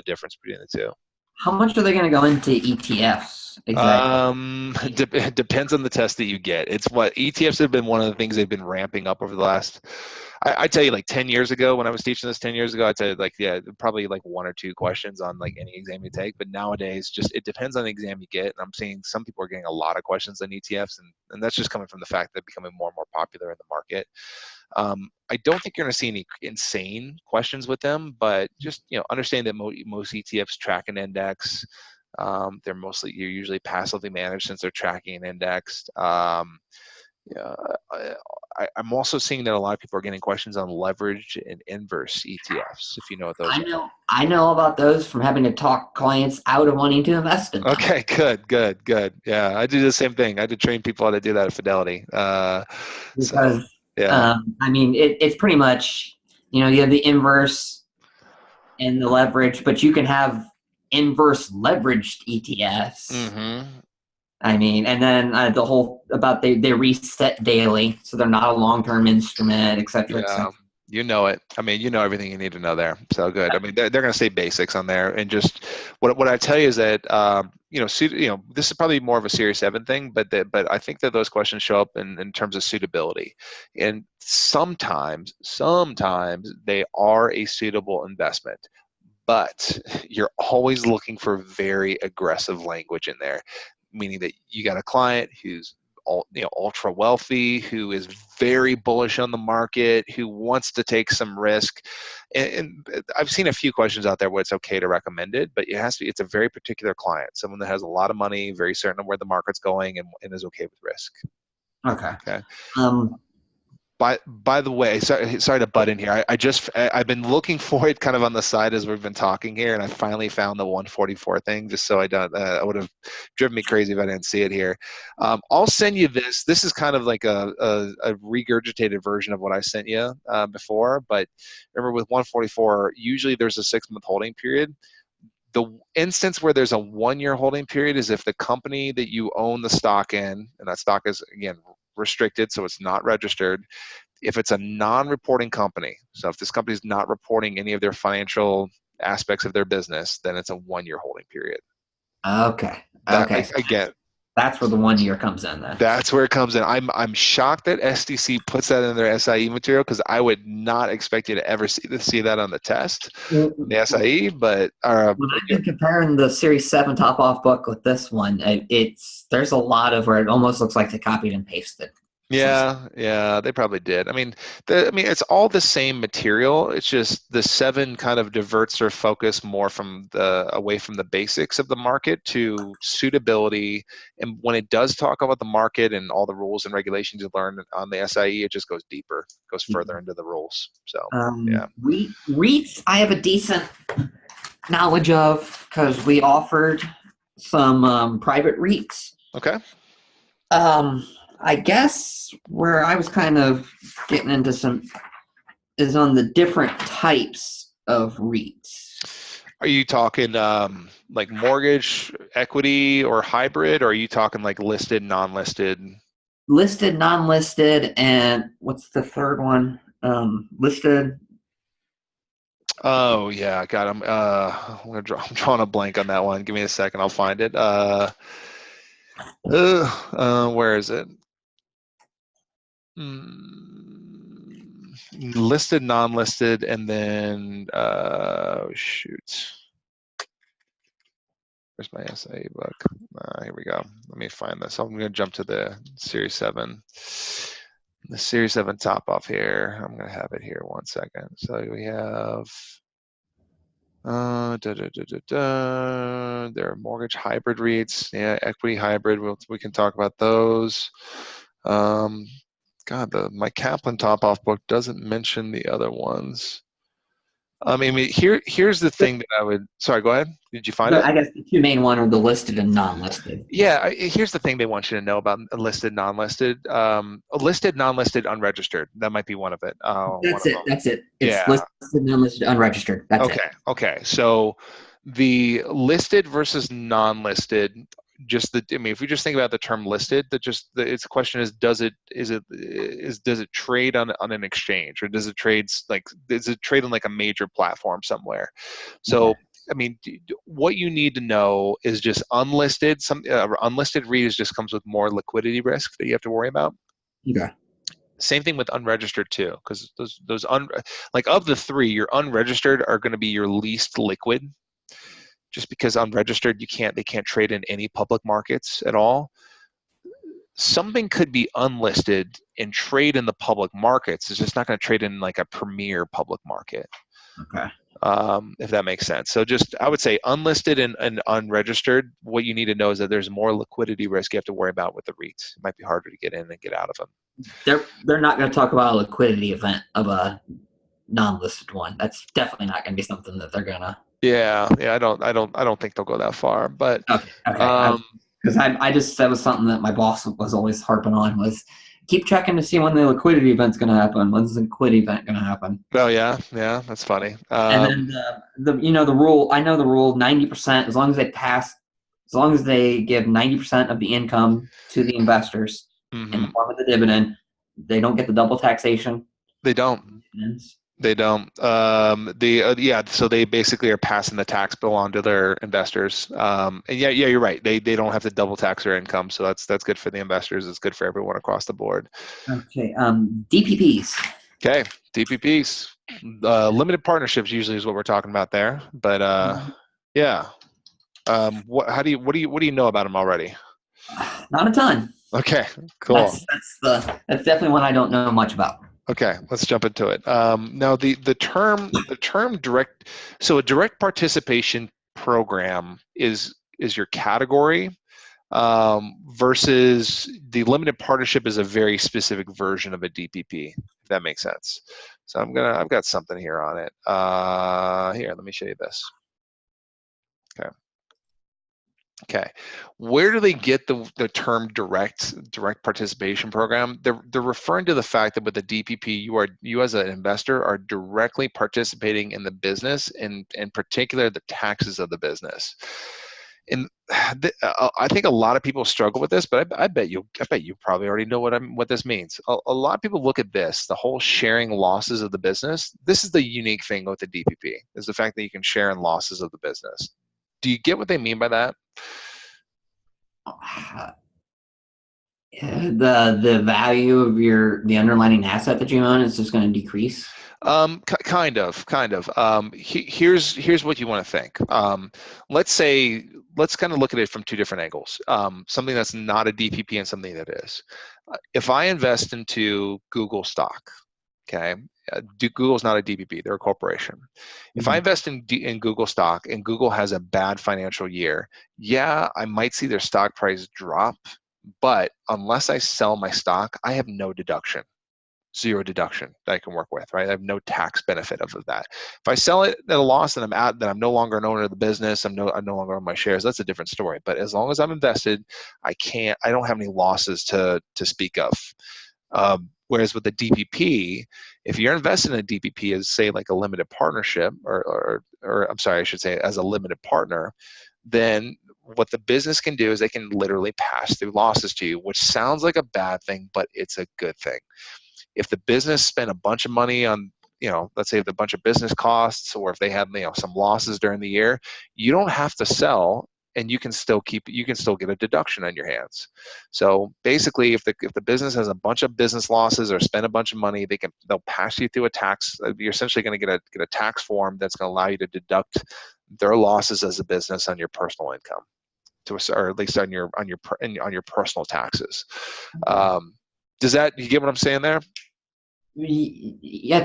difference between the two. How much are they going to go into ETFs exactly? It depends on the test that you get. It's what ETFs have been one of the things they've been ramping up over the last. I tell you, like 10 years ago when I was teaching this 10 years ago, I'd say probably like one or two questions on like any exam you take. But nowadays, it depends on the exam you get. And I'm seeing some people are getting a lot of questions on ETFs, and that's just coming from the fact that they're becoming more and more popular in the market. I don't think you're going to see any insane questions with them, but just understand that most ETFs track an index. You're usually passively managed since they're tracking an index. I'm also seeing that a lot of people are getting questions on leveraged and inverse ETFs, if you know what those are. I know about those from having to talk clients out of wanting to invest in them. Okay, good. Yeah, I do the same thing. I had to train people how to do that at Fidelity. It's pretty much, you have the inverse and the leverage, but you can have inverse leveraged ETFs. And then the whole about they reset daily, so they're not a long-term instrument, et cetera, et cetera. You know it. I mean, you know everything you need to know there. So good. I mean, they're going to say basics on there, and just what I tell you is that this is probably more of a Series 7 thing, but I think that those questions show up in terms of suitability, and sometimes they are a suitable investment, but you're always looking for very aggressive language in there, meaning that you got a client who's ultra wealthy, who is very bullish on the market, who wants to take some risk. And I've seen a few questions out there where it's okay to recommend it, but it's a very particular client, someone that has a lot of money, very certain of where the market's going, and is okay with risk. Okay. Okay. By the way, sorry to butt in here. I've been looking for it kind of on the side as we've been talking here, and I finally found the 144 thing. Just so I don't, it would have driven me crazy if I didn't see it here. I'll send you this. This is kind of like a regurgitated version of what I sent you before. But remember, with 144, usually there's a 6-month holding period. The instance where there's a 1-year holding period is if the company that you own the stock in, and that stock is, again, restricted, so it's not registered. If it's a non-reporting company, so if this company is not reporting any of their financial aspects of their business, then it's a 1-year holding period. Okay. Again, that's where the 1 year comes in then. That's where it comes in. I'm shocked that SDC puts that in their SIE material, because I would not expect you to ever see that on the test, the SIE. But when I've been comparing the Series 7 top-off book with this one, there's a lot of where it almost looks like they copied and pasted. Yeah, they probably did. I mean, it's all the same material. It's just the 7 kind of diverts their focus more away from the basics of the market to suitability. And when it does talk about the market and all the rules and regulations you learn on the SIE, it just goes deeper, goes further into the rules. So yeah, REITs, I have a decent knowledge of because we offered some private REITs. Okay. I guess where I was kind of getting into some is on the different types of REITs. Are you talking like mortgage, equity, or hybrid? Or are you talking like listed, non-listed? Listed, non-listed, and what's the third one? Listed. Oh yeah, got him. I'm drawing a blank on that one. Give me a second, I'll find it. Where is it? Listed, non-listed, and then shoot. Where's my SIE book? Here we go. Let me find this. I'm going to jump to the Series 7. The Series 7 top off here. I'm going to have it here 1 second. So we have there are mortgage hybrid REITs. Yeah, equity hybrid. We can talk about those. My Kaplan top off book doesn't mention the other ones. I mean, here's the thing that I would. Sorry, go ahead. Did you find it? I guess the 2 main ones are the listed and non-listed. Yeah, here's the thing they want you to know about listed, non-listed. Listed, non-listed, unregistered. That might be one of it. That's it. It's listed, non-listed, unregistered. That's it. Okay. So the listed versus non-listed. If we just think about the term listed, its question is, does it trade on an exchange, or does it trade on like a major platform somewhere? So, okay. I mean, what you need to know is just unlisted. Unlisted REIT just comes with more liquidity risk that you have to worry about. Okay. Same thing with unregistered too, because those of the 3, your unregistered are going to be your least liquid. Just because unregistered, they can't trade in any public markets at all. Something could be unlisted and trade in the public markets. It's just not going to trade in like a premier public market. Okay. If that makes sense. So I would say unlisted and unregistered, what you need to know is that there's more liquidity risk you have to worry about with the REITs. It might be harder to get in and get out of them. They're not going to talk about a liquidity event of a non-listed one. That's definitely not going to be something that they're going to. Yeah. I don't think they'll go that far, but okay. Because that was something that my boss was always harping on, was keep checking to see when the liquidity event's going to happen. When's the liquidity event going to happen? Oh yeah, that's funny. And then the rule. I know the rule: 90%. As long as they give 90% of the income to the investors in the form of the dividend, they don't get the double taxation. They don't. They don't. Yeah. So they basically are passing the tax bill on to their investors. And yeah, you're right. They don't have to double tax their income, so that's good for the investors. It's good for everyone across the board. Okay. DPPs. Okay, DPPs, limited partnerships usually is what we're talking about there. But yeah, what do you know about them already? Not a ton. Okay, cool. That's definitely one I don't know much about. Okay, let's jump into it. Now, the term direct, so a direct participation program is your category, versus the limited partnership is a very specific version of a DPP, if that makes sense. So I've got something here on it. Here, let me show you this. Okay. Okay, where do they get the term direct participation program? They're referring to the fact that with the DPP, you as an investor are directly participating in the business, and in particular the taxes of the business. And I think a lot of people struggle with this, but I bet you probably already know what this means. A lot of people look at this, the whole sharing losses of the business. This is the unique thing with the DPP, is the fact that you can share in losses of the business. Do you get what they mean by that? The value of the underlying asset that you own is just going to decrease. Kind of. Here's what you want to think. Let's kind of look at it from two different angles. Something that's not a DPP and something that is. If I invest into Google stock, okay, Google's not a DPP; they're a corporation. If I invest in Google stock and Google has a bad financial year, yeah, I might see their stock price drop, but unless I sell my stock, I have no deduction. Zero deduction that I can work with, right? I have no tax benefit of that. If I sell it at a loss and I'm no longer an owner of the business, I'm no longer on my shares, that's a different story. But as long as I'm invested, I don't have any losses to speak of. Whereas with the DPP, if you're invested in a DPP as say like a limited partnership, or I'm sorry, I should say as a limited partner, then what the business can do is they can literally pass through losses to you, which sounds like a bad thing, but it's a good thing. If the business spent a bunch of money on, let's say a bunch of business costs, or if they had, some losses during the year, you don't have to sell, and you can still get a deduction on your hands. So basically, if the business has a bunch of business losses or spend a bunch of money, they'll pass you through a tax. You're essentially going to get a tax form that's going to allow you to deduct their losses as a business on your personal income, or at least on your personal taxes. You get what I'm saying there? Yeah,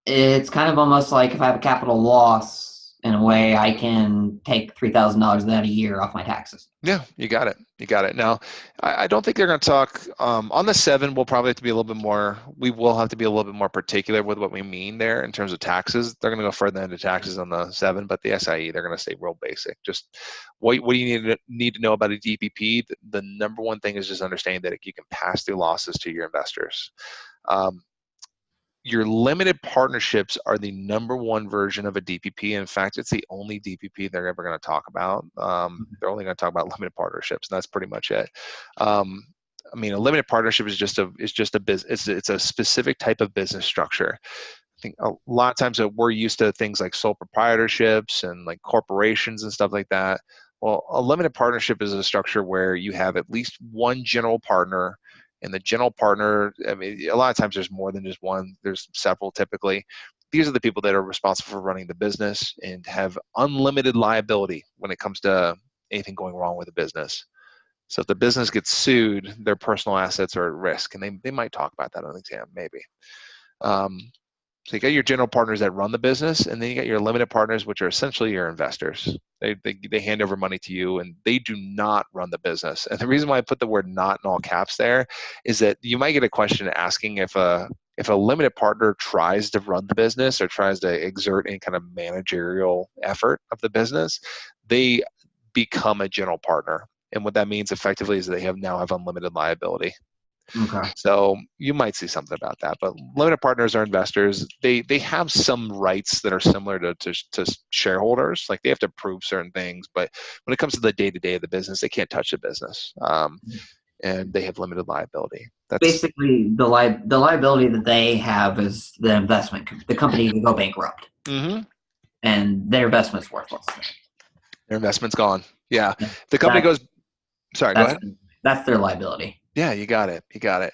it's kind of almost like if I have a capital loss, in a way, I can take $3,000 of that a year off my taxes. Yeah, you got it. Now, I don't think they're going to talk on the 7. We'll probably have to be a little bit more. We will have to be a little bit more particular with what we mean there in terms of taxes. They're going to go further into taxes on the 7, but the SIE, they're going to stay real basic. Just what do you need to know about a DPP? The number one thing is just understanding that you can pass through losses to your investors. Your limited partnerships are the number one version of a DPP. In fact, it's the only DPP they're ever going to talk about. They're only going to talk about limited partnerships, and that's pretty much it. A limited partnership is just a business. It's a specific type of business structure. I think a lot of times we're used to things like sole proprietorships and like corporations and stuff like that. Well, a limited partnership is a structure where you have at least one general partner. And the general partner, a lot of times there's more than just one. There's several typically. These are the people that are responsible for running the business and have unlimited liability when it comes to anything going wrong with the business. So if the business gets sued, their personal assets are at risk, and they might talk about that on the exam, maybe. So you got your general partners that run the business, and then you got your limited partners, which are essentially your investors. They hand over money to you, and they do not run the business. And the reason why I put the word "not" in all caps there is that you might get a question asking if a limited partner tries to run the business or tries to exert any kind of managerial effort of the business, they become a general partner. And what that means effectively is they now have unlimited liability. Okay. So you might see something about that, but limited partners are investors. They have some rights that are similar to shareholders. Like they have to prove certain things, but when it comes to the day-to-day of the business, they can't touch the business, and they have limited liability. That's basically the liability that they have is the investment. The company can go bankrupt, hmm and their investment's worthless. their investment's gone. Yeah, the company That's goes. Sorry, go that's ahead. that's their liability. Yeah, you got it. You got it.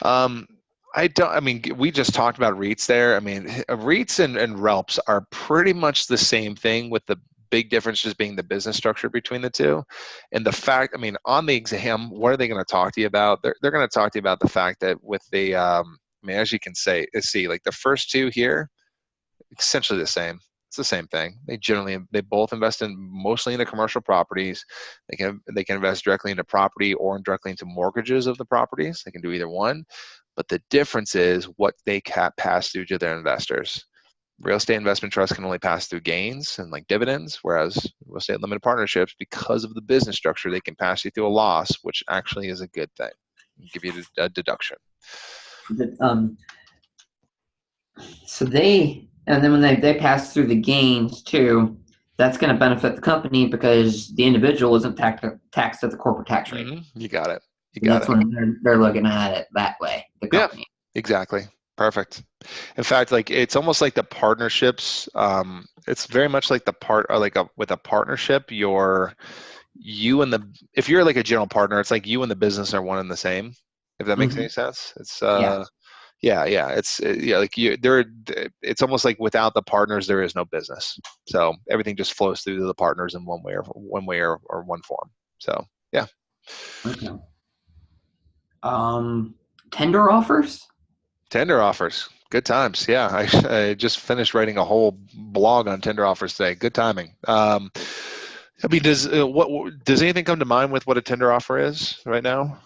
Um, I don't. I mean, we just talked about REITs there. I mean, REITs and RELPs are pretty much the same thing, with the big difference just being the business structure between the two, and the fact. I mean, on the exam, what are they going to talk to you about? They're going to talk to you about the fact that with the. I mean, as you can see, like the first two here, essentially the same. It's the same thing. They both invest in mostly into commercial properties. They can invest directly into property or directly into mortgages of the properties. They can do either one. But the difference is what they pass through to their investors. Real estate investment trusts can only pass through gains and like dividends, whereas real estate limited partnerships, because of the business structure, they can pass you through a loss, which actually is a good thing. Give you a deduction. Um, so and then when they pass through the gains too, that's going to benefit the company because the individual isn't taxed at the corporate tax rate. You got it. You And got that's it. when they're looking at it that way, the Yeah, company. exactly. Perfect. In fact, like it's almost like the partnerships. It's very much like the part, or like with a partnership. If you're like a general partner, it's like you and the business are one and the same. If that makes any sense, it's Yeah. yeah. Yeah, like it's almost like without the partners, there is no business. So everything just flows through to the partners in one way or one form. So yeah. Okay. Tender offers? Tender offers. Good times. Yeah, I just finished writing a whole blog on tender offers today. Good timing. I mean, does anything come to mind with what a tender offer is right now?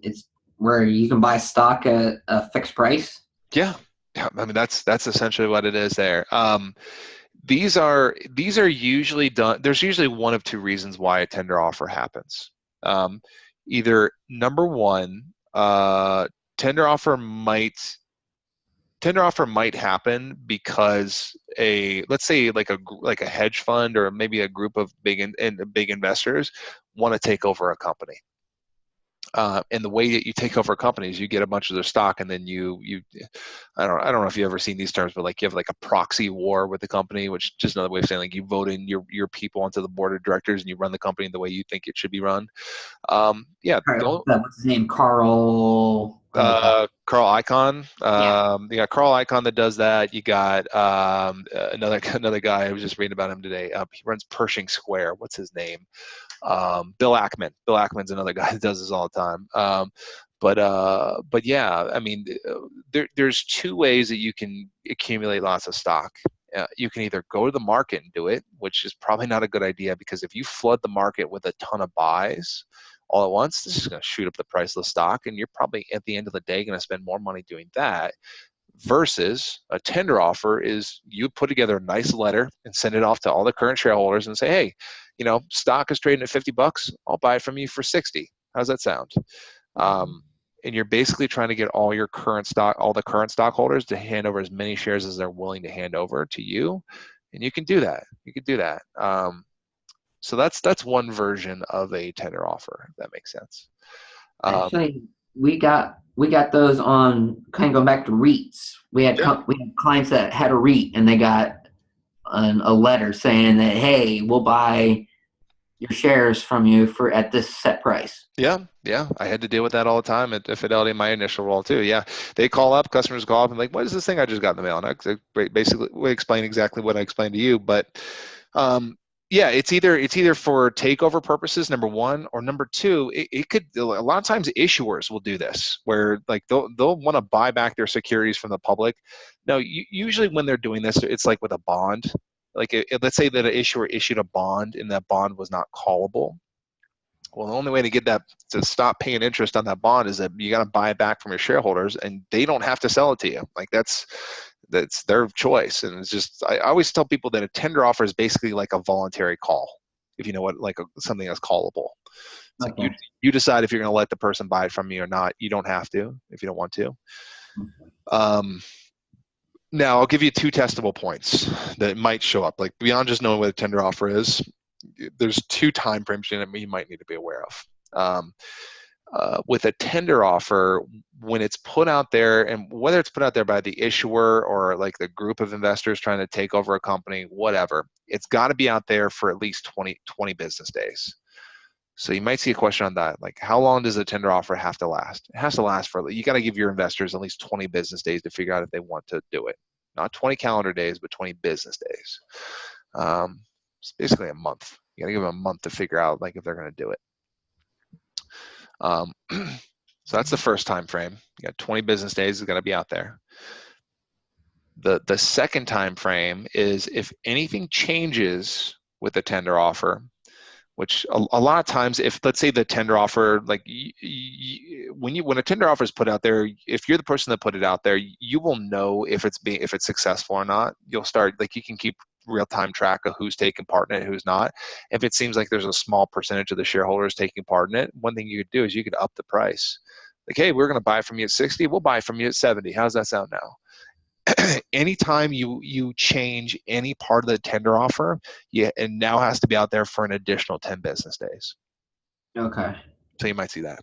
It's where you can buy stock at a fixed price. Yeah. Yeah. I mean, that's essentially what it is there. These are usually done. There's usually one of two reasons why a tender offer happens. Um, Either number one, tender offer might tender offer might happen because let's say like a hedge fund or maybe a group of big investors want to take over a company. And the way that you take over companies, you get a bunch of their stock, and then I don't know if you've ever seen these terms, but like you have like a proxy war with the company, which is just another way of saying like you vote in your people onto the board of directors and you run the company the way you think it should be run. Yeah, don't What's his name? Carl. Oh God. Carl Icahn. Yeah. You got Carl Icahn that does that. You got another guy. I was just reading about him today. He runs Pershing Square. What's his name? Bill Ackman. Bill Ackman's another guy that does this all the time. But yeah, I mean, there's two ways that you can accumulate lots of stock. You can either go to the market and do it, which is probably not a good idea, because if you flood the market with a ton of buys all at once, this is going to shoot up the price of the stock, and you're probably at the end of the day going to spend more money doing that. Versus a tender offer is you put together a nice letter and send it off to all the current shareholders and say, hey, stock is trading at $50. I'll buy it from you for 60. How's that sound? And you're basically trying to get all the current stockholders to hand over as many shares as they're willing to hand over to you, and you can do that. So that's one version of a tender offer, if that makes sense. Actually, we got those on kind of going back to REITs. Yeah. We had clients that had a REIT and they got a letter saying that, hey, we'll buy your shares from you at this set price. Yeah, I had to deal with that all the time at Fidelity in my initial role too. Yeah, customers call up and like, what is this thing I just got in the mail? And I basically we explain exactly what I explained to you, but yeah, it's either for takeover purposes, number one, or number two, it could, a lot of times issuers will do this where like they'll want to buy back their securities from the public. Now, usually when they're doing this, it's like with a bond. Like let's say that an issuer issued a bond and that bond was not callable. Well, the only way to get that to stop paying interest on that bond is that you got to buy it back from your shareholders, and they don't have to sell it to you. Like that's their choice. And it's just, I always tell people that a tender offer is basically like a voluntary call. If you know what, like something that's callable. It's Okay. like you decide if you're going to let the person buy it from you or not. You don't have to if you don't want to. Now I'll give you two testable points that might show up. Like beyond just knowing what a tender offer is, there's two time frames in it you might need to be aware of. With a tender offer, when it's put out there, and whether it's put out there by the issuer or like the group of investors trying to take over a company, whatever, it's got to be out there for at least 20 business days. So you might see a question on that, like how long does a tender offer have to last? It has to last for, you got to give your investors at least 20 business days to figure out if they want to do it. Not 20 calendar days, but 20 business days. It's basically a month. You got to give them a month to figure out like if they're going to do it. So that's the first time frame. You got 20 business days is going to be out there. The second time frame is if anything changes with the tender offer, which a lot of times, if let's say the tender offer, like when a tender offer is put out there, if you're the person that put it out there, you will know if it's successful or not. You'll start, like, you can keep real-time track of who's taking part in it, who's not. If it seems like there's a small percentage of the shareholders taking part in it, one thing you could do is you could up the price. Like, hey, we're going to buy from you at 60, we'll buy from you at 70. How's that sound now? Anytime you change any part of the tender offer, it now has to be out there for an additional 10 business days. Okay. So you might see that.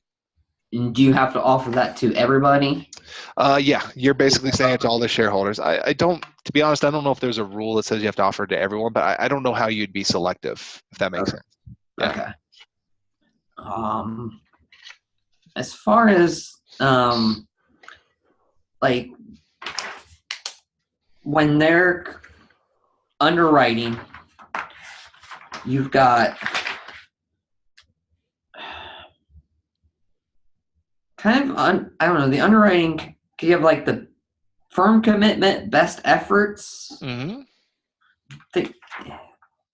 And do you have to offer that to everybody? Yeah, you're basically saying it to all the shareholders. I don't, to be honest, I don't know if there's a rule that says you have to offer it to everyone, but I don't know how you'd be selective, if that makes sense. Yeah. Okay. As far as like when they're underwriting, you've got kind of I don't know, the underwriting. You have like the firm commitment, best efforts. Mm-hmm.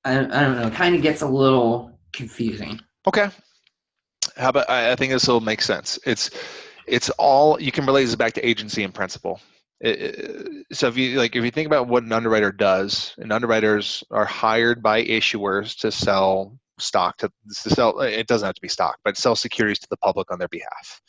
I don't know. It kind of gets a little confusing. Okay. How about, I think this will make sense. It's all, you can relate this back to agency and principal. So if you think about what an underwriter does, and underwriters are hired by issuers to sell stock to sell. It doesn't have to be stock, but sell securities to the public on their behalf.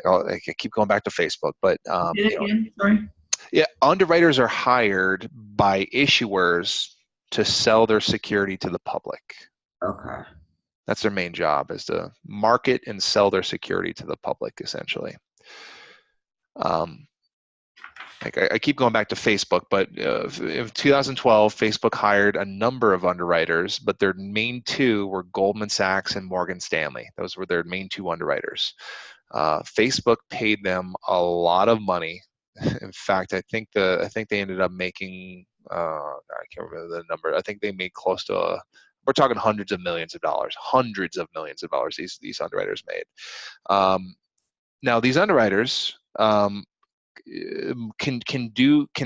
I keep going back to Facebook, but Sorry. Yeah, underwriters are hired by issuers to sell their security to the public. Okay. That's their main job, is to market and sell their security to the public, essentially. I keep going back to Facebook, but in 2012, Facebook hired a number of underwriters, but their main two were Goldman Sachs and Morgan Stanley. Those were their main two underwriters. Facebook paid them a lot of money. In fact, I think they ended up making, I can't remember the number. I think they made close to, we're talking hundreds of millions of dollars. These underwriters made. Now these underwriters can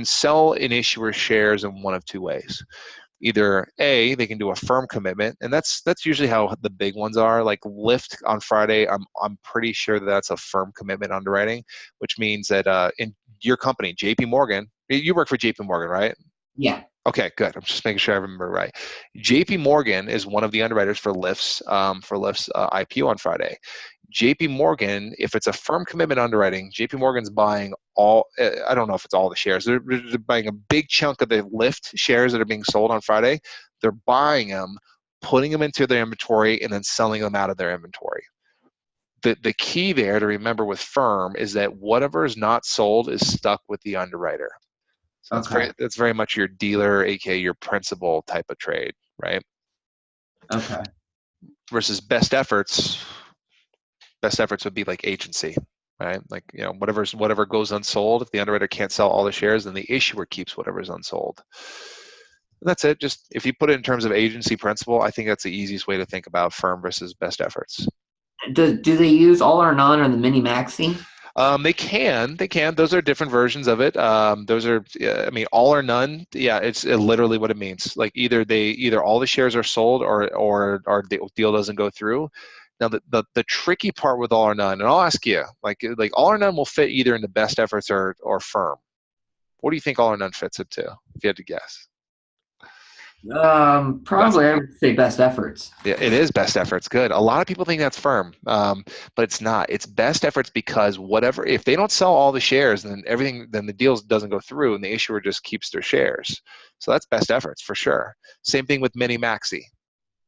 sell an issuer shares in one of two ways. Either A, they can do a firm commitment, and that's usually how the big ones are. Like Lyft on Friday, I'm pretty sure that's a firm commitment underwriting, which means that in your company, JP Morgan, you work for JP Morgan, right? Yeah. Okay, good. I'm just making sure I remember right. JP Morgan is one of the underwriters for Lyft's IPO on Friday. JP Morgan, if it's a firm commitment underwriting, JP Morgan's buying all, I don't know if it's all the shares. They're buying a big chunk of the Lyft shares that are being sold on Friday. They're buying them, putting them into their inventory, and then selling them out of their inventory. The key there to remember with firm is that whatever is not sold is stuck with the underwriter. So that's very much your dealer, aka your principal type of trade, right? Okay. Versus best efforts. Best efforts would be like agency, right? Like, whatever goes unsold. If the underwriter can't sell all the shares, then the issuer keeps whatever is unsold. And that's it. Just if you put it in terms of agency principle, I think that's the easiest way to think about firm versus best efforts. Do they use all or none or the mini maxi? They can. Those are different versions of it. Those are, all or none. Yeah, it's literally what it means. Like either all the shares are sold or the deal doesn't go through. Now the tricky part with all or none, and I'll ask you, like all or none will fit either in the best efforts or firm. What do you think all or none fits into, if you had to guess? Probably I would say best efforts. Yeah, it is best efforts. Good. A lot of people think that's firm, but it's not. It's best efforts because if they don't sell all the shares, then the deal doesn't go through, and the issuer just keeps their shares. So that's best efforts for sure. Same thing with mini maxi.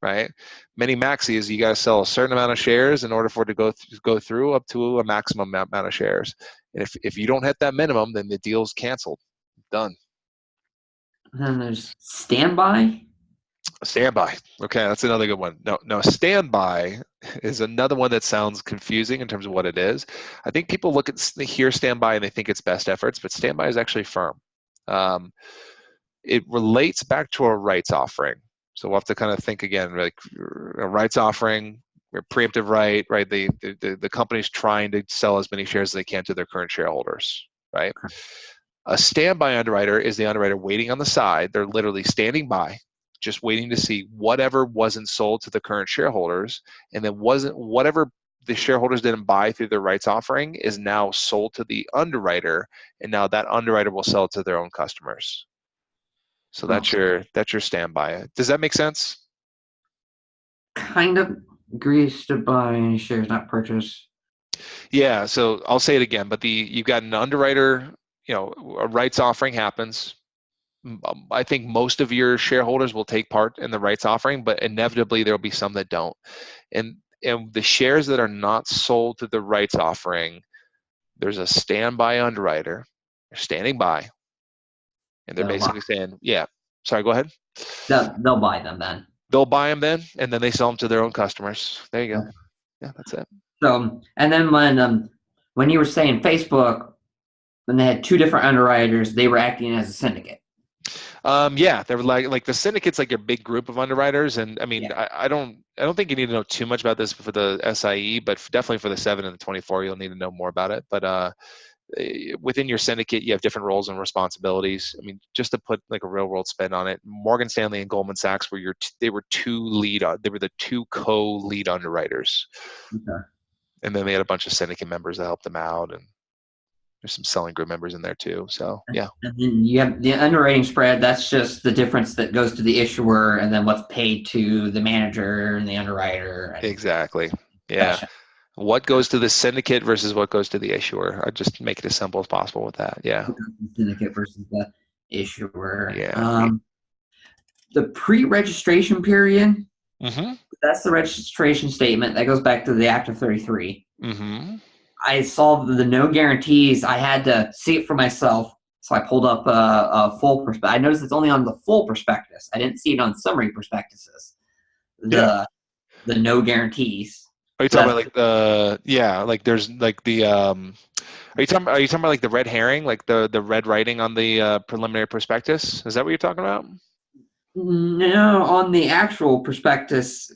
right? Mini maxis, you got to sell a certain amount of shares in order for it to go through up to a maximum amount of shares. And if you don't hit that minimum, then the deal's canceled. Done. And then there's standby. Standby. Okay, that's another good one. No, standby is another one that sounds confusing in terms of what it is. I think people hear standby and they think it's best efforts, but standby is actually firm. It relates back to a rights offering. So we'll have to kind of think again, like a rights offering, a preemptive right? The company's trying to sell as many shares as they can to their current shareholders, right? A standby underwriter is the underwriter waiting on the side. They're literally standing by, just waiting to see whatever wasn't sold to the current shareholders, and then whatever the shareholders didn't buy through their rights offering is now sold to the underwriter, and now that underwriter will sell it to their own customers. So that's your standby. Does that make sense? Kind of agrees to buy any shares, not purchase. Yeah. So I'll say it again, but you've got an underwriter. A rights offering happens. I think most of your shareholders will take part in the rights offering, but inevitably there will be some that don't. And the shares that are not sold to the rights offering, there's a standby underwriter. They're standing by, and they're basically saying, "Yeah, sorry, go ahead." They'll buy them then. They'll buy them then, and then they sell them to their own customers. There you go. Yeah, that's it. So, and then when you were saying Facebook, when they had two different underwriters, they were acting as a syndicate. Yeah, they were like the syndicate's like your big group of underwriters, and I mean, Yeah. I don't think you need to know too much about this for the SIE, but definitely for the 7 and the 24, you'll need to know more about it. But within your syndicate, you have different roles and responsibilities. I mean, just to put like a real world spin on it, Morgan Stanley and Goldman Sachs were they were the two co-lead underwriters, Okay. and then they had a bunch of syndicate members that helped them out, and there's some selling group members in there too. So yeah. And then you have the underwriting spread. That's just the difference that goes to the issuer, and then what's paid to the manager and the underwriter. Exactly. Yeah. What goes to the syndicate versus what goes to the issuer? I just make it as simple as possible with that. Yeah. Syndicate versus the issuer. Yeah. The pre-registration period. Mm-hmm. That's the registration statement that goes back to the Act of 33. Mm-hmm. I saw the no guarantees. I had to see it for myself, so I pulled up a full prospectus. I noticed it's only on the full prospectus. I didn't see it on summary prospectuses. The no guarantees. Are you talking about like there's like the are you talking about like the red herring, like the red writing on the preliminary prospectus? Is that what you're talking about? No, on the actual prospectus,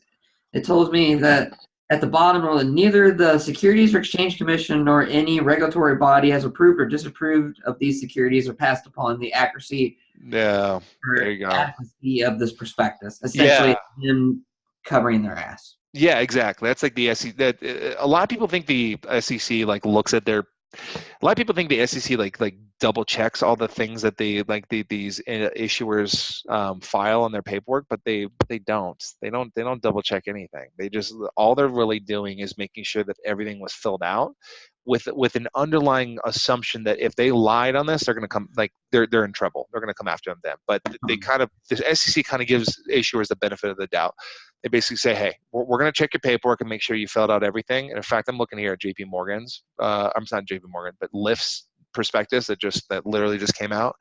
it told me that at the bottom, neither the Securities or Exchange Commission nor any regulatory body has approved or disapproved of these securities or passed upon the accuracy or there you go. adequacy of this prospectus. Essentially, them covering their ass. Yeah, exactly. That's like the SEC. A lot of people think the SEC like looks at their. A lot of people think the SEC like double checks all the things that these issuers file on their paperwork, but they don't. They don't double check anything. They just all they're really doing is making sure that everything was filled out with an underlying assumption that if they lied on this, they're going to come they're in trouble. They're going to come after them then. But the SEC kind of gives issuers the benefit of the doubt. They basically say, hey, we're going to check your paperwork and make sure you filled out everything. And in fact, I'm looking here at JP Morgan's, I'm not JP Morgan, but Lyft's prospectus that literally just came out,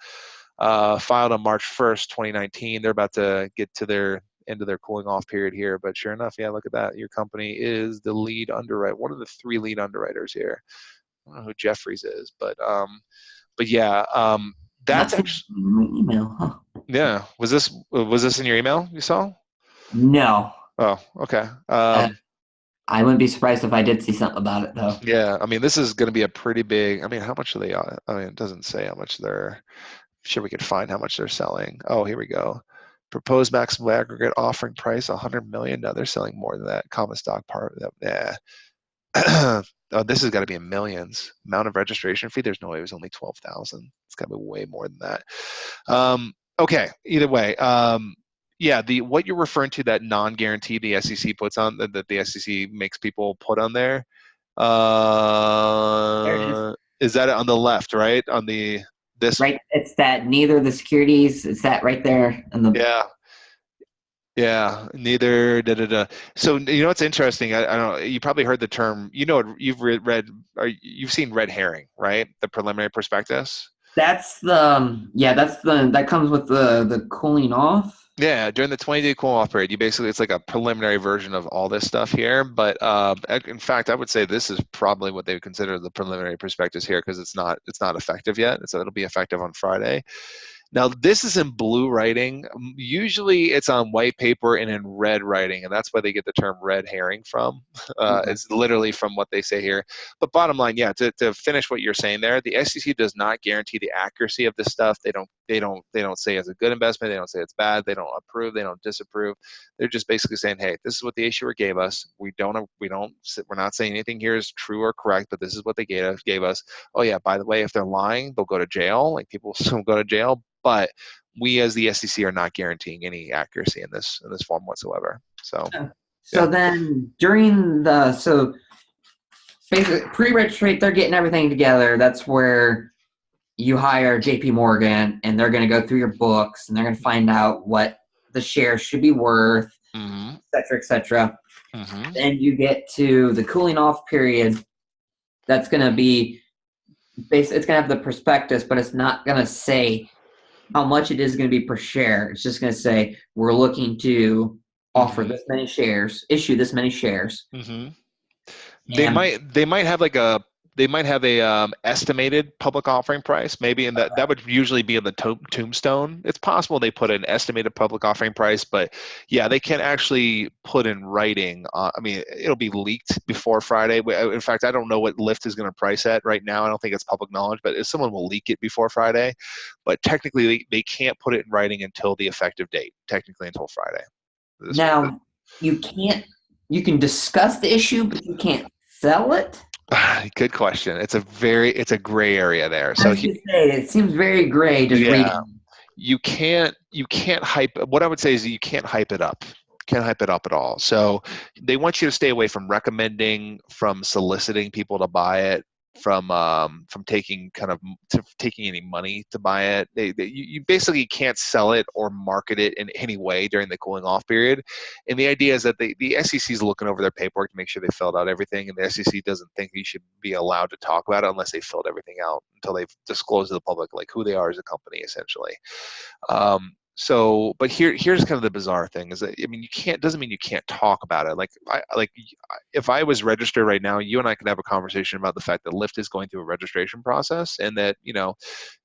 filed on March 1st, 2019. They're about to get to their end of their cooling off period here. But sure enough, yeah, look at that. Your company is the lead underwriter, one of the 3 lead underwriters here. I don't know who Jeffries is, but yeah, that's actually my email, huh? Yeah. Was this in your email you saw? No. Oh, okay. I wouldn't be surprised if I did see something about it, though. Yeah, I mean, this is going to be a pretty big. I mean, how much are they? I mean, it doesn't say how much they're. Sure, we could find how much they're selling. Oh, here we go. Proposed maximum aggregate offering price 100 million. No, they're selling more than that. Common stock part of that. Yeah. Oh, this has got to be in millions. Amount of registration fee. There's no way it was only 12,000. It's got to be way more than that. Okay. Either way. Yeah, what you're referring to, that non-guarantee the SEC puts on, that the SEC makes people put on there, is that on the left, right? On this right, it's that neither the securities. It's that right there, and yeah. Yeah, neither. Da, da, da. So you know what's interesting? I don't know. You probably heard the term. You know, you've read or you've seen red herring, right? The preliminary prospectus. That's the yeah, that's the that comes with the cooling off. Yeah, during the 20-day cool-off period, you basically it's like a preliminary version of all this stuff here. But in fact, I would say this is probably what they would consider the preliminary prospectus here because it's not effective yet. So it'll be effective on Friday. Now, this is in blue writing. Usually it's on white paper and in red writing, and that's why they get the term red herring from. Okay. It's literally from what they say here. But bottom line, yeah, to finish what you're saying there, the SEC does not guarantee the accuracy of this stuff. They don't say it's a good investment. They don't say it's bad. They don't approve. They don't disapprove. They're just basically saying, hey, this is what the issuer gave us. We're not saying anything here is true or correct, but this is what they gave us. Oh yeah, by the way, if they're lying, they'll go to jail. Like people still go to jail, but we as the SEC are not guaranteeing any accuracy in this form whatsoever. So So yeah. then during the so basically pre-registrate, they're getting everything together. That's where you hire JP Morgan and they're going to go through your books and they're going to find out what the shares should be worth, Mm-hmm. et cetera, et cetera. Mm-hmm. Then you get to the cooling off period. That's going to be it's going to have the prospectus, but it's not going to say how much it is going to be per share. It's just going to say we're looking to offer Mm-hmm. this many shares, issue this many shares. Mm-hmm. They And might have like a they might have a estimated public offering price maybe, and that would usually be in the tombstone. It's possible they put an estimated public offering price, but yeah, they can actually put in writing. I mean, it'll be leaked before Friday. In fact, I don't know what Lyft is going to price at right now. I don't think it's public knowledge, but if someone will leak it before Friday, but technically they can't put it in writing until the effective date. Technically, until Friday. This, now you can't you can discuss the issue, but you can't sell it. good question. It's a gray area there. I So was going to say it seems very gray just yeah, reading. you can't hype. What I would say is you can't hype it up. Can't hype it up at all. So they want you to stay away from recommending, from soliciting people to buy it, from taking any money to buy it. You basically can't sell it or market it in any way during the cooling off period. And the idea is that the SEC is looking over their paperwork to make sure they filled out everything, and the SEC doesn't think you should be allowed to talk about it unless they filled everything out until they've disclosed to the public like who they are as a company essentially. But here's kind of the bizarre thing is that I mean you can't doesn't mean you can't talk about it. If I was registered right now, you and I could have a conversation about the fact that Lyft is going through a registration process, and that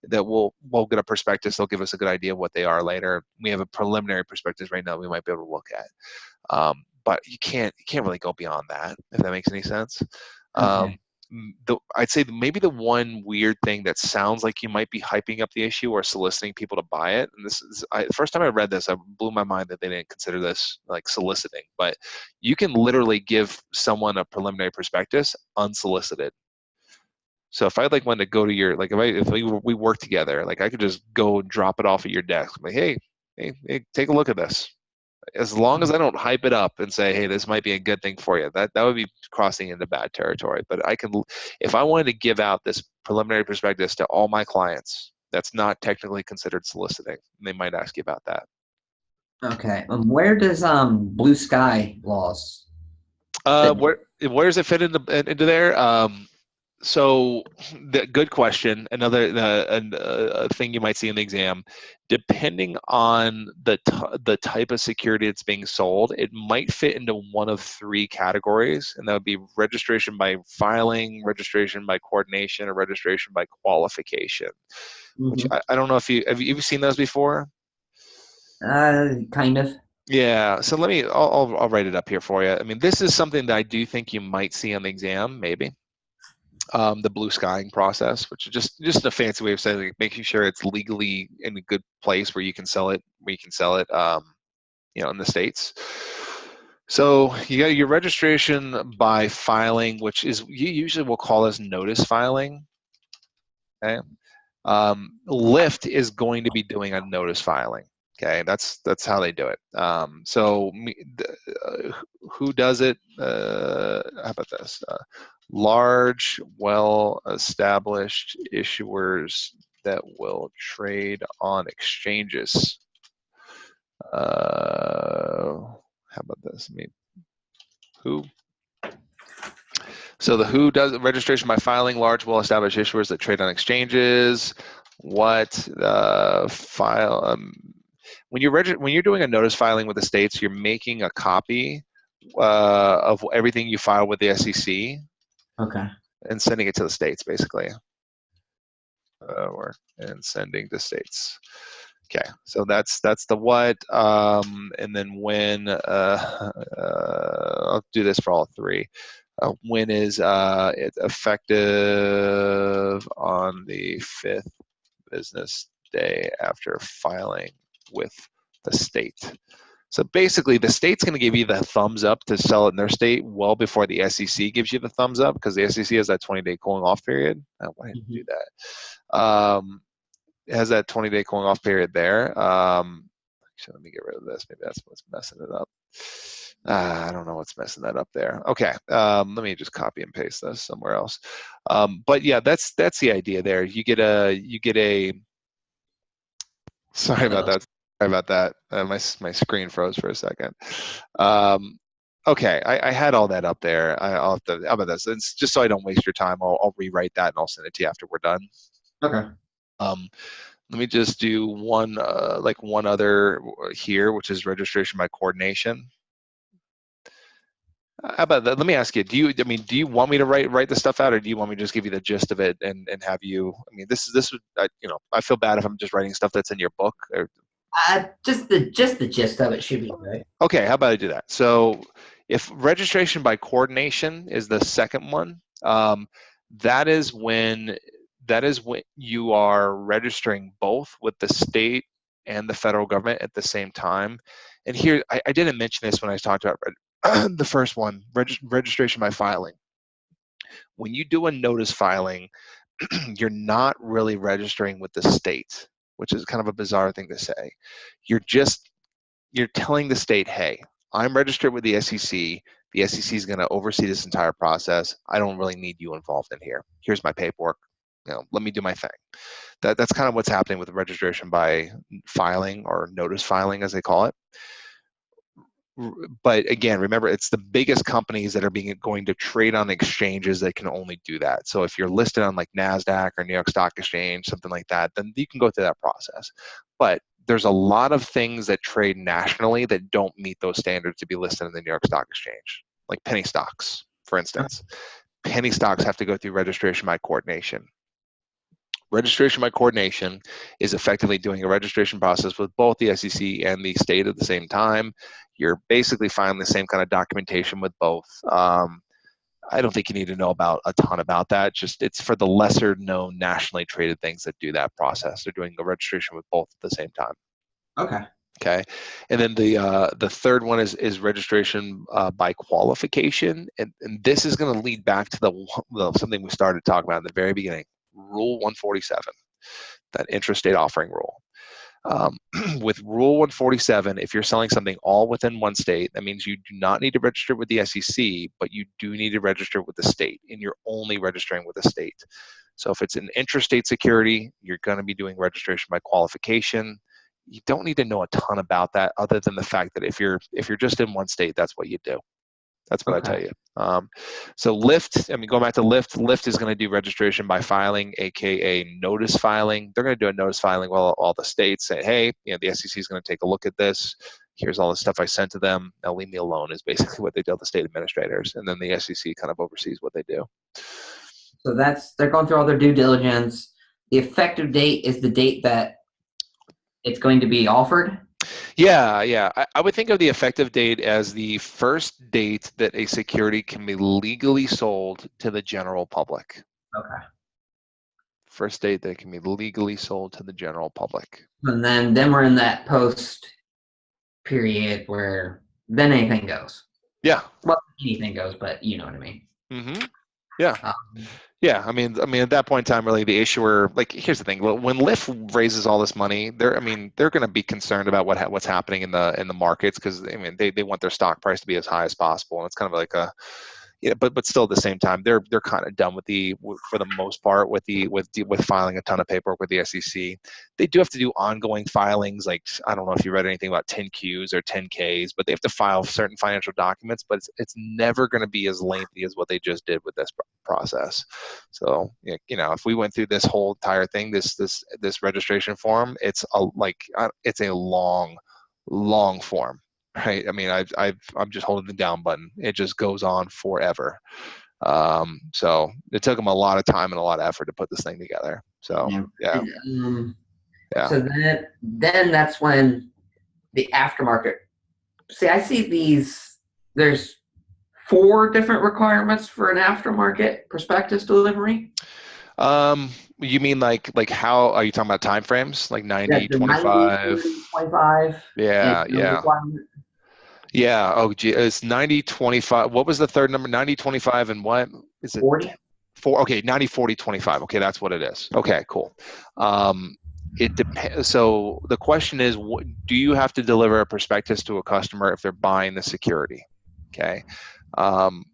that we'll get a prospectus. They'll give us a good idea of what they are later. We have a preliminary prospectus right now we might be able to look at, but you can't really go beyond that if that makes any sense. Okay. Um, I'd say maybe the one weird thing that sounds like you might be hyping up the issue or soliciting people to buy it. And the first time I read this, I blew my mind that they didn't consider this like soliciting. But you can literally give someone a preliminary prospectus unsolicited. So if I like wanted to go to your if we work together, like I could just go and drop it off at your desk. Like, hey, take a look at this. As long as I don't hype it up and say, hey, this might be a good thing for you, that would be crossing into bad territory. But if I wanted to give out this preliminary prospectus to all my clients, that's not technically considered soliciting. They might ask you about that. Okay. Where does blue sky laws fit? Where does it fit into there? So, good question. Another thing you might see in the exam, depending on the type of security that's being sold, it might fit into one of three categories, and that would be registration by filing, registration by coordination, or registration by qualification. Which Mm-hmm. I don't know if you seen those before. Kind of. Yeah. So I'll write it up here for you. I mean, this is something that I do think you might see on the exam, maybe. The blue skying process, which is just a fancy way of saying like, making sure it's legally in a good place where you can sell it, in the States. So you got your registration by filing, which is you usually will call as notice filing. Okay. Lyft is going to be doing a notice filing. Okay, that's how they do it. Who does it? How about this? Large, well-established issuers that will trade on exchanges. How about this? Who? So the who does registration by filing large, well-established issuers that trade on exchanges. What file? When you're doing a notice filing with the states, you're making a copy of everything you file with the SEC. Okay. And sending it to the states, basically. And sending to states. Okay, so that's the what, and then when. I'll do this for all three. When is it effective on the 5th business day after filing with the state? So basically, the state's going to give you the thumbs up to sell it in their state well before the SEC gives you the thumbs up, because the SEC has that 20-day cooling off period. Why didn't you do that? It has that 20-day cooling off period there. Actually, let me get rid of this. Maybe that's what's messing it up. I don't know what's messing that up there. Okay, let me just copy and paste this somewhere else. But yeah, that's the idea there. You get a. Sorry about that. Sorry about that. My screen froze for a second. Okay, I had all that up there. I'll have to. How about this? It's just so I don't waste your time. I'll rewrite that and I'll send it to you after we're done. Okay. Let me just do one other here, which is registration by coordination. How about that? Let me ask you, do you want me to write the stuff out, or do you want me to just give you the gist of it and have you, this would, I feel bad if I'm just writing stuff that's in your book. Or, just the gist of it should be good. okay, how about I do that? So if registration by coordination is the second one, that is when you are registering both with the state and the federal government at the same time. And here, I didn't mention this when I talked about the first one, registration by filing. When you do a notice filing, you're not really registering with the state, which is kind of a bizarre thing to say. You're telling the state, hey, I'm registered with the SEC. The SEC is going to oversee this entire process. I don't really need you involved in here. Here's my paperwork. Let me do my thing. That's kind of what's happening with registration by filing, or notice filing as they call it. But again, remember, it's the biggest companies that are going to trade on exchanges that can only do that. So if you're listed on like NASDAQ or New York Stock Exchange, something like that, then you can go through that process. But there's a lot of things that trade nationally that don't meet those standards to be listed in the New York Stock Exchange, like penny stocks, for instance. Penny stocks have to go through registration by coordination. Registration by coordination is effectively doing a registration process with both the SEC and the state at the same time. You're basically filing the same kind of documentation with both. I don't think you need to know a ton about that. Just it's for the lesser known nationally traded things that do that process. They're doing the registration with both at the same time. Okay. Okay, and then the third one is registration by qualification, and this is going to lead back to the something we started talking about in the very beginning. Rule 147, that intrastate offering rule. With Rule 147, if you're selling something all within one state, that means you do not need to register with the SEC, but you do need to register with the state, and you're only registering with the state. So if it's an intrastate security, you're going to be doing registration by qualification. You don't need to know a ton about that, other than the fact that if you're just in one state, that's what you do. That's what I tell you. So Lyft, going back to Lyft is going to do registration by filing, aka notice filing. They're going to do a notice filing while all the states say, hey, the SEC is going to take a look at this. Here's all the stuff I sent to them. Now leave me alone, is basically what they tell the state administrators. And then the SEC kind of oversees what they do. So they're going through all their due diligence. The effective date is the date that it's going to be offered? Yeah. I would think of the effective date as the first date that a security can be legally sold to the general public. Okay. First date that it can be legally sold to the general public. And then we're in that post period where then anything goes. Yeah. Well, anything goes, but you know what I mean. Mm-hmm. Yeah. Yeah. At that point in time, really, the issuer, here's the thing: when Lyft raises all this money, they're going to be concerned about what's happening in the markets, because they want their stock price to be as high as possible, and it's kind of like yeah, but still at the same time, they're kind of done for the most part with filing a ton of paperwork with the SEC. They do have to do ongoing filings. Like, I don't know if you read anything about 10Qs or 10Ks, but they have to file certain financial documents. But it's never going to be as lengthy as what they just did with this process. So if we went through this whole entire thing, this registration form, it's a long form. Right. I mean, I'm just holding the down button. It just goes on forever. So it took them a lot of time and a lot of effort to put this thing together. So yeah. Yeah. So then that's when the aftermarket. See, I see there's 4 different requirements for an aftermarket prospectus delivery. You mean like how are you talking about time frames? Like 90, 25? 90, 25. Yeah. Yeah. Oh, gee, it's 90, 25. What was the third number? 90, 25, and what is it? 40. 4. Okay, 90, 40, 25. Okay, that's what it is. Okay, cool. It depends. So the question is, do you have to deliver a prospectus to a customer if they're buying the security? Okay. It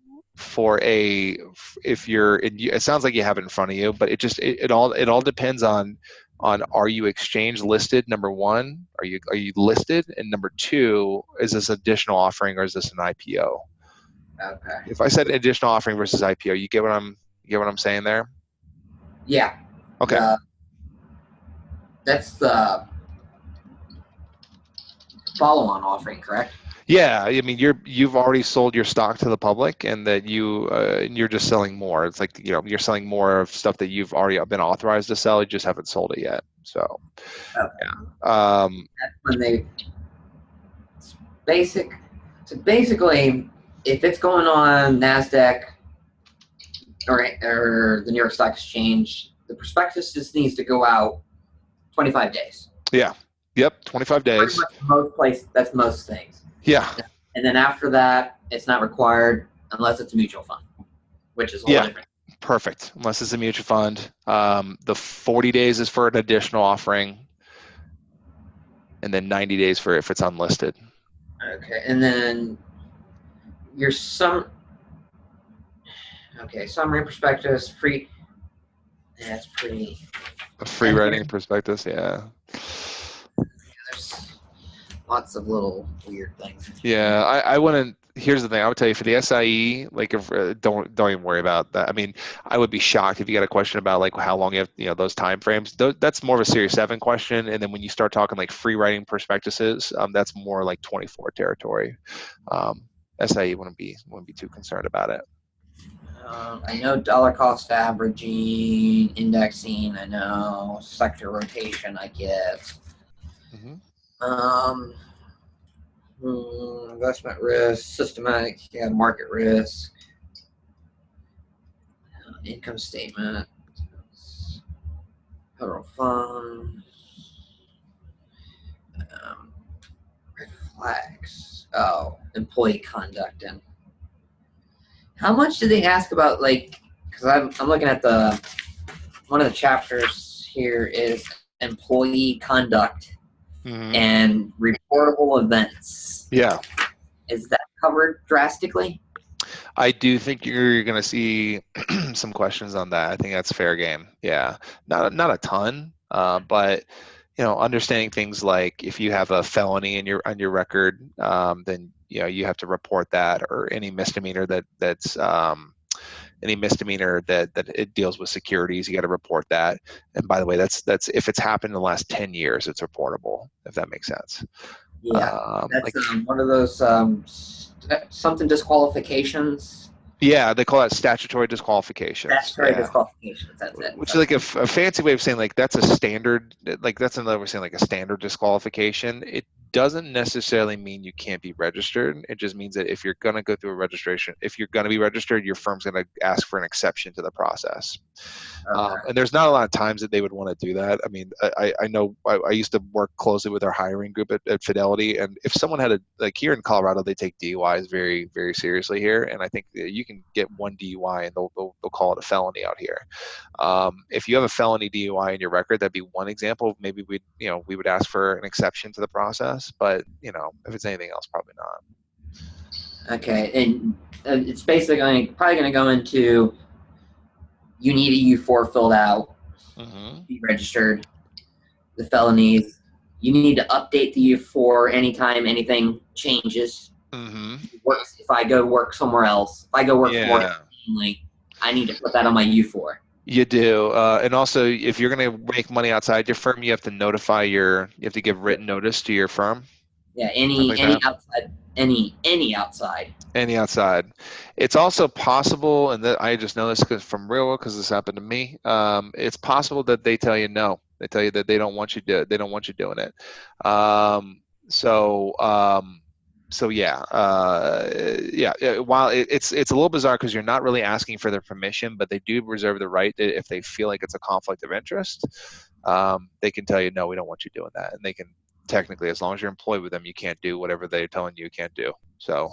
sounds like you have it in front of you, but it all depends on are you exchange listed, number one, are you listed, and number two, is this additional offering or is this an IPO? Okay. If I said additional offering versus IPO, you get what I'm saying there? Yeah. Okay. That's the follow-on offering, correct? Yeah, I mean you've already sold your stock to the public, and that you're just selling more. It's like you're selling more of stuff that you've already been authorized to sell. You just haven't sold it yet. So, Okay. yeah. That's when So basically, if it's going on NASDAQ or the New York Stock Exchange, the prospectus just needs to go out 25 days. Yeah. Yep. 25 days. That's most things. Yeah. And then after that, it's not required unless it's a mutual fund, which is a little different. Perfect. Unless it's a mutual fund. The 40 days is for an additional offering, and then 90 days for if it's unlisted. Okay, and then summary prospectus, free. Yeah, that's pretty. A free writing prospectus, yeah. There's lots of little weird things. Yeah, I wouldn't. Here's the thing. I would tell you for the SIE, like if don't even worry about that. I mean, I would be shocked if you got a question about like how long you have, those time frames. That's more of a Series 7 question. And then when you start talking like free writing prospectuses, that's more like 24 territory. SIE wouldn't be too concerned about it. I know dollar cost averaging, indexing. I know sector rotation. I get. Mm-hmm. Investment risk, systematic, market risk, income statement, federal fund, reflects. Oh, employee conduct. And how much do they ask about, like, because I'm looking at one of the chapters here is employee conduct. Mm-hmm. And reportable events. Yeah. Is that covered drastically? I do think you're going to see some questions on that. I think that's fair game. Yeah. Not a ton, but understanding things like if you have a felony on your record, then you have to report that, or any misdemeanor that's any misdemeanor that it deals with securities, you got to report that. And by the way, that's if it's happened in the last 10 years, it's reportable, if that makes sense. Yeah, that's one of those something disqualifications. Yeah, they call that statutory disqualifications. Statutory disqualifications, that's it. Which is like a fancy way of saying like that's a standard, like that's another way of saying like a standard disqualification. It doesn't necessarily mean you can't be registered. It just means that if you're going to go through a registration, if you're going to be registered, your firm's going to ask for an exception to the process. Okay. And there's not a lot of times that they would want to do that. I mean, I know I used to work closely with our hiring group at Fidelity, and if someone had like here in Colorado, they take DUIs very, very seriously here, and I think you can get one DUI and they'll call it a felony out here. If you have a felony DUI in your record, that'd be one example. Maybe we would ask for an exception to the process, but if it's anything else, probably not. Okay, and it's basically probably going to go into you need a U4 filled out, Mm-hmm. be registered, the felonies. You need to update the U4 anytime anything changes. Mm-hmm. Works if I go work somewhere else. If I go work for Morgan Yeah. Stanley, I need to put that on my U4. You do, and also if you're going to make money outside your firm, you have to you have to give written notice to your firm, Yeah, stuff like any that. outside, any outside. Any outside. It's also possible, and that I just know this because from real world, because this happened to me. It's possible that they tell you no. They tell you that they don't want you they don't want you doing it. Um, so so yeah, while it's a little bizarre because you're not really asking for their permission, but they do reserve the right that if they feel like it's a conflict of interest, they can tell you no, we don't want you doing that, and they can technically, as long as you're employed with them, you can't do whatever they're telling you can't do. So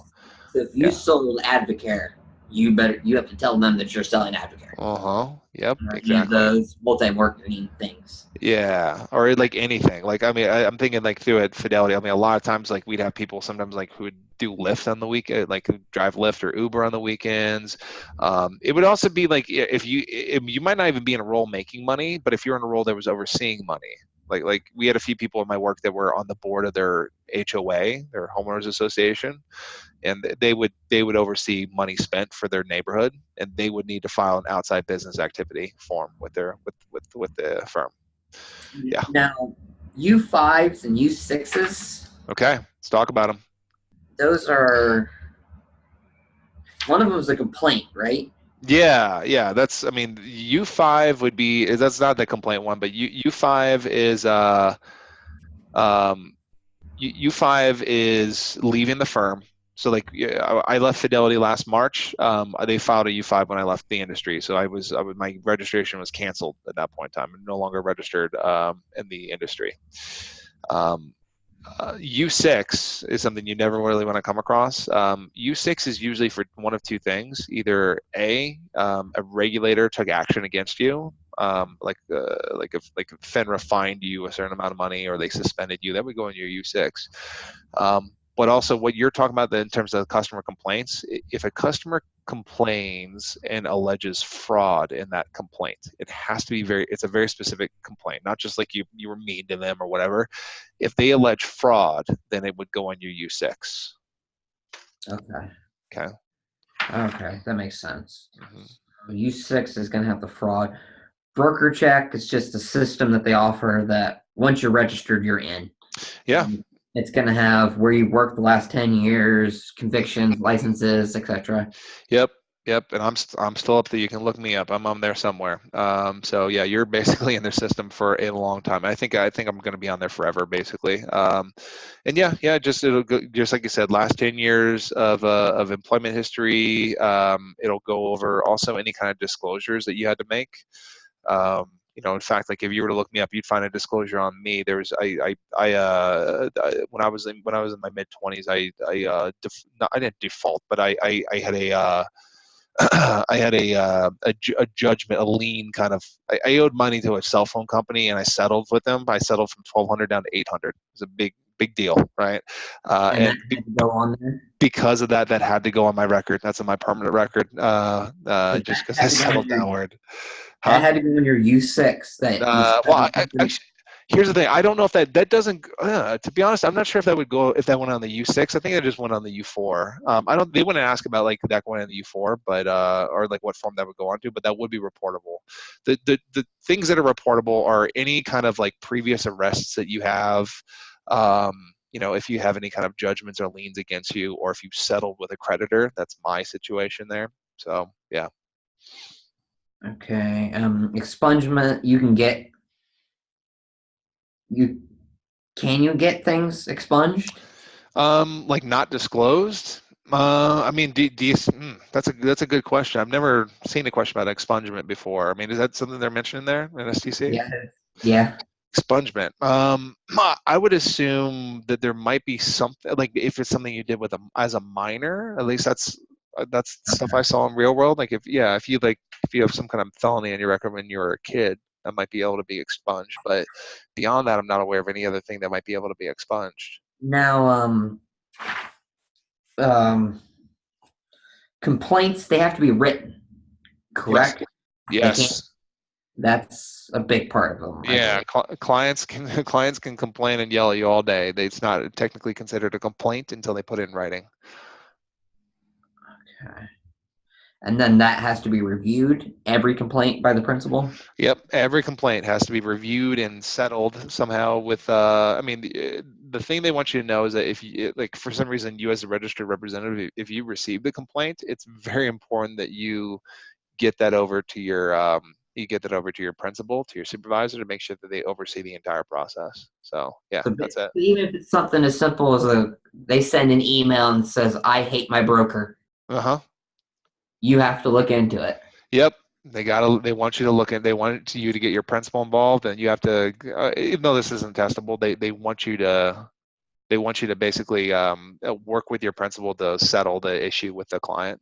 So if you yeah. sold Advocare, you have to tell them that you're selling Advocare. Uh-huh. Yep, Or any of exactly. those multi-marketing things. Yeah, or like anything. Like I mean, I'm thinking like through at Fidelity. I mean, a lot of times like we'd have people sometimes like who would do Lyft on the weekend, like who drive Lyft or Uber on the weekends. It would also be like if you might not even be in a role making money, but if you're in a role that was overseeing money. Like we had a few people in my work that were on the board of their HOA, their homeowners association, and they would oversee money spent for their neighborhood, and they would need to file an outside business activity form with their with the firm. Yeah. Now, U5s and U6s, Okay. Let's talk about them. those are one of them is a complaint, right? Yeah, yeah. That's I mean U5 would be that's not the complaint one, but U5 is um U5 is leaving the firm. So like yeah, I left Fidelity last March. They filed a U5 when I left the industry. So my registration was canceled at that point in time. I'm no longer registered in the industry. Um, U6 is something you never really want to come across. U6 is usually for one of two things: either a regulator took action against you, like if FINRA fined you a certain amount of money or they suspended you, that would go in your U6. But also, what you're talking about in terms of customer complaints, if a customer complains and alleges fraud in that complaint, it has to be it's a very specific complaint, not just like you were mean to them or whatever. If they allege fraud, then it would go on your U6. Okay. Okay. Okay, that makes sense. Hmm. U6 is going to have the fraud. Broker check is just a system that they offer that once you're registered, you're in. Yeah. It's going to have where you worked the last 10 years, convictions, licenses, etc. Yep. Yep. And I'm still up there. You can look me up. I'm on there somewhere. So yeah, you're basically in their system for a long time. I think I'm going to be on there forever, basically. And yeah, just it'll go, just like you said, last 10 years of employment history. It'll go over also any kind of disclosures that you had to make. In fact, like if you were to look me up, you'd find a disclosure on me. There was when I was in my mid 20s, I didn't default, but I had I had a judgment, a lien kind of. I owed money to a cell phone company, and I settled with them. I settled from 1,200 down to 800. It was a big deal, right? And that And had to go on there. because of that, that had to go on my record. That's on my permanent record, So just because I had to go on settled your downward. that Huh? had to go on your U6 that you Well, settled with. here's the thing. I don't know if that doesn't. To be honest, I'm not sure if that would go if that went on the U6. I think it just went on the U4. I don't. They wouldn't ask about like that going on the U4, but or like what form that would go onto, but that would be reportable. The things that are reportable are any kind of like previous arrests that you have. If you have any kind of judgments or liens against you, or if you settled with a creditor, that's my situation there. So yeah. Okay. Expungement. You can you get things expunged? Like not disclosed. I mean, that's a good question. I've never seen a question about expungement before. I mean, is that something they're mentioning there in STC? Yeah. Yeah. Expungement. I would assume that there might be something like if it's something you did with as a minor. At least that's stuff I saw in real world. Like if you have some kind of felony on your record when you were a kid, that might be able to be expunged. But beyond that, I'm not aware of any other thing that might be able to be expunged. Now, um, complaints, they have to be written, Yes. correct? They can't. Yes. That's a big part of them, I Yeah, believe. clients can clients can complain and yell at you all day. It's not technically considered a complaint until they put it in writing. Okay. And then that has to be reviewed, every complaint by the principal. Yep, every complaint has to be reviewed and settled somehow with I mean the thing they want you to know is that if you like for some reason you as a registered representative, if you receive the complaint, it's very important that you get that over to your principal, to your supervisor, to make sure that they oversee the entire process. So yeah, So that's it. even if it's something as simple as they send an email and says, "I hate my broker," Uh-huh. you have to look into it. Yep. They want you to look at, they want you to get your principal involved, and you have to, even though this isn't testable, they want you to basically work with your principal to settle the issue with the client.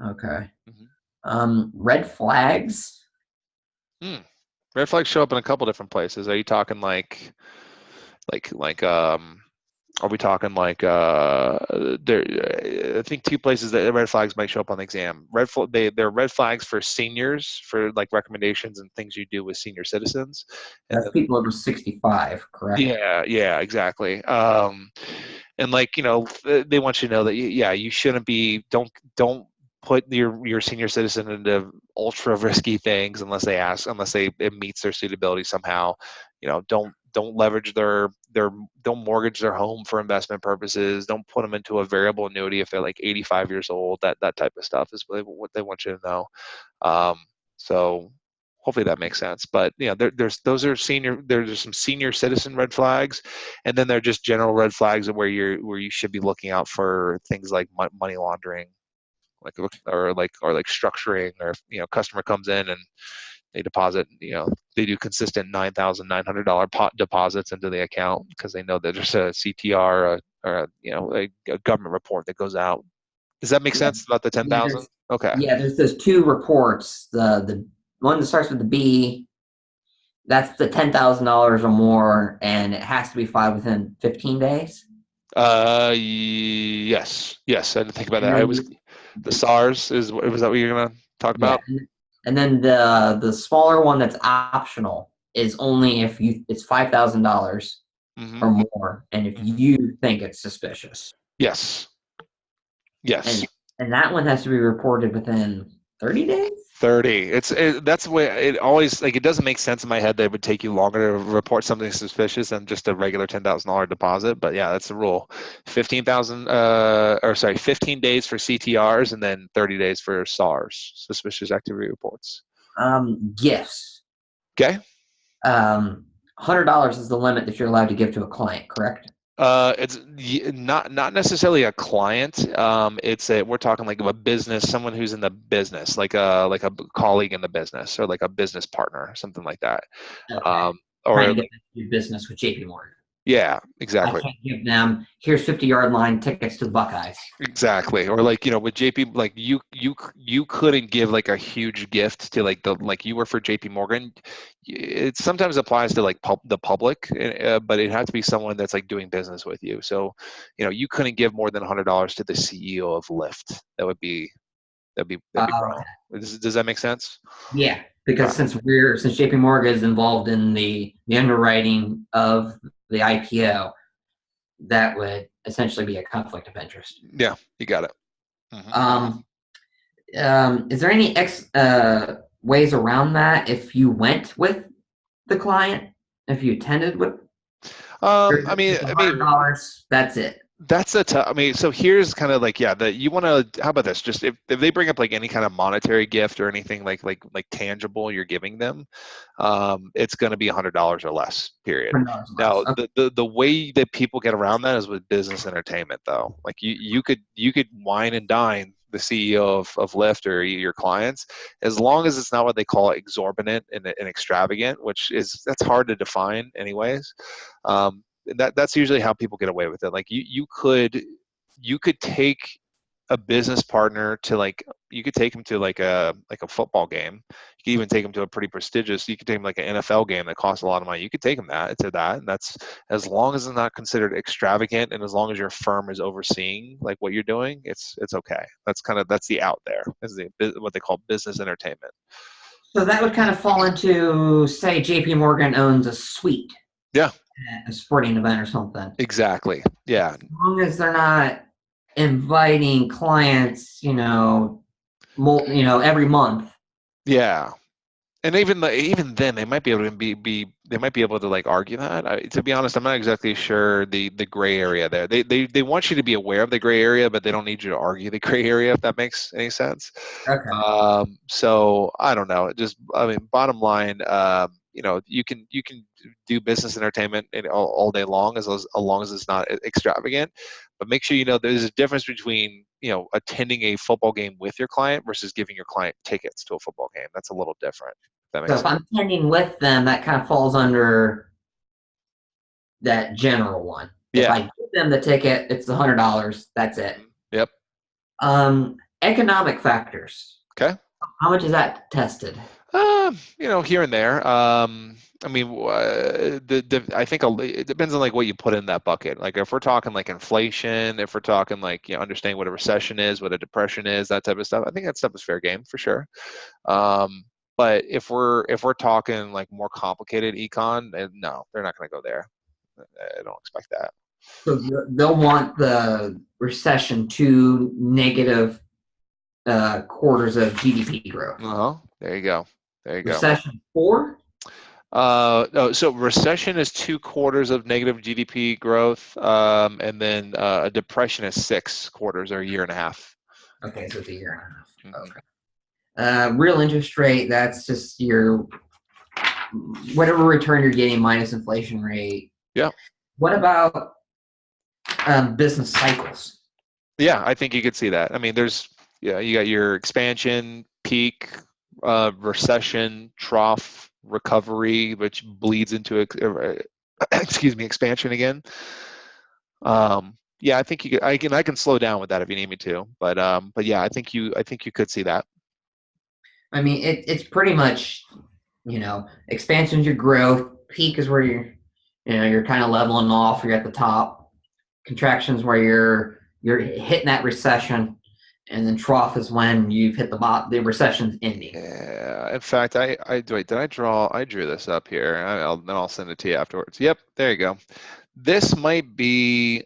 Okay. Mhm. Red flags. Red flags show up in a couple different places. Are you talking like are we talking like there? I think two places that red flags might show up on the exam. They're red flags for seniors, for like recommendations and things you do with senior citizens, and That's then people over 65, correct? yeah, exactly. And like they want you to know that yeah, you shouldn't be, don't put your senior citizen into ultra risky things unless it meets their suitability somehow. Don't leverage their don't mortgage their home for investment purposes. Don't put them into a variable annuity if they're like 85 years old. That type of stuff is what they want you to know. So hopefully that makes sense. But there's some senior citizen red flags, and then they're just general red flags where you should be looking out for things like money laundering, or like structuring, or if customer comes in and they deposit, they do consistent $9,900 pot deposits into the account because they know that there's a CTR, a government report that goes out. Does that make Yeah. sense about the Yeah, 10,000? Okay. there's those two reports. The one that starts with the B, that's the $10,000 or more, and it has to be filed within 15 days. Yes. I didn't think about And that. I was then the SARS was that what you're gonna talk yeah, about? and then the smaller one that's optional is only if it's $5,000 Mm-hmm. or more, and if Mm-hmm. you think it's suspicious, Yes. and Yes. that one has to be reported within 30 days. 30. That's the way it always, like, it doesn't make sense in my head that it would take you longer to report something suspicious than just a regular $10,000 deposit. But yeah, that's the rule. 15 days for CTRs, and then 30 days for SARS, suspicious activity reports. Gifts. Okay. $100 is the limit that you're allowed to give to a client, correct? It's not necessarily a client. We're talking like of a business, someone who's in the business, like a colleague in the business, or like a business partner, something like that. Okay. Um, or Trying to get them to do business with JP Morgan. yeah, I exactly. can't give them, here's 50-yard line tickets to the Buckeyes. Exactly. Or like, with JP, like you couldn't give like a huge gift to like you were for JP Morgan. It sometimes applies to like the public, but it has to be someone that's like doing business with you. So, you couldn't give more than $100 to the CEO of Lyft. That'd be Oh, wrong. Does that make sense? yeah, because Okay. since JP Morgan is involved in the underwriting of the IPO, that would essentially be a conflict of interest. Yeah, you got it. Mhm. Um, is there any ways around that if you went with the client, if you attended with I mean, $100, that's it. that's a tough. I mean, so here's kind of like, yeah, that you want to. How about this? Just if they bring up like any kind of monetary gift or anything like tangible you're giving them, it's going to be $100 or less. Period. $100 less. Now, the way that people get around that is with business entertainment, though. Like you could wine and dine the CEO of Lyft or your clients, as long as it's not what they call exorbitant and extravagant, that's hard to define, anyways. That's usually how people get away with it. Like you could take a business partner to like, you could take them to like a football game. You could even take them to a pretty prestigious. You could take them like an NFL game that costs a lot of money. You could take them to that, and that's as long as it's not considered extravagant, and as long as your firm is overseeing like what you're doing, it's okay. That's the out there. Is what they call business entertainment. So that would kind of fall into, say, J.P. Morgan owns a suite Yeah, at a sporting event or something. exactly. Yeah, As long as they're not inviting clients, every month. yeah. And even then, they might be able to they might be able to like argue that. To be honest, I'm not exactly sure the gray area there. They want you to be aware of the gray area, but they don't need you to argue the gray area, if that makes any sense. Okay. So I don't know. I mean, bottom line, you can do business entertainment all day long, as long as it's not extravagant. But make sure you know there's a difference between attending a football game with your client versus giving your client tickets to a football game. That's a little different. If that So makes if sense. I'm attending with them, that kind of falls under that general one. If Yeah. I give them the ticket, it's $100. That's it. Yep. Economic factors. Okay. How much is that tested? Here and there. I mean, I think it depends on like what you put in that bucket. Like if we're talking like inflation, if we're talking like understanding what a recession is, what a depression is, that type of stuff. I think that stuff is fair game for sure. But if we're talking like more complicated econ, no, they're not going to go there. I don't expect that. So they'll want the recession to negative quarters of GDP growth. There you go. There you go. Recession 4? No, so recession is 2 quarters of negative GDP growth, and then a depression is 6 quarters or a year and a half. Okay, so it's a year and a half. Mm-hmm. Okay. Real interest rate, that's just your whatever return you're getting minus inflation rate. Yeah. What about business cycles? Yeah, I think you could see that. I mean, you got your expansion, peak, recession, trough, recovery, which bleeds into expansion again. Yeah, I think I can slow down with that if you need me to, but yeah, I think you could see that. I mean, it's pretty much, expansion's your growth, peak is where you're kind of leveling off, you're at the top. Contractions where you're hitting that recession, and then trough is when you've hit the bottom, the recession's ending. Yeah, in fact, I drew this up here. Then I'll send it to you afterwards. Yep, there you go. This might be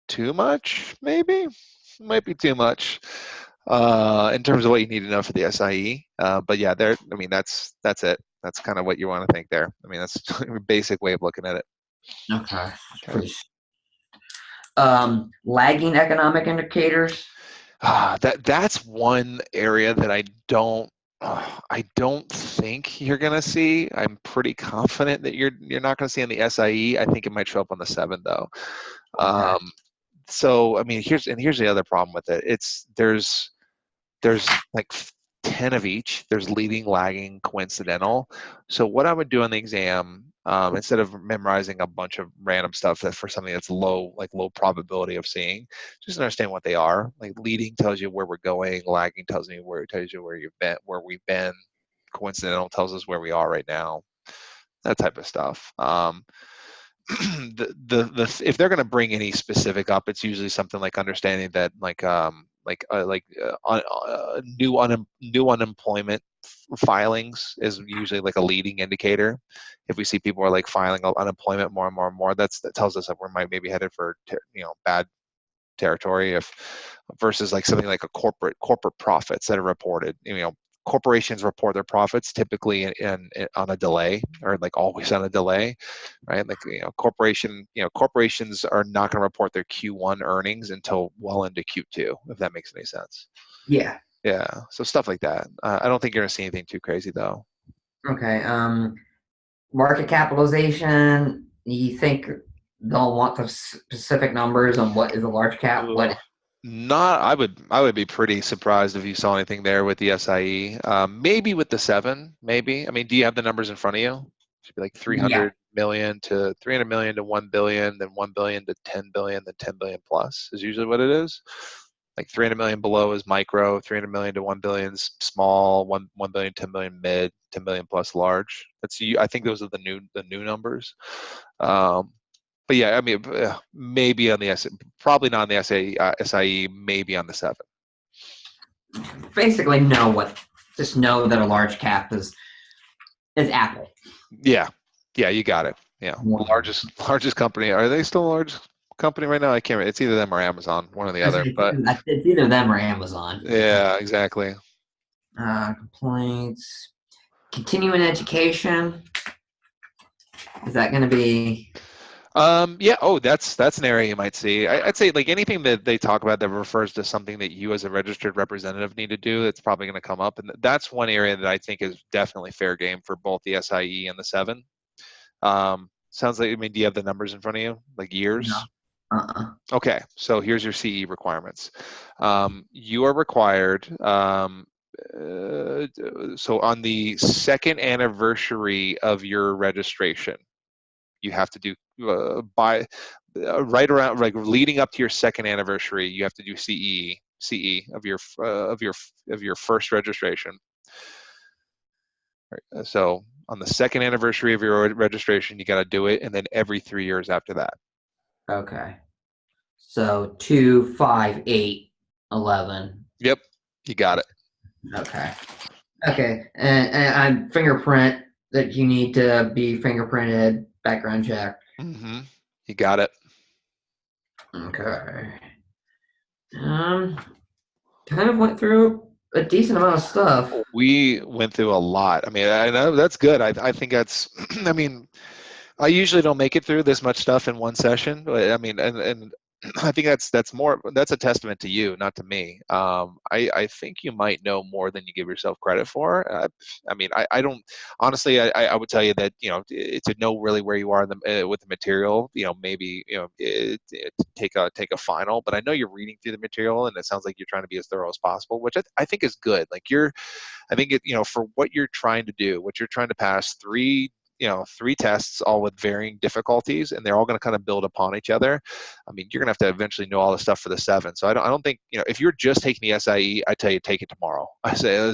too much, maybe. Might be too much in terms of what you need to know for the SIE. But yeah, I mean, that's it. That's kind of what you want to think there. I mean, that's a basic way of looking at it. Okay. Lagging economic indicators. That's one area that I don't think you're gonna see. I'm pretty confident that you're not gonna see on the SIE. I think it might show up on the 7 though. Okay. So I mean, here's the other problem with it. There's like 10 of each. There's leading, lagging, coincidental. So what I would do on the exam, instead of memorizing a bunch of random stuff that for something that's low probability of seeing, just understand what they are. Like leading tells you where we're going, lagging tells you where we've been, coincidental tells us where we are right now, that type of stuff. If they're going to bring any specific up, it's usually something like understanding that new unemployment filings is usually like a leading indicator. If we see people are like filing unemployment more and more and more, that tells us that we might maybe headed for bad territory. If versus like something like a corporate profits that are reported, corporations report their profits typically in on a delay, or like always on a delay, right? Like corporations are not going to report their Q1 earnings until well into Q2, if that makes any sense. Yeah. Yeah, so stuff like that. I don't think you're going to see anything too crazy though. Okay. Market capitalization. You think they'll want the specific numbers on what is a large cap? What? Not. I would be pretty surprised if you saw anything there with the SIE. Maybe with the 7. Maybe. I mean, do you have the numbers in front of you? It should be like 300 million to 300 million to 1 billion, then 1 billion to 10 billion, then 10 billion plus is usually what it is. Like 300 million below is micro, 300 million to 1 billion is small, 1 billion, 10 million mid, 10 million plus large. I think those are the new numbers. But yeah, I mean, maybe on the probably not on the SIE, maybe on the 7. Basically, just know that a large cap is Apple. Yeah, you got it. Yeah, largest company. Are they still a large company right now? I can't remember. It's either them or Amazon, one or the other. But It's either them or Amazon. yeah, exactly. Complaints. Continuing education. Is that going to be? Yeah. Oh, that's an area you might see. I'd say like anything that they talk about that refers to something that you as a registered representative need to do, it's probably going to come up, and that's one area that I think is definitely fair game for both the SIE and the 7. Sounds like, I mean, do you have the numbers in front of you, like years? No. Okay, so here's your CE requirements. You are required. So on the second anniversary of your registration, you have to do right around, like leading up to your second anniversary, you have to do CE of your first registration. Right. So on the second anniversary of your registration, you got to do it, and then every 3 years after that. Okay. So 2, 5, 8, 11. Yep, you got it. Okay. And I'm fingerprint that you need to be fingerprinted, background check. Mm-hmm. You got it. Okay. Kind of went through a decent amount of stuff. We went through a lot. I mean, I know that's good. I think that's, I mean, I usually don't make it through this much stuff in one session. But I mean, and I think that's a testament to you, not to me. I think you might know more than you give yourself credit for. I mean, I don't honestly. I would tell you that to know really where you are with the material. Maybe take a final. But I know you're reading through the material, and it sounds like you're trying to be as thorough as possible, which I think is good. Like I think for what you're trying to do, what you're trying to pass, three tests all with varying difficulties, and they're all going to kind of build upon each other. I mean, you're going to have to eventually know all the stuff for the 7. So I don't think, if you're just taking the SIE, I tell you, take it tomorrow. I say,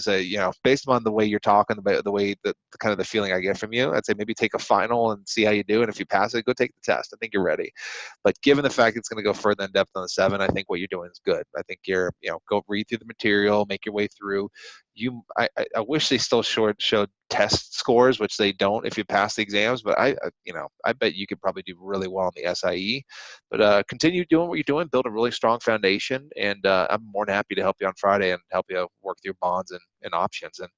based on the way you're talking, the way that kind of the feeling I get from you, I'd say maybe take a final and see how you do. And if you pass it, go take the test. I think you're ready. But given the fact it's going to go further in depth on the 7, I think what you're doing is good. I think you're, go read through the material, make your way through. I wish they still showed test scores, which they don't if you pass the exams, but I bet you could probably do really well in the SIE. But continue doing what you're doing, build a really strong foundation, and I'm more than happy to help you on Friday and help you work through bonds and options. And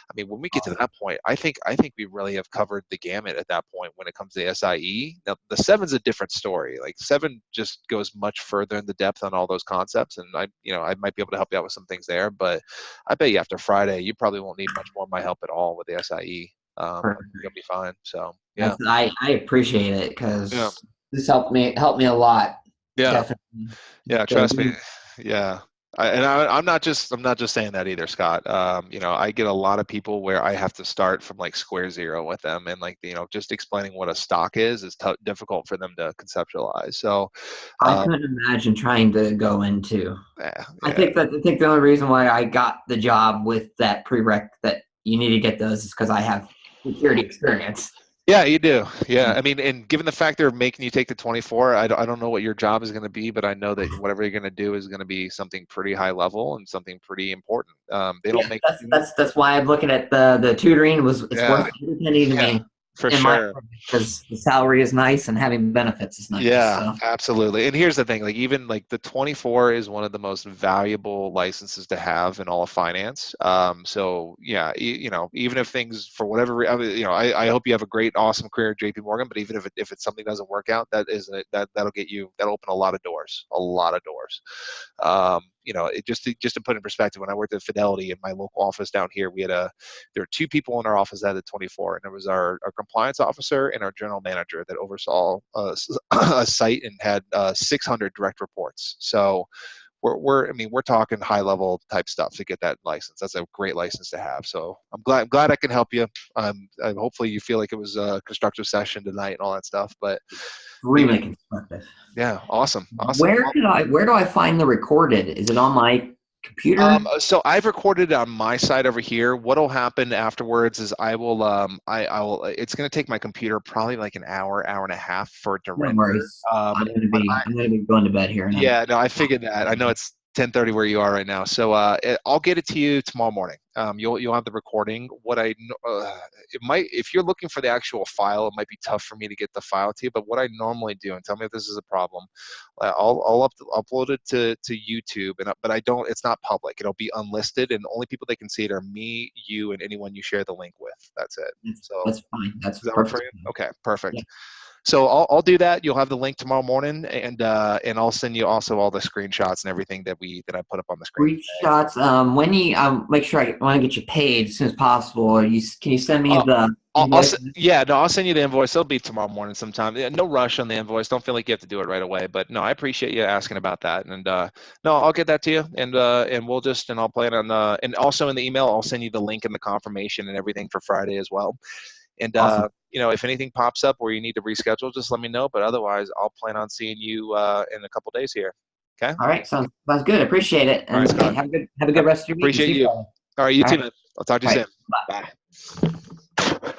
I mean, when we get to that point, I think we really have covered the gamut at that point when it comes to the SIE. Now the 7's a different story. Like 7 just goes much further in the depth on all those concepts, and I might be able to help you out with some things there, but I bet you after Friday, you probably won't need much more of my help at all with the SIE. You'll be fine. So yeah, I appreciate it because this helped me a lot. Yeah, definitely. Yeah, trust me. Yeah. I'm not just saying that either, Scott. I get a lot of people where I have to start from like square zero with them, and like just explaining what a stock is difficult for them to conceptualize. So I couldn't imagine trying to go into. Yeah. I think the only reason why I got the job with that prereq that you need to get those is because I have security experience. Yeah, you do. Yeah, I mean, and given the fact they're making you take the 24, I don't know what your job is going to be, but I know that whatever you're going to do is going to be something pretty high level and something pretty important. They don't make that's why I'm looking at the tutoring it's worth every penny to me. For sure. Because the salary is nice and having benefits is nice. Yeah, so. Absolutely. And here's the thing, like even like the 24 is one of the most valuable licenses to have in all of finance. So yeah, even if things for whatever, I hope you have a great, awesome career at JP Morgan, but even if it's something doesn't work out, that'll open a lot of doors. Just to put in perspective, when I worked at Fidelity in my local office down here, there were 2 people in our office that had 24, and there was our compliance officer and our general manager that oversaw a site and had 600 direct reports. So we're talking high level type stuff to get that license. That's a great license to have. So I'm glad I can help you. Hopefully you feel like it was a constructive session tonight and all that stuff. But extremely constructive. Yeah, awesome. Where do I find the recorded? Is it on my computer? So I've recorded it on my side over here. What'll happen afterwards is I will it's gonna take my computer probably like an hour, hour and a half for it to No render. worries. I'm But gonna be going to bed here. yeah, no, I figured that. I know it's 10:30 where you are right now, so I'll get it to you tomorrow morning. You'll have the recording. It might, if you're looking for the actual file, it might be tough for me to get the file to you. But what I normally do, and tell me if this is a problem, I'll upload it to YouTube, but I don't. It's not public. It'll be unlisted, and the only people that can see it are me, you, and anyone you share the link with. That's it. So That's fine. That's does that work for perfect. you? Okay, perfect. Yeah. So I'll do that. You'll have the link tomorrow morning, and I'll send you also all the screenshots and everything that I put up on the screen. Screenshots. When you make sure I want to get you paid as soon as possible. Can you send me the I'll invoice? yeah, no, I'll send you the invoice. It'll be tomorrow morning sometime. Yeah, no rush on the invoice. Don't feel like you have to do it right away. But no, I appreciate you asking about that. And no, I'll get that to you, and I'll plan on and also in the email I'll send you the link and the confirmation and everything for Friday as well. And Awesome. if anything pops up where you need to reschedule, just let me know. But otherwise, I'll plan on seeing you in a couple days here. Okay. All right. Sounds good. Appreciate it. All right, And Scott. have a good rest of your week. Appreciate you. All right, you All too, right. man. I'll talk to you All right. soon. Bye. Bye.